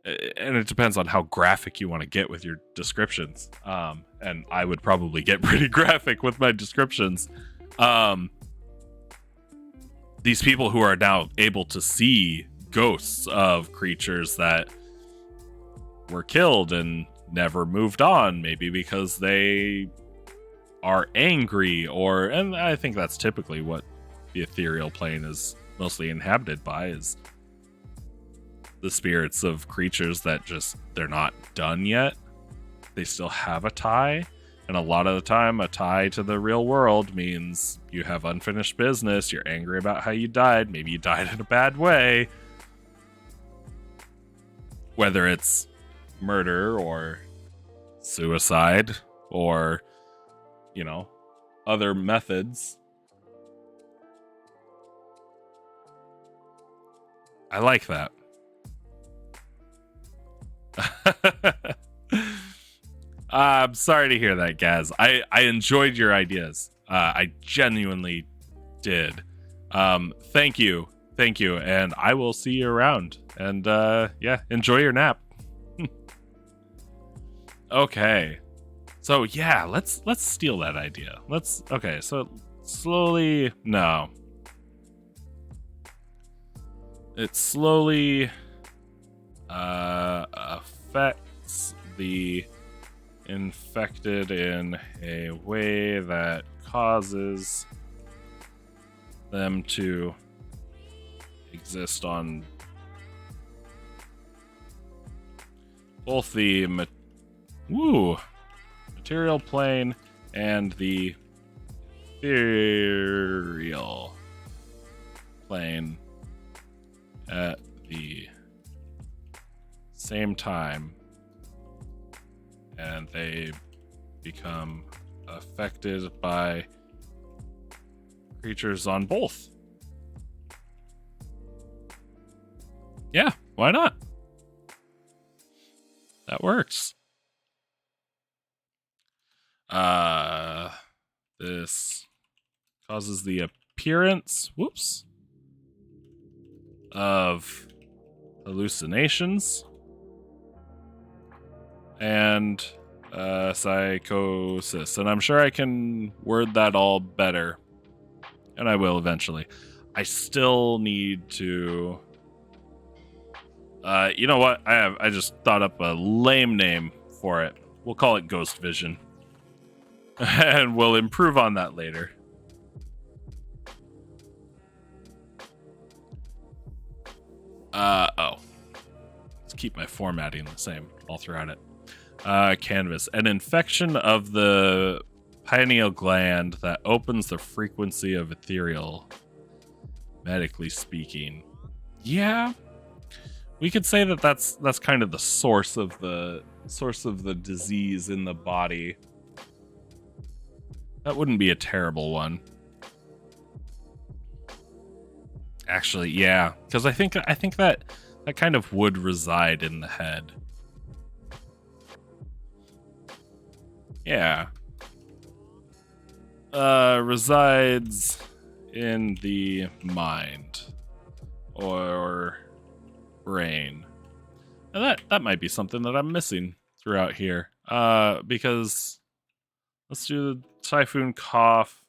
and it depends on how graphic you want to get with your descriptions. And I would probably get pretty graphic with my descriptions. These people who are now able to see ghosts of creatures that were killed and never moved on, maybe because they are angry, and I think that's typically what the ethereal plane is mostly inhabited by, is the spirits of creatures that they're not done yet. They still have a tie, and a lot of the time a tie to the real world means you have unfinished business, you're angry about how you died, maybe you died in a bad way, whether it's murder or suicide or other methods. I like that. I'm sorry to hear that, Gaz. I enjoyed your ideas. I genuinely did. Thank you, and I will see you around. And enjoy your nap. Okay, so yeah, let's steal that idea. So slowly, no, it slowly affects the infected in a way that causes them to exist on both the material plane and the ethereal plane at the same time, and they become affected by creatures on both. Yeah, why not? That works. This causes the appearance, of hallucinations and psychosis. And I'm sure I can word that all better, and I will eventually. I still need to... you know what? I just thought up a lame name for it. We'll call it Ghost Vision. And we'll improve on that later. Let's keep my formatting the same all throughout it. Canvas. An infection of the pineal gland that opens the frequency of ethereal, medically speaking. Yeah, we could say that that's kind of the source of the disease in the body. That wouldn't be a terrible one. Actually, yeah, because I think that kind of would reside in the head. Yeah. Resides in the mind or brain. And that might be something that I'm missing throughout here. Because let's do the typhoon cough.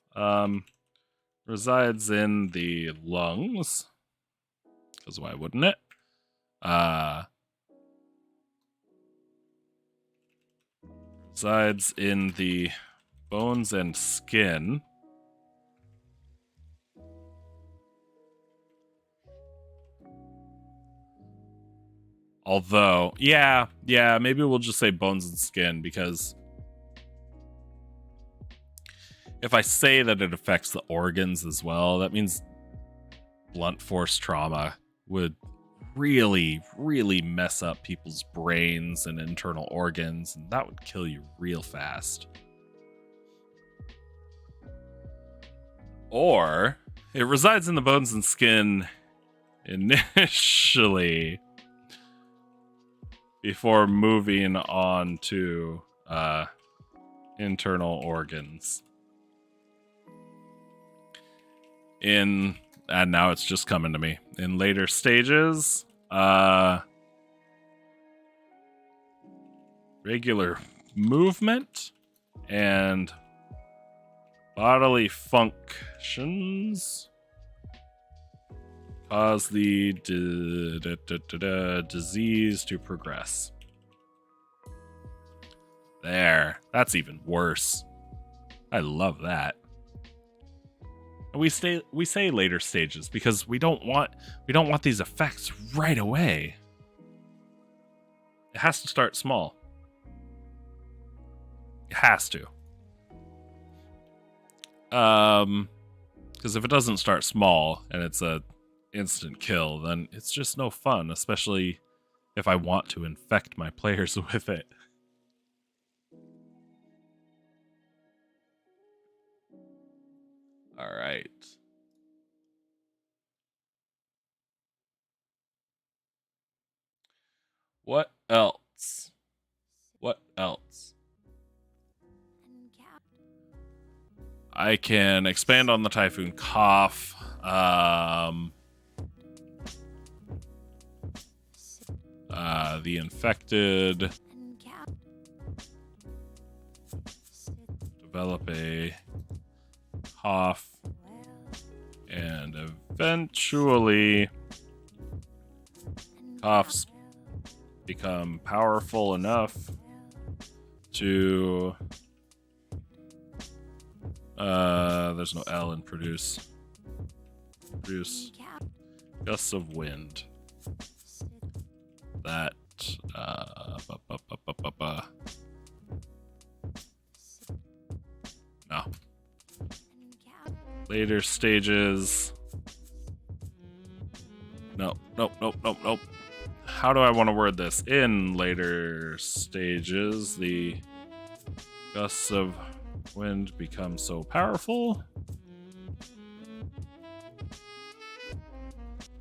Resides in the lungs. Because why wouldn't it? Resides in the bones and skin. Although, yeah, maybe we'll just say bones and skin, because if I say that it affects the organs as well, that means blunt force trauma would really, really mess up people's brains and internal organs, and that would kill you real fast. Or it resides in the bones and skin initially before moving on to internal organs. And now it's just coming to me. In later stages, regular movement and bodily functions cause the disease to progress. There. That's even worse. I love that. And we say later stages because we don't want these effects right away. It has to start small. It has to. Because if it doesn't start small and it's a instant kill, then it's just no fun, especially if I want to infect my players with it. All right. What else? What else? I can expand on the typhoon cough. The infected develop a cough and eventually coughs become powerful enough to there's no L in produce gusts of wind that no later stages. Nope. How do I want to word this? In later stages, the gusts of wind become so powerful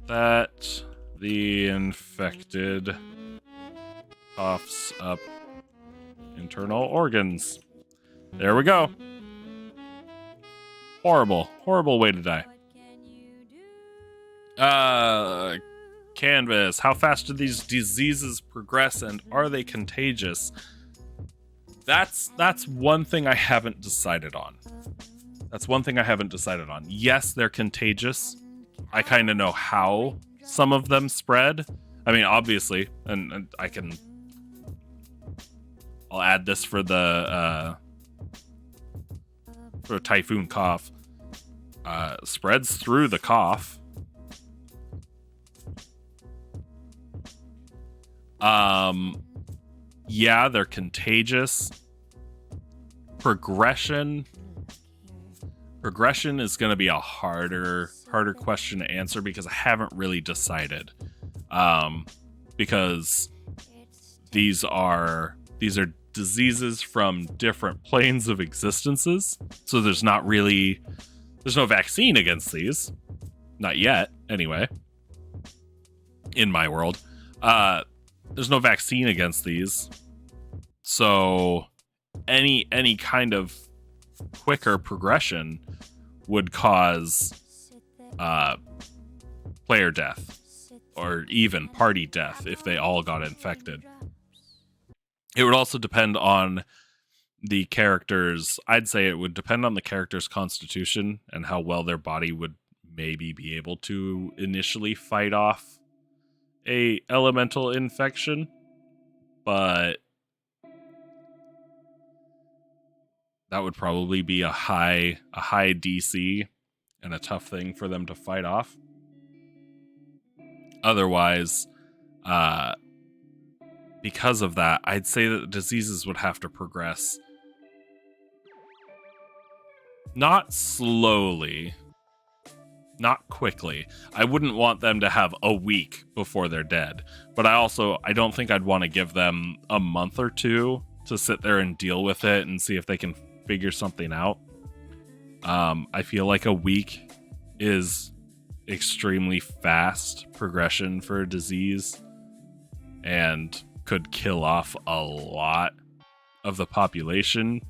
that the infected coughs up internal organs. There we go. Horrible way to die. Canvas. How fast do these diseases progress, and are they contagious? That's one thing I haven't decided on. Yes, they're contagious. I kind of know how some of them spread. I mean, obviously, and I'll add this for the for typhoon cough. Spreads through the cough. yeah, they're contagious. Progression is going to be a harder question to answer because I haven't really decided. Because these are diseases from different planes of existences. So there's no vaccine against these. Not yet, anyway. In my world. There's no vaccine against these. So any kind of quicker progression would cause player death or even party death if they all got infected. It would also depend on the characters. I'd say it would depend on the character's constitution and how well their body would maybe be able to initially fight off a elemental infection, but that would probably be a high DC and a tough thing for them to fight off. Otherwise, because of that, I'd say that the diseases would have to progress not slowly, not quickly. I wouldn't want them to have a week before they're dead, but I don't think I'd want to give them a month or two to sit there and deal with it and see if they can figure something out. I feel like a week is extremely fast progression for a disease and could kill off a lot of the population.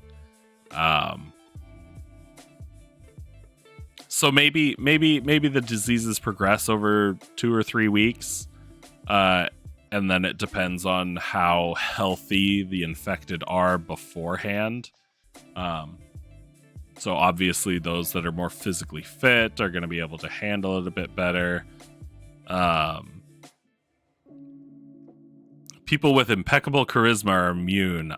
So maybe the diseases progress over 2 or 3 weeks, and then it depends on how healthy the infected are beforehand. So obviously those that are more physically fit are going to be able to handle it a bit better. People with impeccable charisma are immune.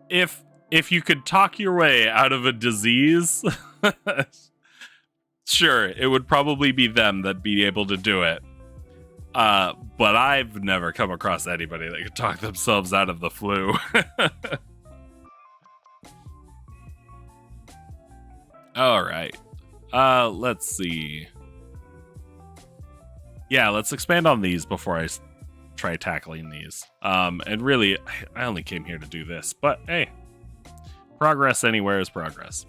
If you could talk your way out of a disease, sure, it would probably be them that'd be able to do it. But I've never come across anybody that could talk themselves out of the flu. All right. Let's see. Yeah, let's expand on these before I try tackling these. And really, I only came here to do this, but hey, progress anywhere is progress.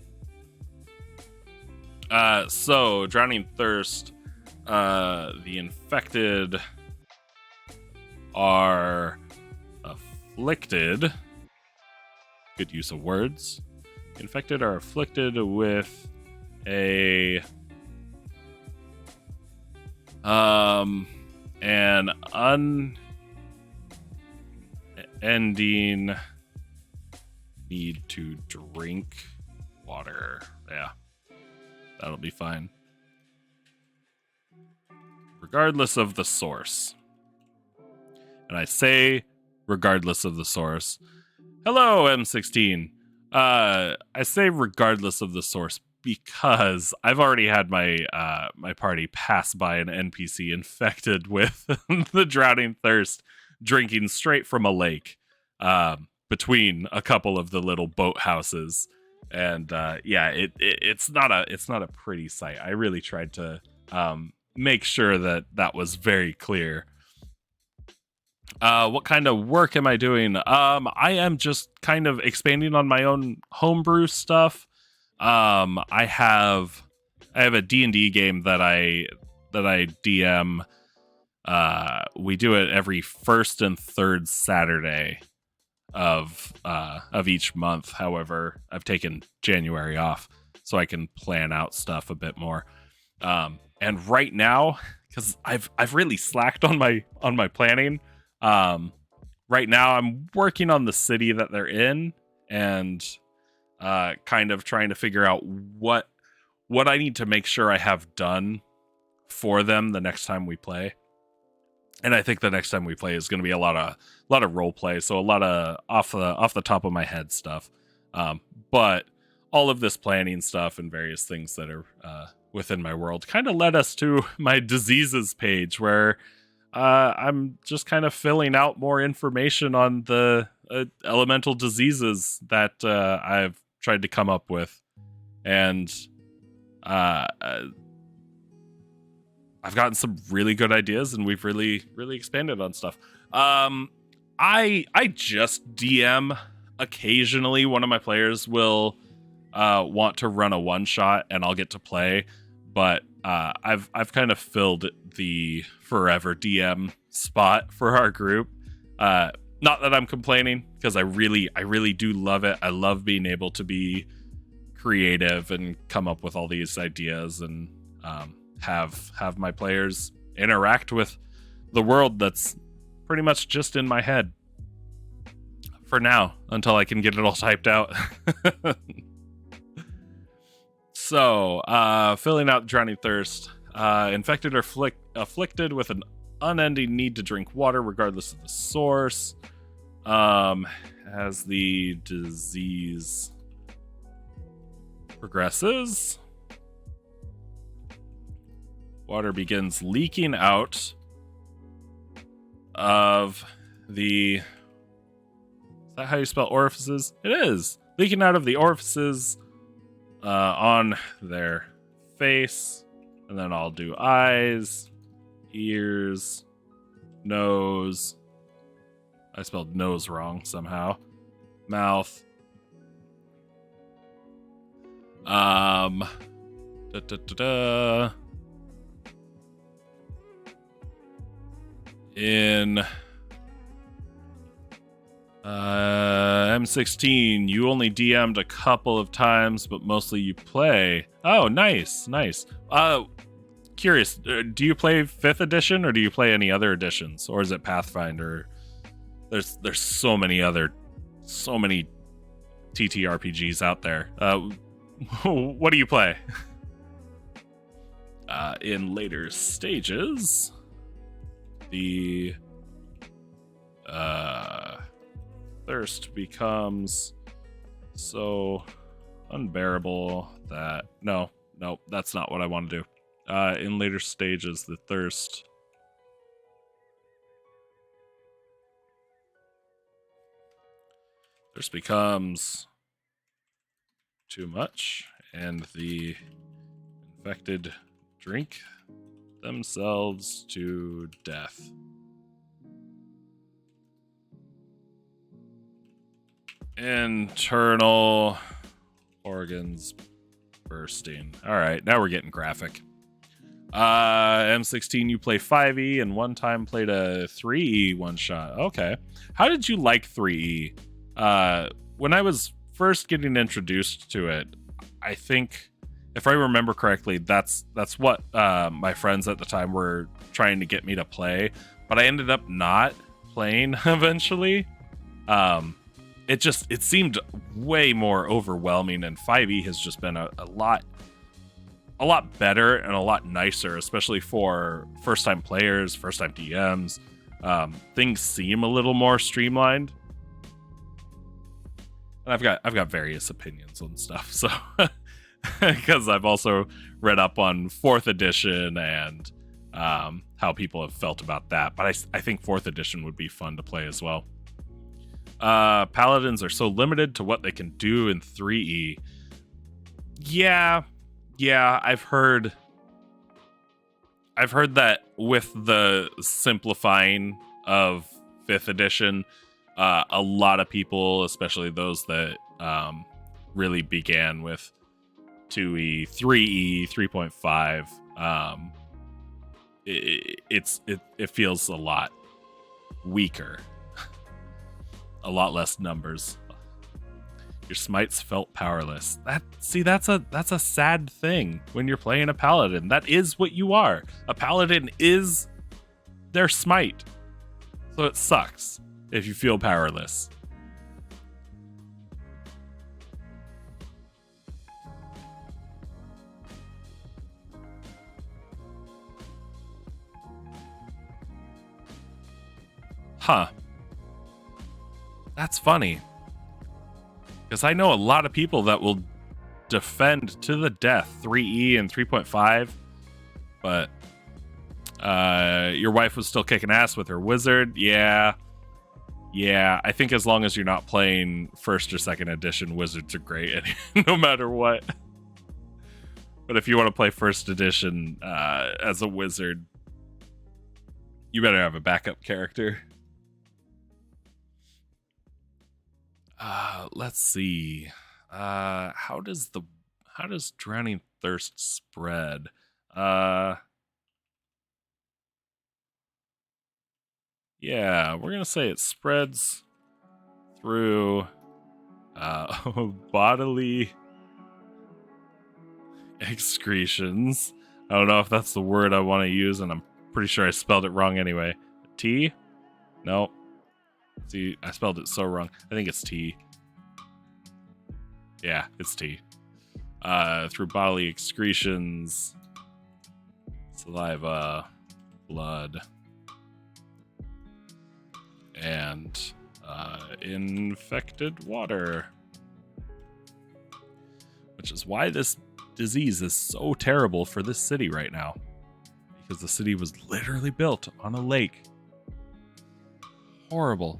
So, Drowning Thirst, the infected are afflicted. Good use of words. Infected are afflicted with an unending need to drink water. Yeah, that'll be fine. Regardless of the source. And I say regardless of the source. Hello, M16. I say regardless of the source because I've already had my my party pass by an NPC infected with the Drowning Thirst, drinking straight from a lake, between a couple of the little boat houses, and yeah, it's not a pretty sight. I really tried to make sure that was very clear. What kind of work am I doing? I am just kind of expanding on my own homebrew stuff. I have a D&D game that I DM. We do it every first and third Saturday of each month. However, I've taken January off so I can plan out stuff a bit more. And right now, because I've really slacked on my planning. Right now I'm working on the city that they're in and kind of trying to figure out what I need to make sure I have done for them the next time we play. And I think the next time we play is going to be a lot of role play, so a lot of off the top of my head stuff. But all of this planning stuff and various things that are within my world kind of led us to my diseases page, where I'm just kind of filling out more information on the elemental diseases that I've tried to come up with, and I've gotten some really good ideas, and we've really expanded on stuff. I just DM occasionally. One of my players will want to run a one shot, and I'll get to play. But I've kind of filled the forever DM spot for our group. Not that I'm complaining, because I really do love it. I love being able to be creative and come up with all these ideas, and have my players interact with the world that's pretty much just in my head for now, until I can get it all typed out. So, filling out drowning thirst. Infected or afflicted with an unending need to drink water regardless of the source. As the disease progresses, water begins leaking out of the... Is that how you spell orifices? It is! Leaking out of the orifices on their face. And then I'll do eyes, ears, nose. I spelled nose wrong somehow. Mouth. In M16, you only DM'd a couple of times, but mostly you play. Oh, nice. Curious, do you play 5th edition, or do you play any other editions? Or is it Pathfinder? There's so many TTRPGs out there. What do you play? In later stages, the thirst becomes so unbearable that... No, that's not what I want to do. In later stages, the thirst becomes too much, and the infected drink themselves to death. Internal organs bursting. All right, now we're getting graphic. M16, you play 5e, and one time played a 3e one shot. Okay. How did you like 3e? When I was first getting introduced to it, I think, if I remember correctly, that's what my friends at the time were trying to get me to play, but I ended up not playing eventually. It seemed way more overwhelming, and 5e has just been a lot better and a lot nicer, especially for first-time players, first-time DMs. Things seem a little more streamlined. And I've got various opinions on stuff, so because I've also read up on 4th edition and how people have felt about that. But I think 4th edition would be fun to play as well. Paladins are so limited to what they can do in 3e. Yeah, I've heard that with the simplifying of 5th edition, a lot of people, especially those that really began with 2e, 3e, 3.5, it feels a lot weaker, a lot less numbers. Your smites felt powerless. That's a sad thing when you're playing a paladin. That is what you are. A paladin is their smite. So it sucks if you feel powerless. Huh. That's funny. Because I know a lot of people that will defend to the death 3E and 3.5, but Your wife was still kicking ass with her wizard. Yeah. I think as long as you're not playing first or second edition, wizards are great no matter what. But if you want to play first edition as a wizard, you better have a backup character. Let's see. How does Drowning Thirst spread? Yeah, we're gonna say it spreads through bodily excretions. I don't know if that's the word I want to use, and I'm pretty sure I spelled it wrong anyway. T? No. See, I spelled it so wrong. I think it's T. Yeah, it's T. Through bodily excretions, saliva, blood, and infected water. Which is why this disease is so terrible for this city right now. Because the city was literally built on a lake. Horrible.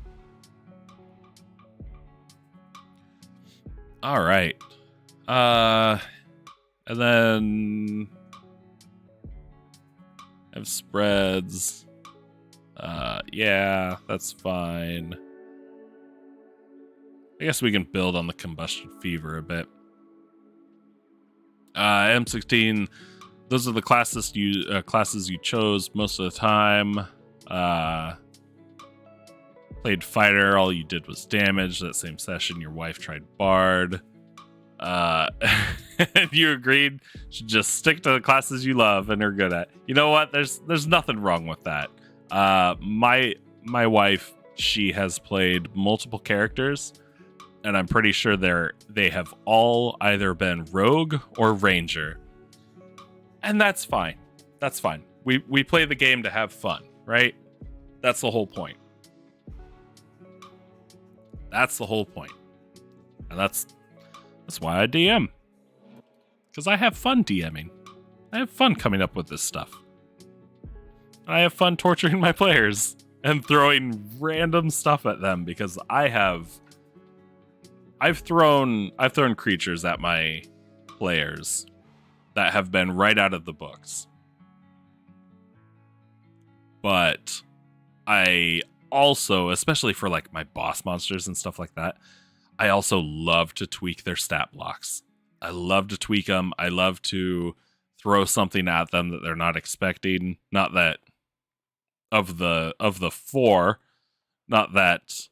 All right. And then have spreads. Yeah, that's fine. I guess we can build on the combustion fever a bit. M16. Those are the classes you chose most of the time. Played fighter. All you did was damage. That same session, your wife tried bard. And you agreed to just stick to the classes you love and are good at. You know what? There's nothing wrong with that. My wife, she has played multiple characters, and I'm pretty sure they have all either been rogue or ranger. And that's fine. That's fine. We play the game to have fun, right? That's the whole point. That's the whole point. And that's why I DM. Because I have fun DMing. I have fun coming up with this stuff. I have fun torturing my players and throwing random stuff at them because I've thrown creatures at my players that have been right out of the books. But I also, especially for like my boss monsters and stuff like that, I also love to tweak their stat blocks. I love to tweak them. I love to throw something at them that they're not expecting. Not that of the 4, not that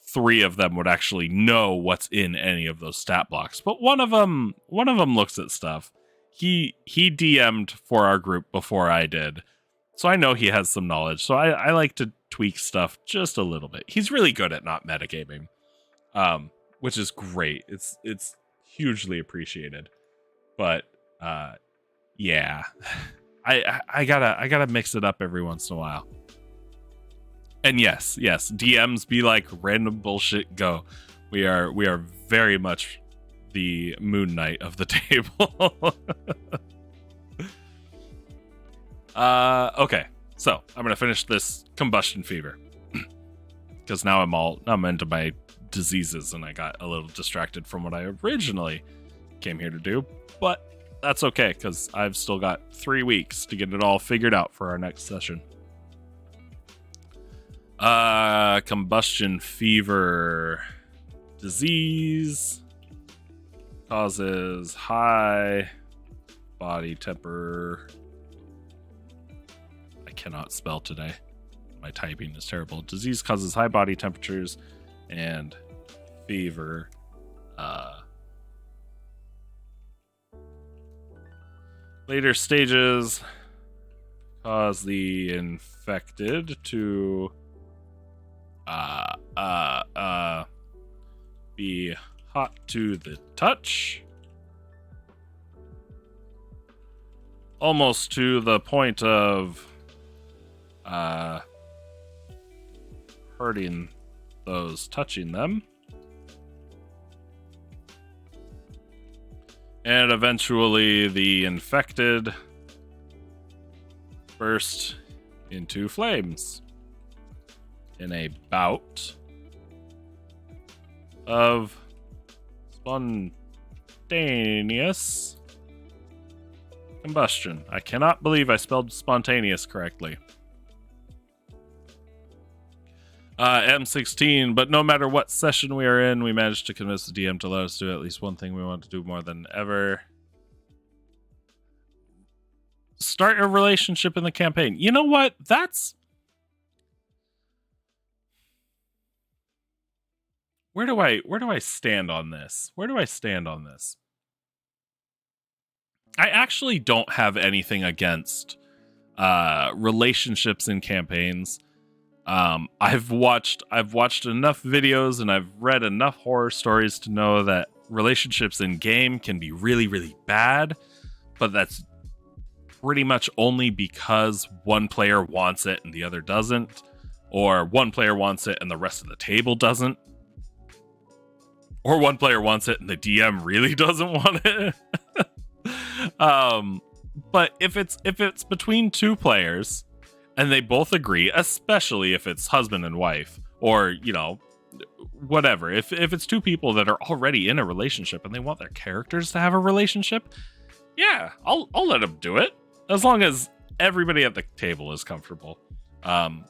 3 of them would actually know what's in any of those stat blocks, but one of them looks at stuff. He DM'd for our group before I did, so I know he has some knowledge. So I like to tweak stuff just a little bit. He's really good at not metagaming, which is great. It's hugely appreciated. But yeah, I gotta mix it up every once in a while. And yes, DMs be like random bullshit go. We are very much the Moon Knight of the table. Okay, so I'm gonna finish this combustion fever because now I'm into my diseases and I got a little distracted from what I originally came here to do, but that's okay because I've still got 3 weeks to get it all figured out for our next session. Combustion fever disease causes high body temperature. I cannot spell today. My typing is terrible. Disease causes high body temperatures and fever. Later stages cause the infected to be hot to the touch, almost to the point of hurting those touching them, and eventually the infected burst into flames in a bout of spontaneous combustion. I cannot believe I spelled spontaneous correctly. M16, but no matter what session we are in, we managed to convince the DM to let us do at least one thing we want to do more than ever. Start a relationship in the campaign. You know what? That's... Where do I stand on this? Where do I stand on this? I actually don't have anything against relationships in campaigns. I've watched enough videos and I've read enough horror stories to know that relationships in game can be really, really bad, but that's pretty much only because one player wants it and the other doesn't, or one player wants it and the rest of the table doesn't, or one player wants it and the DM really doesn't want it. But if it's between two players and they both agree, especially if it's husband and wife, or, you know, whatever, if it's two people that are already in a relationship and they want their characters to have a relationship, yeah, I'll let them do it, as long as everybody at the table is comfortable. And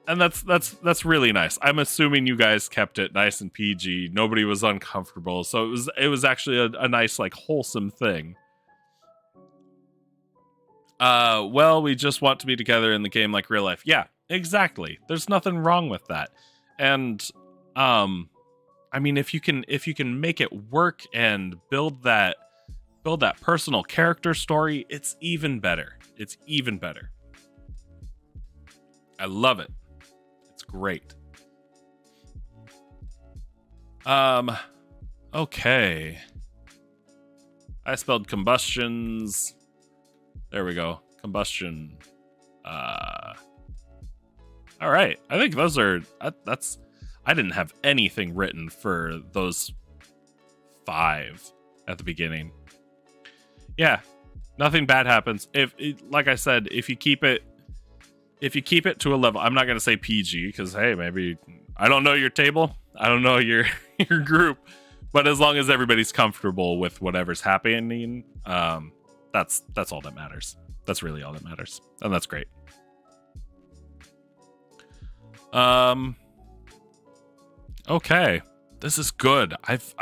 that's really nice. I'm assuming you guys kept it nice and PG. Nobody was uncomfortable, so it was actually a nice, like, wholesome thing. Well, we just want to be together in the game like real life. Yeah, exactly. There's nothing wrong with that. And I mean, if you can make it work and build that personal character story, it's even better. It's even better. I love it. It's great. Okay. I spelled combustions. There we go. Combustion. All right. I think those are... That's... I didn't have anything written for those 5 at the beginning. Yeah. Nothing bad happens. Like I said, if you keep it to a level... I'm not going to say PG, because, hey, maybe... I don't know your table. I don't know your group. But as long as everybody's comfortable with whatever's happening... That's all that matters. That's really all that matters. And that's great. Okay. This is good. I've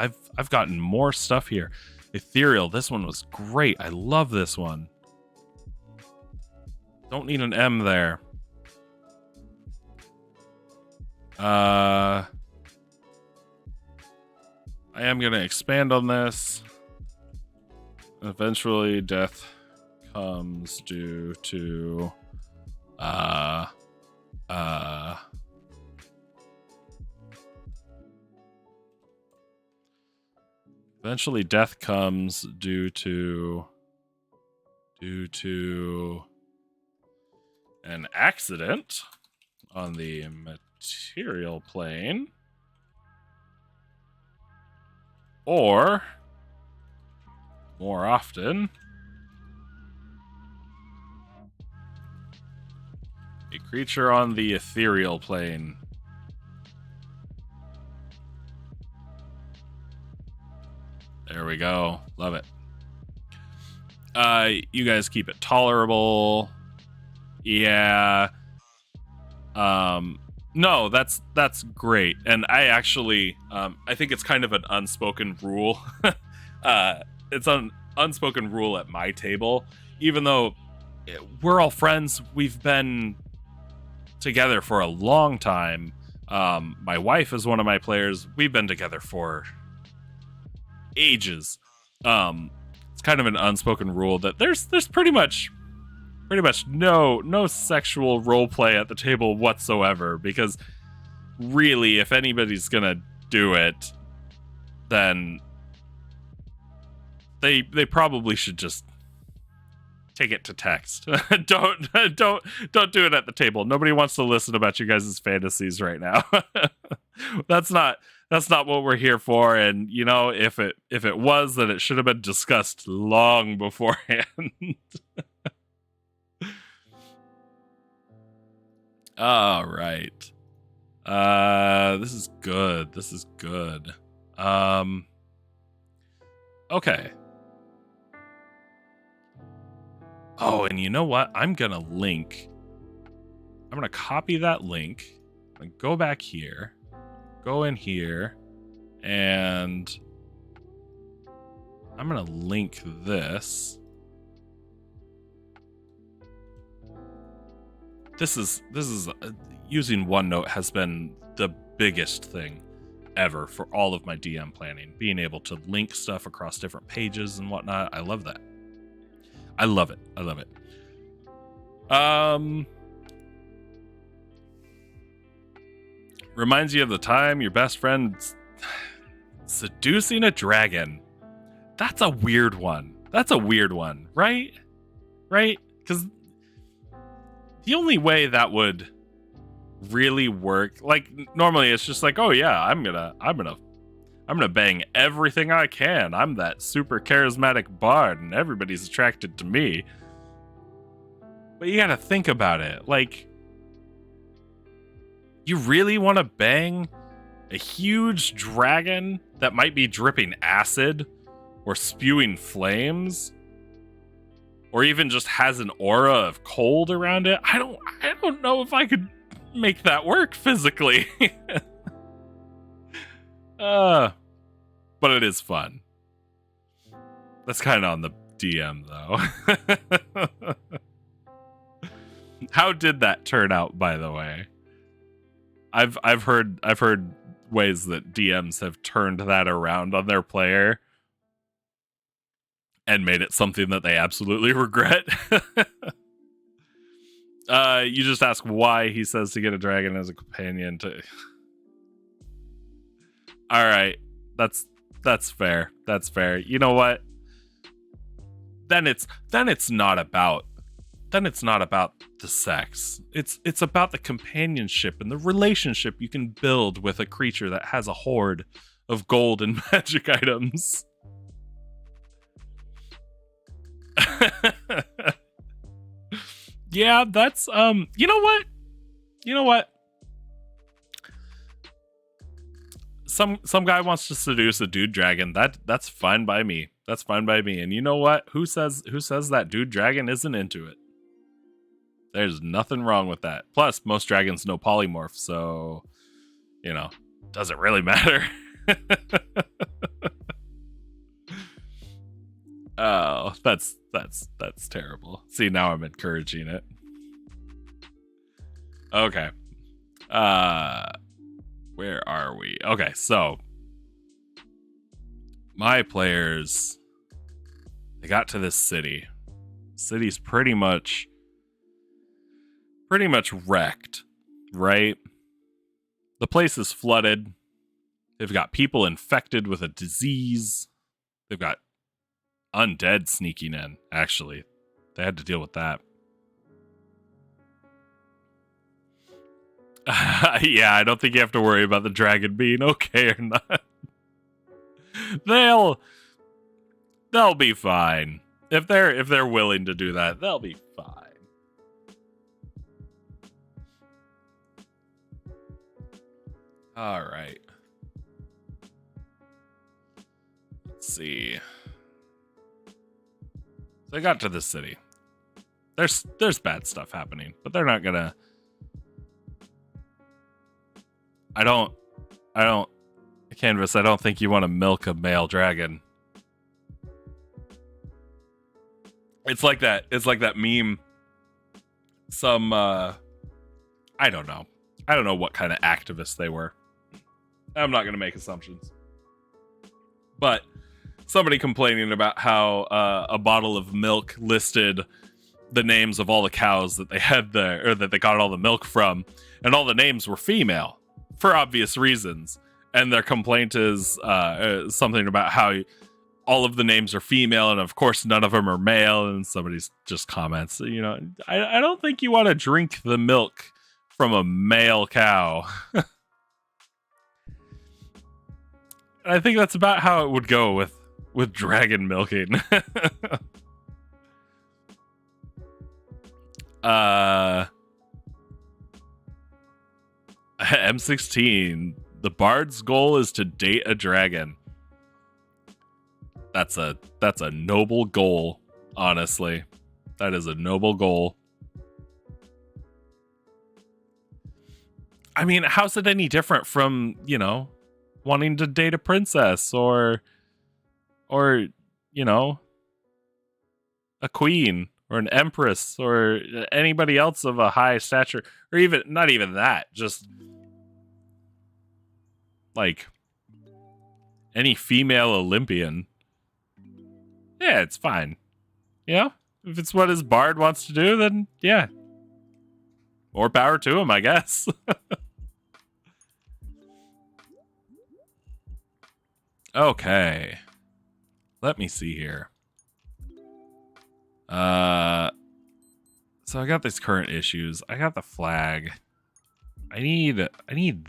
gotten more stuff here. Ethereal. This one was great. I love this one. Don't need an M there. I am going to expand on this. Eventually, death comes due to eventually death comes due to an accident on the material plane, or more often, a creature on the ethereal plane. There we go. Love it. You guys keep it tolerable. Yeah. No, that's great. And I actually, I think it's kind of an unspoken rule. It's an unspoken rule at my table, even though we're all friends. We've been together for a long time. My wife is one of my players. We've been together for ages. It's kind of an unspoken rule that there's pretty much no sexual role play at the table whatsoever, because really, if anybody's gonna do it, then they probably should just take it to text. Don't do it at the table. Nobody wants to listen about you guys' fantasies right now. That's not what we're here for. And you know, if it was, then it should have been discussed long beforehand. All right. This is good. This is good. Okay. Oh, and you know what? I'm going to copy that link and go back here, go in here, and I'm going to link this. This is using OneNote has been the biggest thing ever for all of my DM planning. Being able to link stuff across different pages and whatnot. I love that. I love it. I love it. Reminds you of the time your best friend seducing a dragon. That's a weird one. That's a weird one, right? Right? Because the only way that would really work, like normally it's just like, oh yeah, I'm gonna bang everything I can. I'm that super charismatic bard and everybody's attracted to me. But you gotta think about it. Like, you really want to bang a huge dragon that might be dripping acid or spewing flames? Or even just has an aura of cold around it? I don't know if I could make that work physically. But it is fun. That's kind of on the DM though. How did that turn out, by the way? I've heard ways that DMs have turned that around on their player and made it something that they absolutely regret. You just ask why he says to get a dragon as a companion to. All right, that's fair. That's fair. You know what? Then it's not about the sex. It's about the companionship and the relationship you can build with a creature that has a horde of gold and magic items. Yeah, that's you know what? Some guy wants to seduce a dude dragon. That's fine by me. That's fine by me. And you know what? Who says that dude dragon isn't into it? There's nothing wrong with that. Plus, most dragons know polymorph, so doesn't really matter. Oh, that's terrible. See, now I'm encouraging it. Okay. Where are we? Okay, so my players, they got to this city. City's pretty much wrecked, right? The place is flooded. They've got people infected with a disease. They've got undead sneaking in, actually. They had to deal with that. Yeah, I don't think you have to worry about the dragon being okay or not. They'll be fine. If they're willing to do that, they'll be fine. All right. Let's see. So I got to this city. There's bad stuff happening, but they're not gonna. I don't. Canvas, I don't think you want to milk a male dragon. It's like that meme. Some I don't know what kind of activists they were. I'm not gonna make assumptions. But somebody complaining about how a bottle of milk listed the names of all the cows that they had there, or that they got all the milk from, and all the names were female for obvious reasons. And their complaint is something about how all of the names are female, and of course none of them are male. And somebody just comments, I don't think you want to drink the milk from a male cow. I think that's about how it would go with dragon milking. M16. The bard's goal is to date a dragon. That's a noble goal, honestly. That is a noble goal. I mean, how's it any different from, wanting to date a princess or a queen or an empress or anybody else of a high stature, or even not even that, just like any female Olympian. Yeah, it's fine. If it's what his bard wants to do, then yeah. More power to him, I guess. Okay. Let me see here. So I got these current issues. I got the flag. I need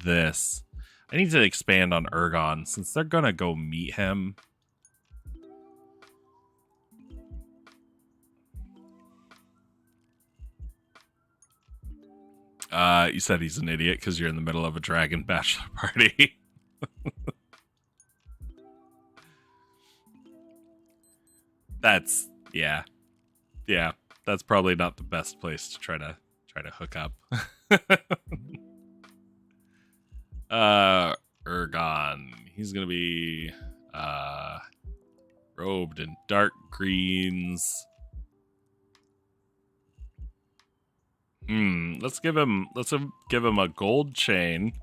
this. I need to expand on Ergon since they're gonna go meet him. You said he's an idiot because you're in the middle of a dragon bachelor party. That's yeah. That's probably not the best place to try to hook up. Ergon. He's gonna be robed in dark greens. Let's give him a gold chain.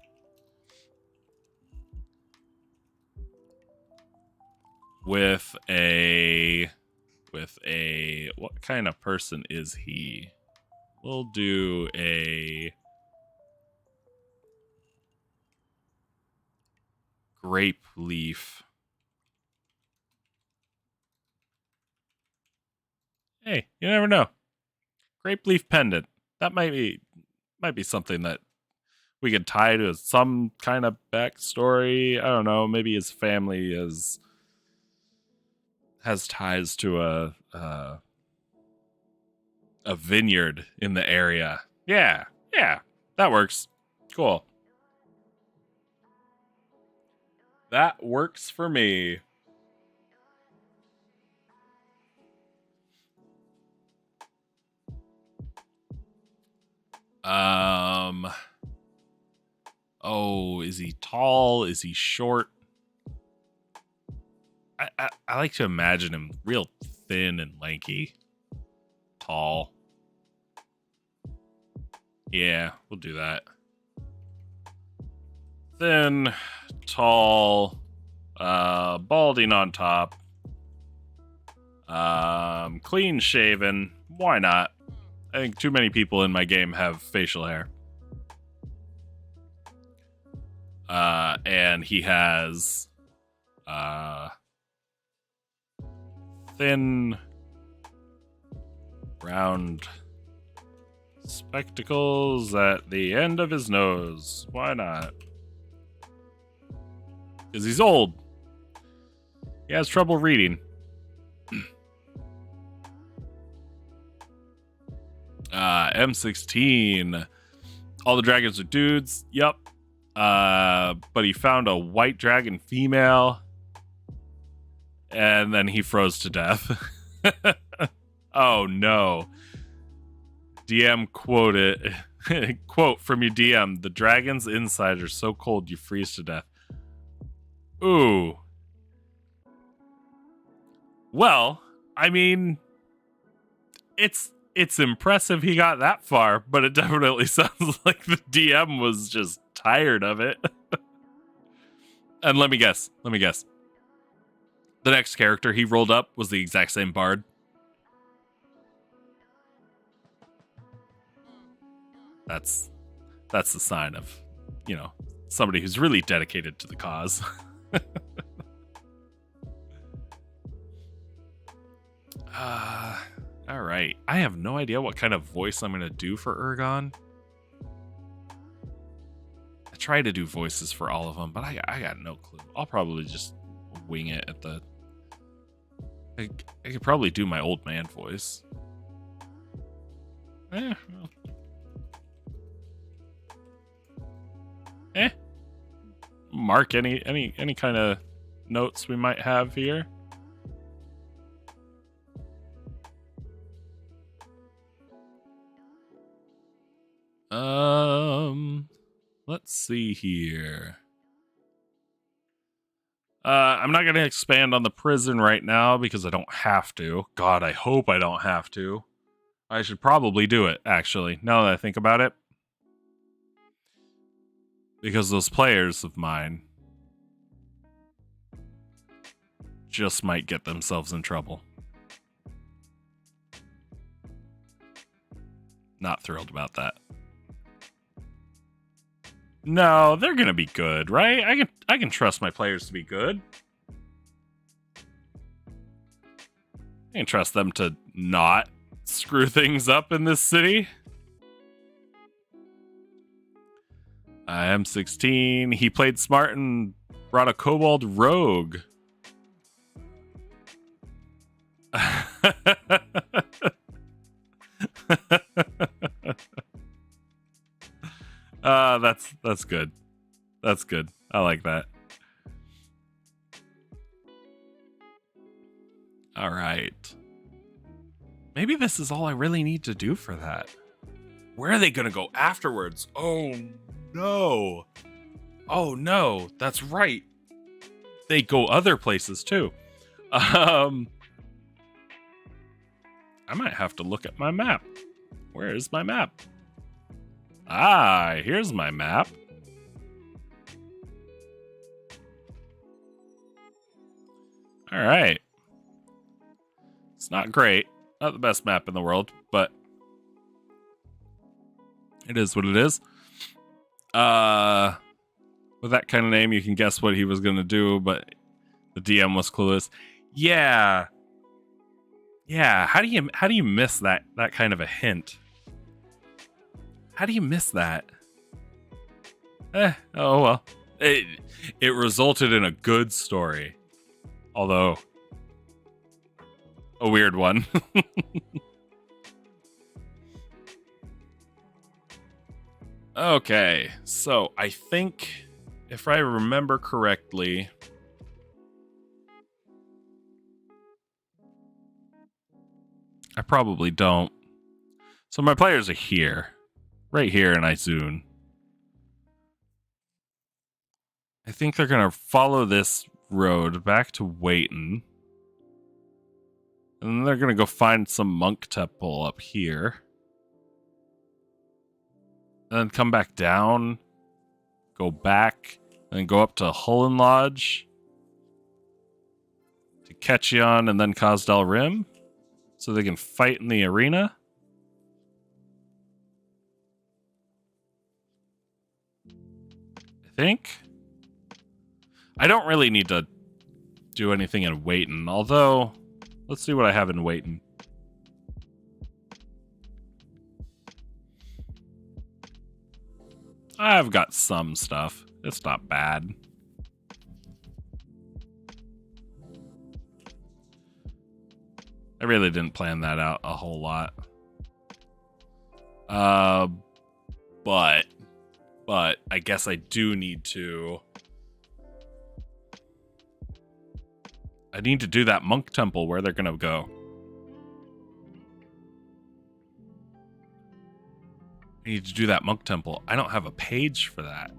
With a what kind of person is he? We'll do a grape leaf. Hey, you never know. Grape leaf pendant. That might be something that we could tie to some kind of backstory. I don't know. Maybe his family has ties to a vineyard in the area. Yeah, that works. Cool. That works for me. Oh, is he tall? Is he short? I like to imagine him real thin and lanky. Tall. Yeah, we'll do that. Thin, tall, balding on top. Clean shaven. Why not? I think too many people in my game have facial hair. And he has thin, round spectacles at the end of his nose. Why not? Because he's old. He has trouble reading. M16. All the dragons are dudes. Yep. But he found a white dragon female. And then he froze to death. Oh no. DM quoted quote from your DM: "The dragon's insides are so cold you freeze to death." Ooh. Well, I mean, it's impressive he got that far, but it definitely sounds like the DM was just tired of it. And let me guess. The next character he rolled up was the exact same bard. That's the sign of, somebody who's really dedicated to the cause. All right. I have no idea what kind of voice I'm going to do for Ergon. I try to do voices for all of them, but I got no clue. I'll probably just wing it at the... I could probably do my old man voice. Well. mark any kind of notes we might have here. Let's see here. I'm not going to expand on the prison right now because I don't have to. God, I hope I don't have to. I should probably do it, actually, now that I think about it. Because those players of mine just might get themselves in trouble. Not thrilled about that. No, they're gonna be good, right? I can trust my players to be good. I can trust them to not screw things up in this city. I am 16. He played smart and brought a kobold rogue. That's good. That's good. I like that. All right. Maybe this is all I really need to do for that. Where are they going to go afterwards? Oh, no. Oh, no. That's right. They go other places, too. I might have to look at my map. Where is my map? Ah, here's my map. All right. It's not great. Not the best map in the world, but it is what it is. With that kind of name, you can guess what he was going to do, but the DM was clueless. Yeah. Yeah, how do you miss that kind of a hint? How do you miss that? Oh well. It resulted in a good story. Although a weird one. Okay, so I think if I remember correctly, I probably don't. So my players are here. Right here in Izun. I think they're going to follow this road back to Waiton. And then they're going to go find some monk temple up here. And then come back down. Go back. And then go up to Hullen Lodge. To Ketchion and then Kazdal Rim. So they can fight in the arena. I think. I don't really need to do anything in Waiton, although let's see what I have in Waiton. I've got some stuff. It's not bad. I really didn't plan that out a whole lot. But I guess I do need to. I need to do that monk temple where they're going to go. I need to do that monk temple. I don't have a page for that.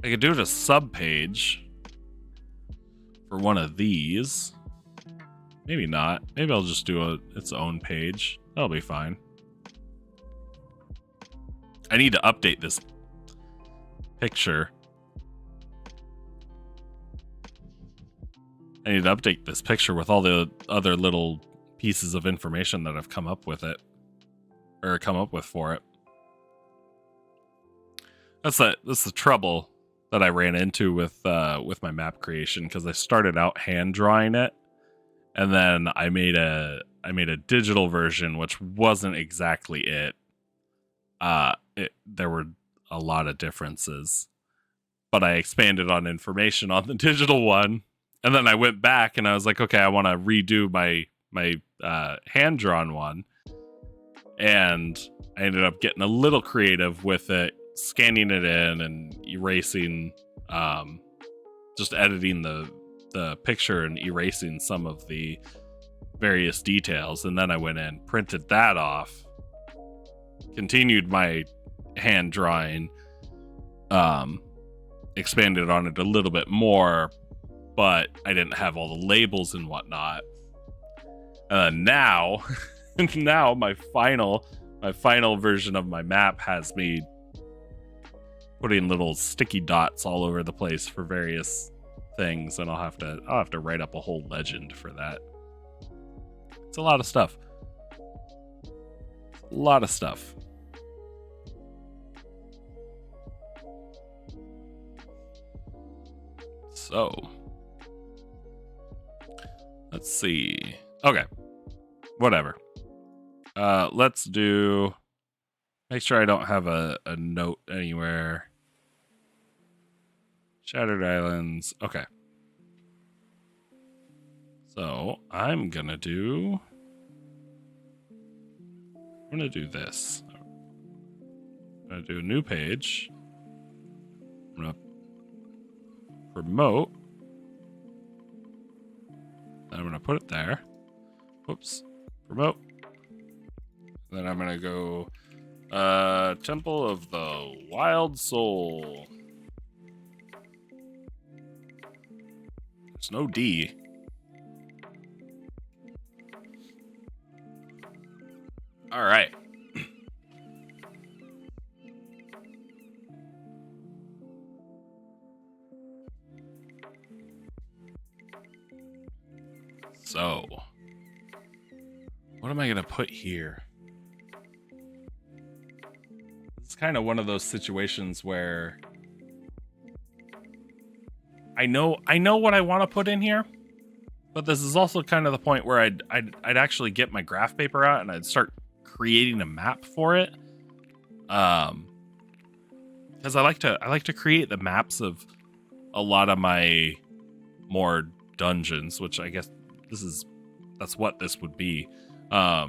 I could do it a sub page for one of these. Maybe not. Maybe I'll just do its own page. That'll be fine. I need to update this picture. I need to update this picture with all the other little pieces of information that I've come up with it. Or come up with for it. That's the trouble that I ran into with my map creation, because I started out hand drawing it, and then I made a digital version which wasn't exactly it. There were a lot of differences, but I expanded on information on the digital one. And then I went back and I was like, okay, I want to redo my hand-drawn one. And I ended up getting a little creative with it, scanning it in and erasing, just editing the picture and erasing some of the various details. And then I went in, printed that off, continued my hand drawing, expanded on it a little bit more, but I didn't have all the labels and whatnot. Now, now my final version of my map has me putting little sticky dots all over the place for various things, and I'll have to write up a whole legend for that. It's a lot of stuff. A lot of stuff. So, let's see. Okay. Whatever. Let's do... Make sure I don't have a note anywhere. Shattered Islands. Okay. So, I'm gonna do this. I'm gonna do a new page. I'm gonna promote. Then I'm gonna put it there. Whoops. Promote. Then I'm gonna go Temple of the Wild Soul. There's no D. All right. So, what am I going to put here? It's kind of one of those situations where I know what I want to put in here, but this is also kind of the point where I'd actually get my graph paper out and I'd start creating a map for it. Because I like to create the maps of a lot of my more dungeons, which I guess that's what this would be. I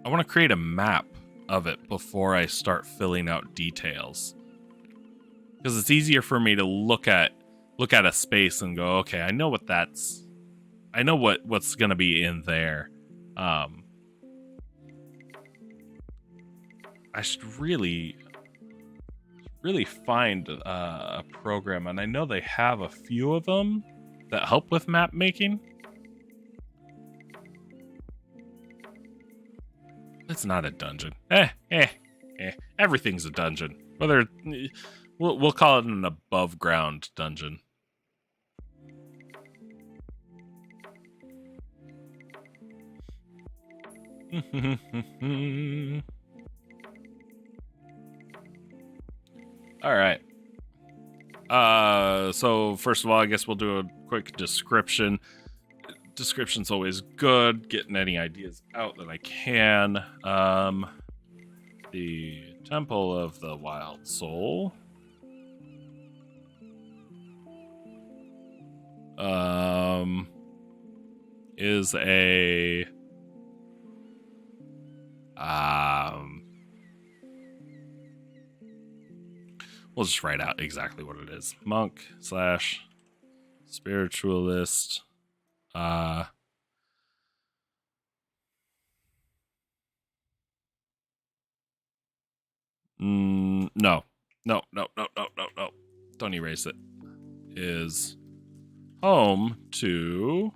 want to create a map of it before I start filling out details, because it's easier for me to look at a space and go, okay, I know what's going to be in there. I should really find a program, and I know they have a few of them that help with map making. It's not a dungeon. Everything's a dungeon. Whether we'll call it an above ground dungeon. All right. So first of all, I guess we'll do a quick description. Description's always good. Getting any ideas out that I can. The Temple of the Wild Soul. Is a we'll just write out exactly what it is. Monk / spiritualist. No. Don't erase it. Is home to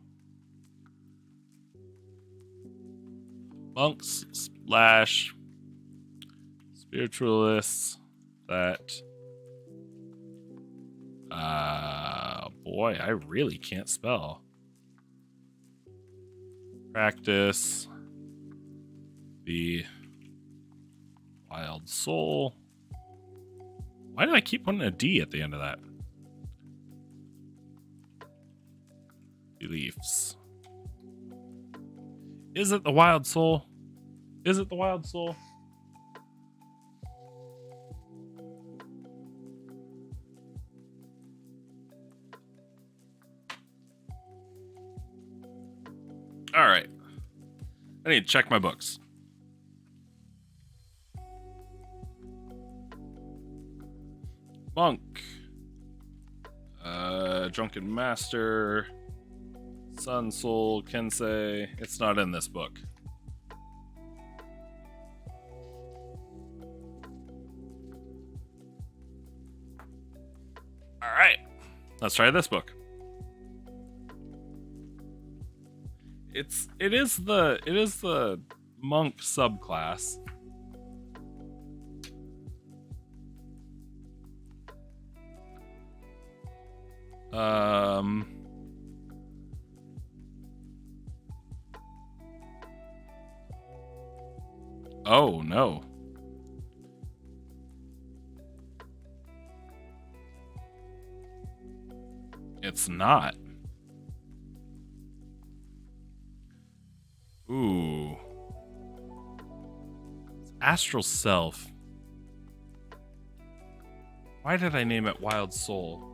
monks / spiritualists that boy, I really can't spell. Practice the Wild Soul. Why do I keep putting a D at the end of that? Beliefs. Is it the Wild Soul? Is it the Wild Soul? All right. I need to check my books. Monk. Drunken Master. Sun Soul Kensei. It's not in this book. Alright. Let's try this book. It is the monk subclass. Oh no. It's not. Ooh. Astral Self. Why did I name it Wild Soul?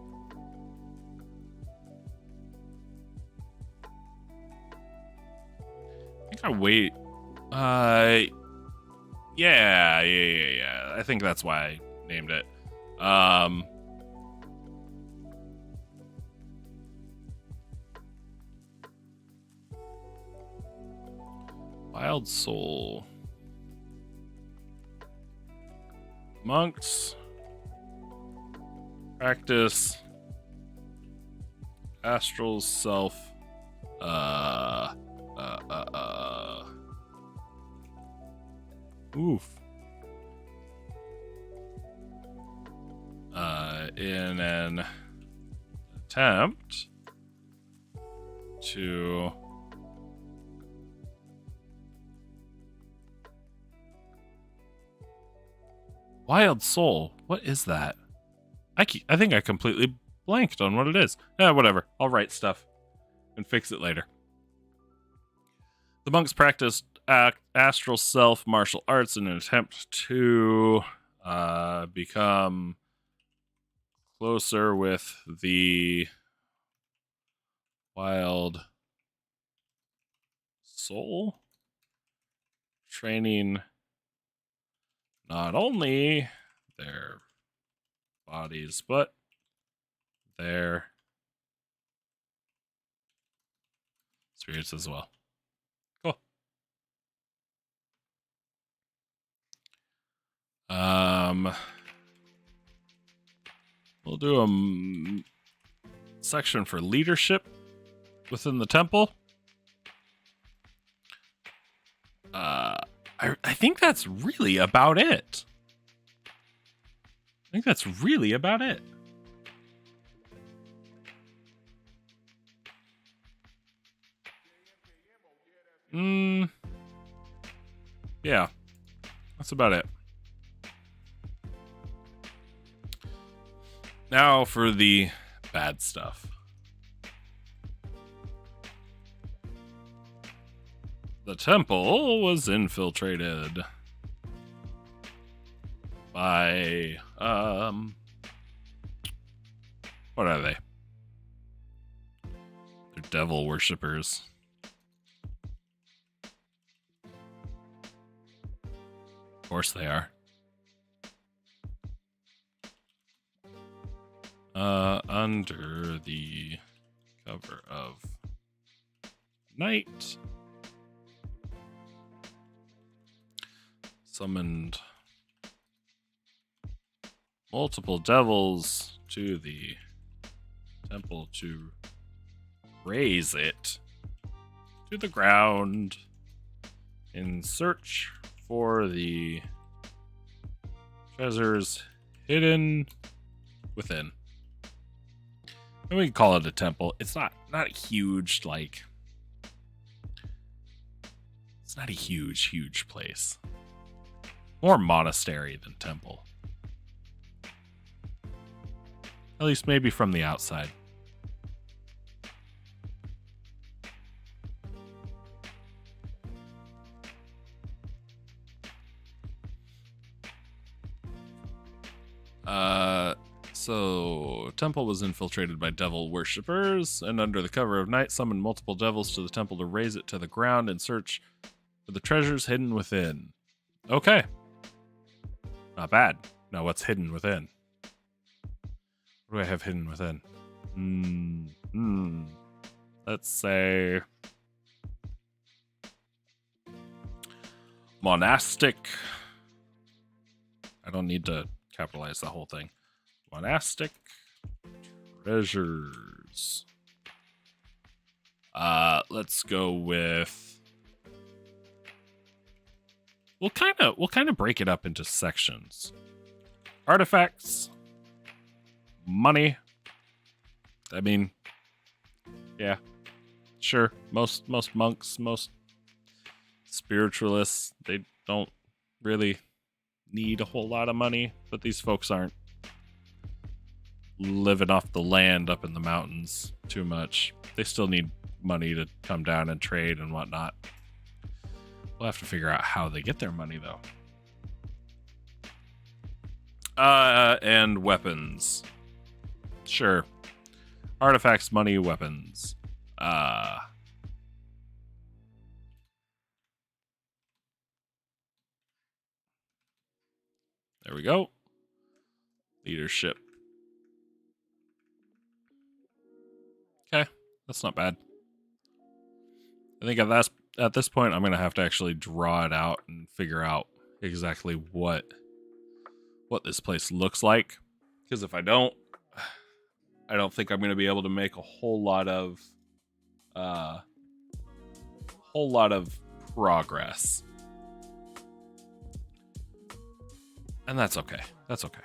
I think I'll wait. Yeah. I think that's why I named it. Wild Soul. Monks. Practice. Astral Self. Oof. In an attempt to Wild Soul. What is that? I think I completely blanked on what it is. Whatever. I'll write stuff and fix it later. The monks practiced astral self martial arts in an attempt to become closer with the wild soul, training not only their bodies but their spirits as well. Cool. We'll do a section for leadership within the temple. I think that's really about it. Yeah. That's about it. Now for the bad stuff. The temple was infiltrated by, what are they? They're devil worshippers. Of course they are. Under the cover of night, summoned multiple devils to the temple to raise it to the ground in search for the treasures hidden within. And we can call it a temple. It's not a huge, like, it's not a huge place. More monastery than temple. At least maybe from the outside. So, temple was infiltrated by devil worshippers, and under the cover of night summoned multiple devils to the temple to raise it to the ground and search for the treasures hidden within. Okay. Not bad. Now what's hidden within? What do I have hidden within? Let's say monastic. I don't need to capitalize the whole thing. Monastic treasures. Let's go with. We'll kind of break it up into sections. Artifacts, money. I mean, yeah, sure. Most monks, most spiritualists, they don't really need a whole lot of money, but these folks aren't living off the land up in the mountains too much. They still need money to come down and trade and whatnot. We'll have to figure out how they get their money, though. And weapons. Sure. Artifacts, money, weapons. There we go. Leadership. Okay, that's not bad. I think at this point, I'm going to have to actually draw it out and figure out exactly what this place looks like. Because if I don't think I'm going to be able to make a whole lot of progress. And that's okay. That's okay.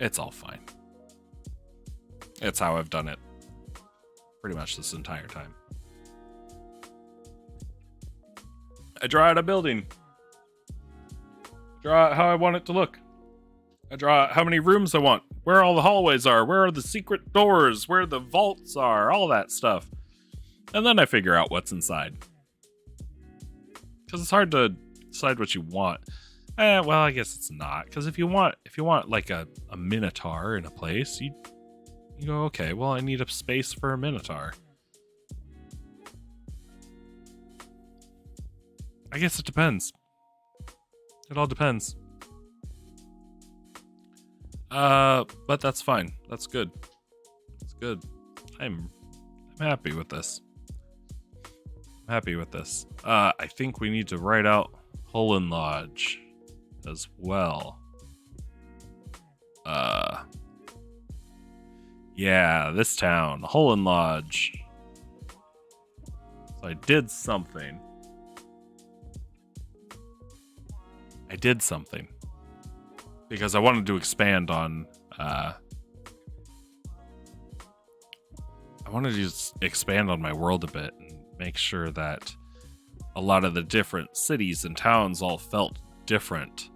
It's all fine. It's how I've done it pretty much this entire time. I draw out a building. Draw out how I want it to look. I draw out how many rooms I want, where all the hallways are, where are the secret doors, where the vaults are, all that stuff. And then I figure out what's inside. Because it's hard to decide what you want. Well, I guess it's not. Because if you want like a minotaur in a place, you go, okay, well, I need a space for a minotaur. I guess it depends. It all depends. But that's fine. That's good. That's good. I'm happy with this. I'm happy with this. I think we need to write out Hullen Lodge as well. Yeah, this town, Hullen Lodge. So I did something. Because I wanted to expand on I wanted to just expand on my world a bit and make sure that a lot of the different cities and towns all felt different.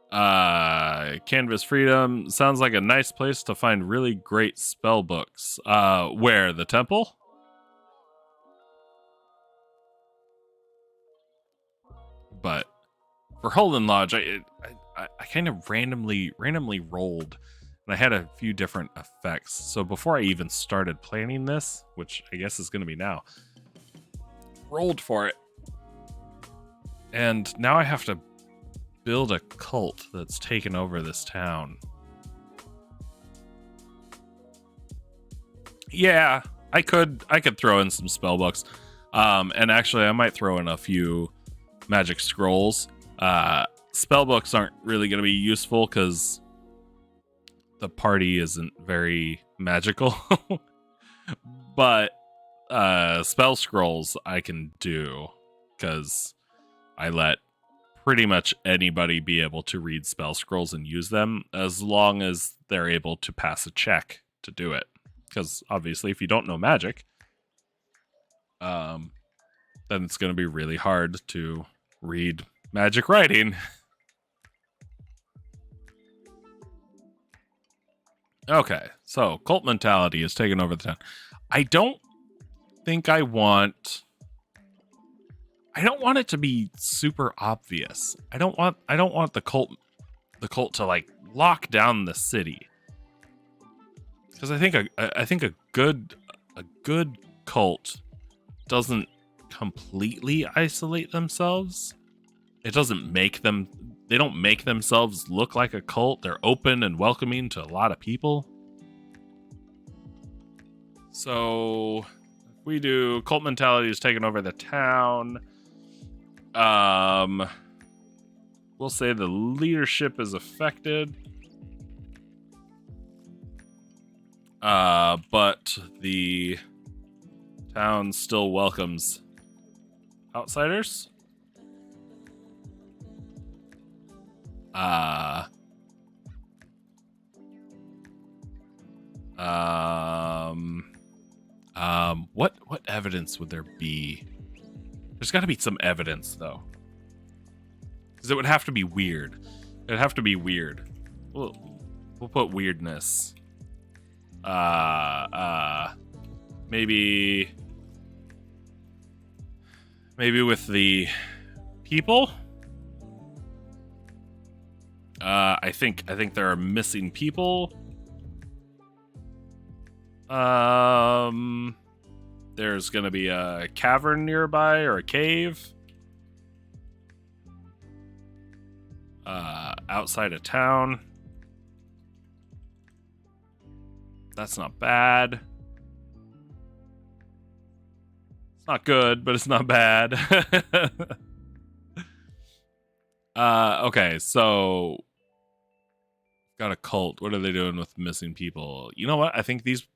Canvas Freedom sounds like a nice place to find really great spell books. Where? The temple? But for Hullen Lodge, I kind of randomly rolled, and I had a few different effects. So before I even started planning this, which I guess is going to be now, rolled for it, and now I have to build a cult that's taken over this town. Yeah, I could throw in some spell books, and actually I might throw in a few magic scrolls. Spell books aren't really going to be useful because the party isn't very magical. But spell scrolls I can do because I let pretty much anybody be able to read spell scrolls and use them as long as they're able to pass a check to do it. Because obviously if you don't know magic, then it's going to be really hard to read magic writing. Okay, so cult mentality is taking over the town. I don't think I want it to be super obvious. I don't want the cult to like lock down the city. Because I think a good cult doesn't completely isolate themselves. It doesn't make them they don't make themselves look like a cult. They're open and welcoming to a lot of people. So if we do cult mentality is taking over the town, we'll say the leadership is affected. But the town still welcomes outsiders. What evidence would there be? There's got to be some evidence, though, because it would have to be weird. It'd have to be weird. We'll put weirdness. Maybe with the people. I think there are missing people. There's gonna be a cavern nearby or a cave. Outside of town. That's not bad. It's not good, but it's not bad. Okay, so got a cult. What are they doing with missing people? You know what? I think these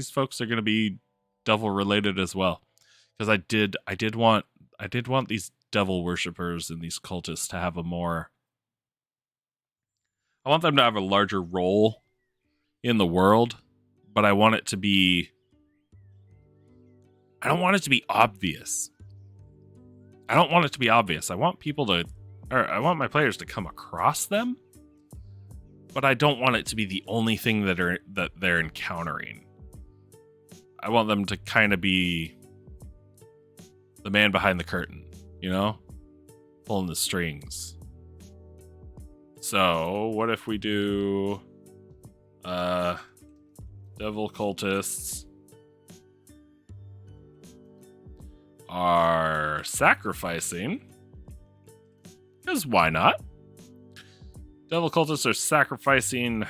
folks are going to be devil related as well, because I did want these devil worshippers and these cultists to have I want them to have a larger role in the world, but I don't want it to be obvious. I want my players to come across them, but I don't want it to be the only thing that they're encountering. I want them to kind of be the man behind the curtain, pulling the strings. So, what if we do devil cultists are sacrificing? Because why not? Devil cultists are sacrificing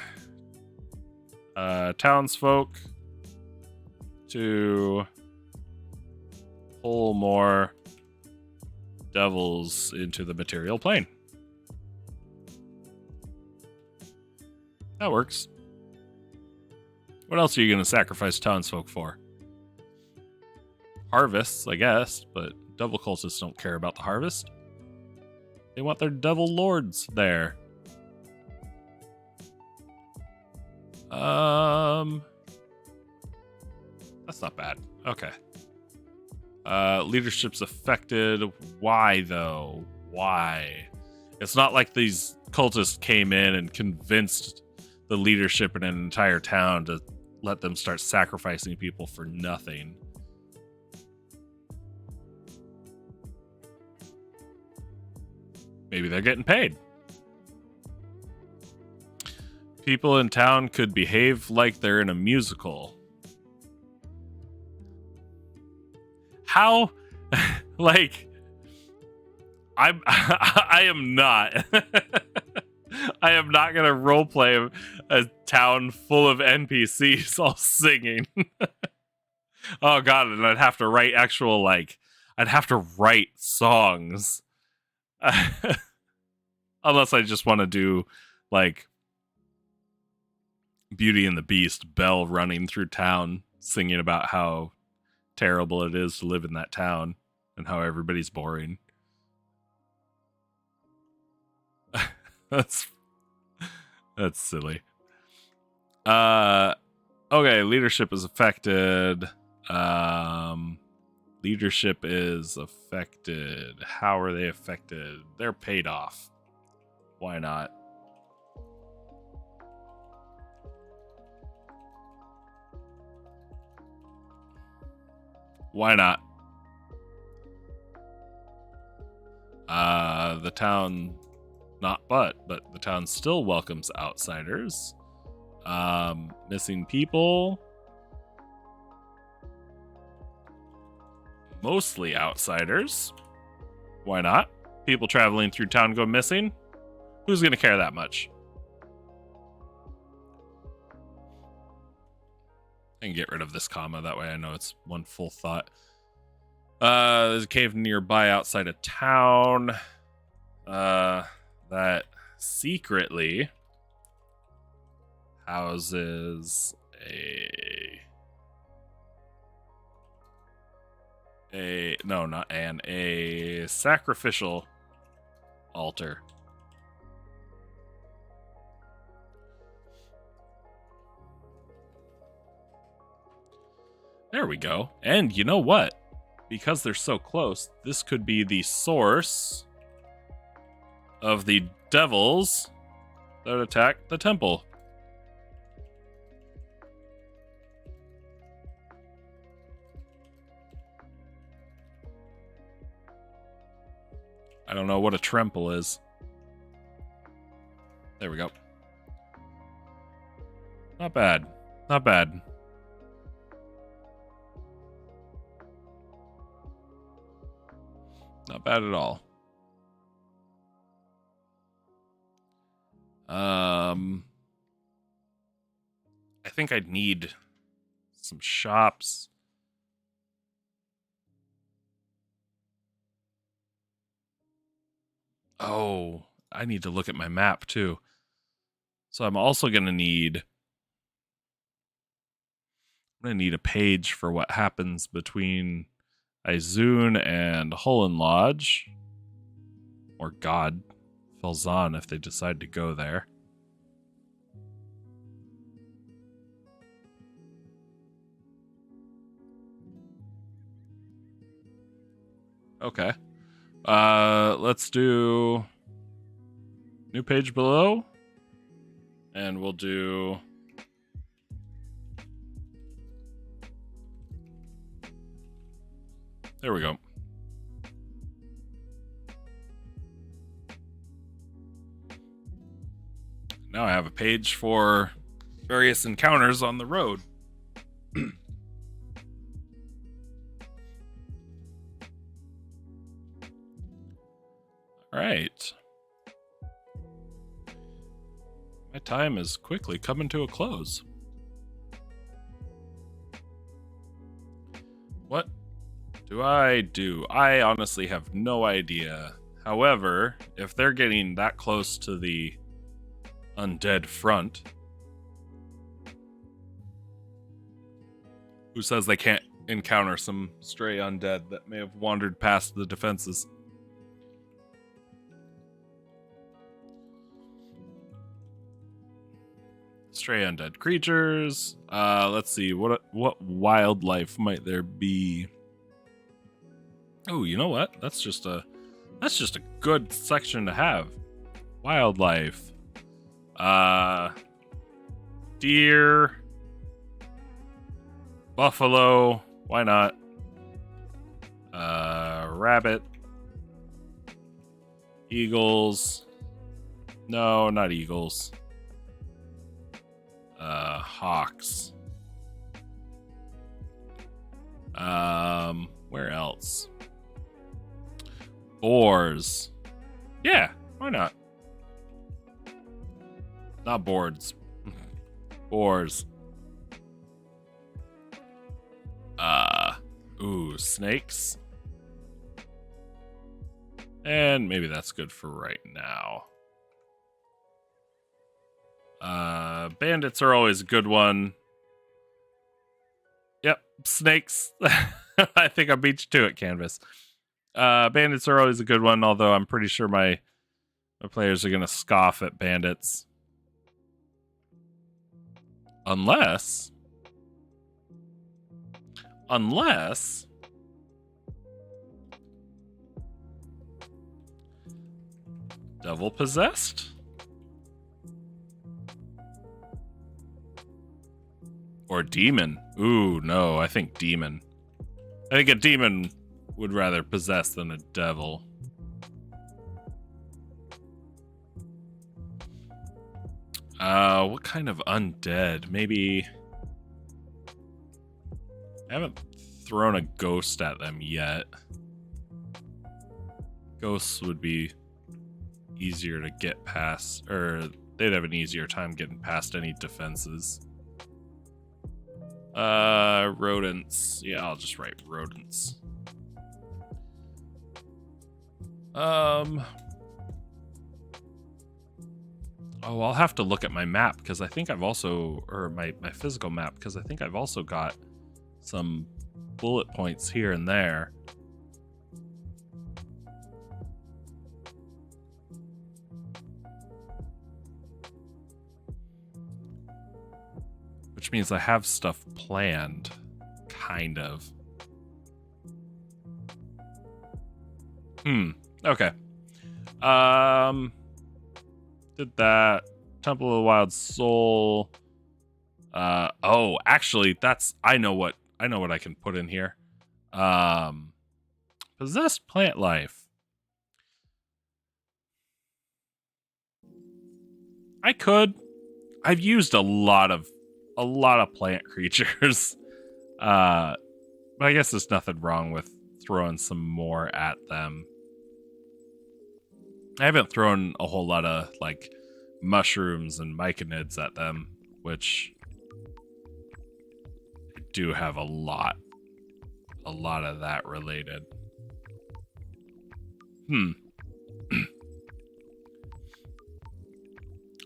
townsfolk to pull more devils into the material plane. That works. What else are you going to sacrifice townsfolk for? Harvests, I guess, but devil cultists don't care about the harvest. They want their devil lords there. That's not bad. Okay. Leadership's affected. Why, though? Why? It's not like these cultists came in and convinced the leadership in an entire town to let them start sacrificing people for nothing. Maybe they're getting paid. People in town could behave like they're in a musical. How? Like, I am not. I am not going to roleplay a town full of NPCs all singing. Oh, God. And I'd have to write I'd have to write songs. Unless I just want to do, Beauty and the Beast, Belle running through town, singing about how terrible it is to live in that town and how everybody's boring. That's silly. Okay, leadership is affected. Leadership is affected. How are they affected? They're paid off. Why not? Why not? The town, but the town still welcomes outsiders. Missing people. Mostly outsiders. Why not? People traveling through town go missing. Who's going to care that much? I can get rid of this comma. That way I know it's one full thought. There's a cave nearby outside of town that secretly houses a sacrificial altar. There we go. And you know what? Because they're so close, this could be the source of the devils that attack the temple. I don't know what a tremple is. There we go. Not bad. Not bad. Not bad at all. I think I'd need some shops. Oh, I need to look at my map too. So I'm also going to need a page for what happens between Izun and Hullen Lodge. Or God, Felzan if they decide to go there. Okay. Let's do new page below. And we'll do there we go. Now I have a page for various encounters on the road. All right. My time is quickly coming to a close. What do I do? I honestly have no idea. However, if they're getting that close to the undead front, who says they can't encounter some stray undead that may have wandered past the defenses? Stray undead creatures. Let's see, what wildlife might there be? Oh, you know what? That's just a good section to have. Wildlife. Deer. Buffalo. Why not? Rabbit. Eagles. No, not eagles. Hawks. Where else? Boars. Yeah, why not? Not boards. Boars. Ooh, snakes. And maybe that's good for right now. Bandits are always a good one. Yep, snakes. I think I beat you to it, Canvas. Bandits are always a good one, although I'm pretty sure my players are going to scoff at bandits. Unless devil possessed? Or demon? Ooh, no, I think demon. I think a demon would rather possess than a devil. What kind of undead? Maybe I haven't thrown a ghost at them yet. Ghosts would be easier to get past, or they'd have an easier time getting past any defenses. Rodents. Yeah, I'll just write rodents. Oh, I'll have to look at my map because I think I've also, or my physical map, because I think I've also got some bullet points here and there. Which means I have stuff planned, kind of. Okay. Did that. Temple of the Wild Soul. Oh, actually, I know what I can put in here. Possessed plant life. I could. I've used a lot of plant creatures. But I guess there's nothing wrong with throwing some more at them. I haven't thrown a whole lot of like mushrooms and myconids at them, which I do have a lot of that related.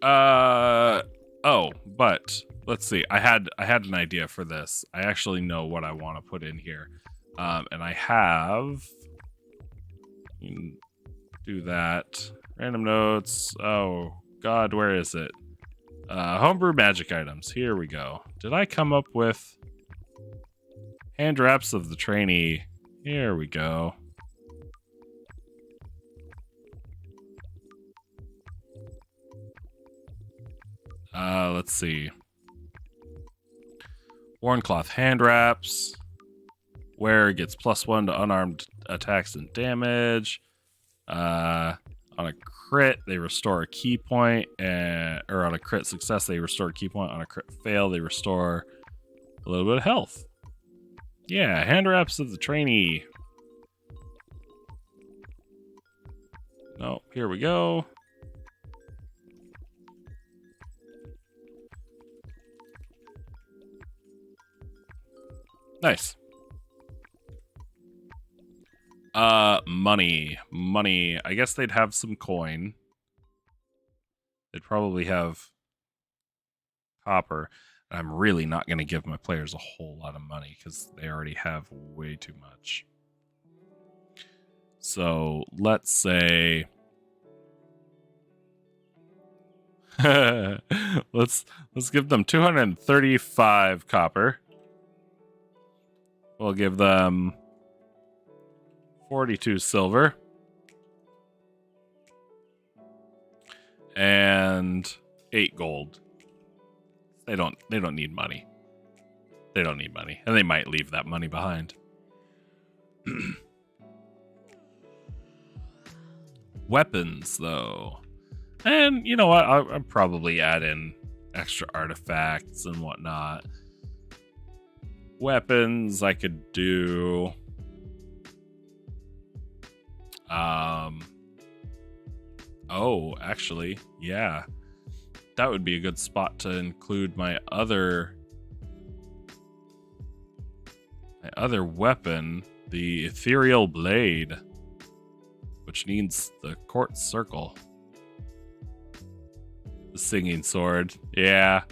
Oh, but let's see. I had an idea for this. I actually know what I want to put in here. And I have, you can do that. Random notes. Oh God, where is it? Homebrew magic items. Here we go. Did I come up with hand wraps of the trainee? Here we go. Let's see. Worn cloth hand wraps. Wearer gets +1 to unarmed attacks and damage. On a crit, they restore a key point, or on a crit success, they restore a key point. On a crit fail, they restore a little bit of health. Yeah, hand wraps of the trainee. No, here we go. Nice. Money. I guess they'd have some coin. They'd probably have copper. I'm really not going to give my players a whole lot of money because they already have way too much. So let's say let's give them 235 copper. We'll give them 42 silver. And 8 gold. They don't need money. They don't need money. And they might leave that money behind. Weapons, though. And you know what? I'll probably add in extra artifacts and whatnot. Weapons, I could do. Oh, actually, yeah. That would be a good spot to include my other weapon, the ethereal blade, which needs the quartz circle. The singing sword, yeah.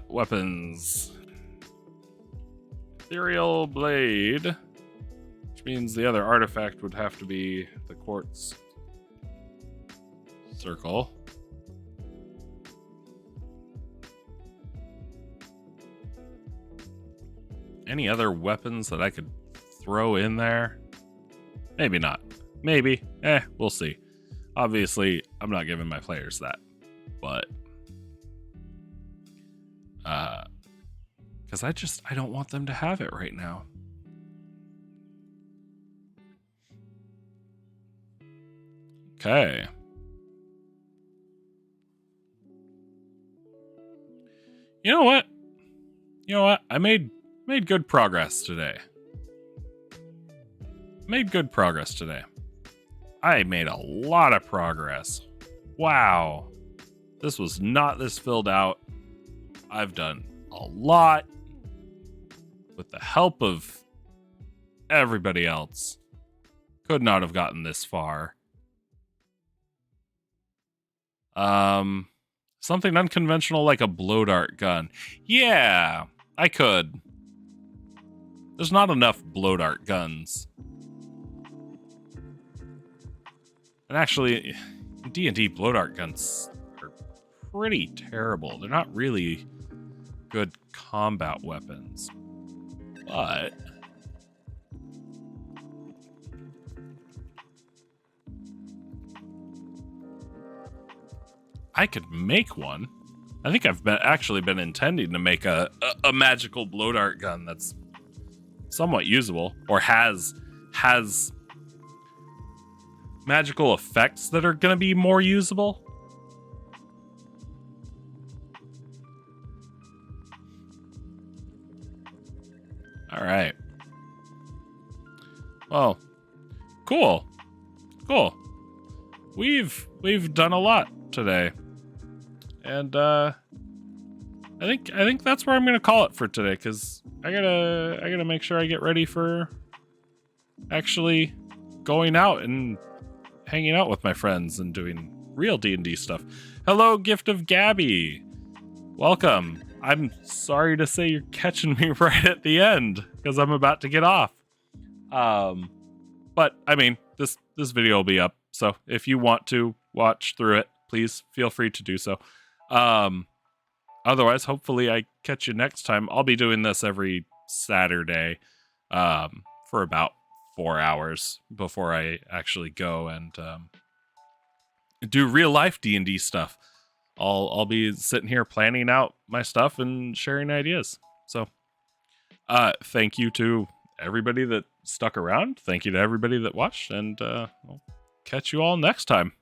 Weapons. Ethereal blade, which means the other artifact would have to be the quartz circle. Any other weapons that I could throw in there? Maybe not. Maybe. We'll see. Obviously, I'm not giving my players that. But because I don't want them to have it right now. Okay. You know what? I made good progress today. I made a lot of progress. Wow. This was not this filled out. I've done a lot with the help of everybody else. Could not have gotten this far. Something unconventional like a blow dart gun. Yeah, I could. There's not enough blow dart guns. And actually, D&D blow dart guns are pretty terrible. They're not really good combat weapons. But I could make one. I think I've actually been intending to make a magical blow dart gun that's somewhat usable, or has magical effects that are going to be more usable. All right. Well, cool. We've done a lot today. And I think that's where I'm gonna call it for today, because I gotta make sure I get ready for actually going out and hanging out with my friends and doing real D&D stuff. Hello, Gift of Gabby. Welcome. I'm sorry to say you're catching me right at the end because I'm about to get off. But I mean, this video will be up, so if you want to watch through it, please feel free to do so. Otherwise, hopefully I catch you next time. I'll be doing this every Saturday for about 4 hours before I actually go and do real life D&D stuff. I'll be sitting here planning out my stuff and sharing ideas. So thank you to everybody that stuck around. Thank you to everybody that watched, and I'll catch you all next time.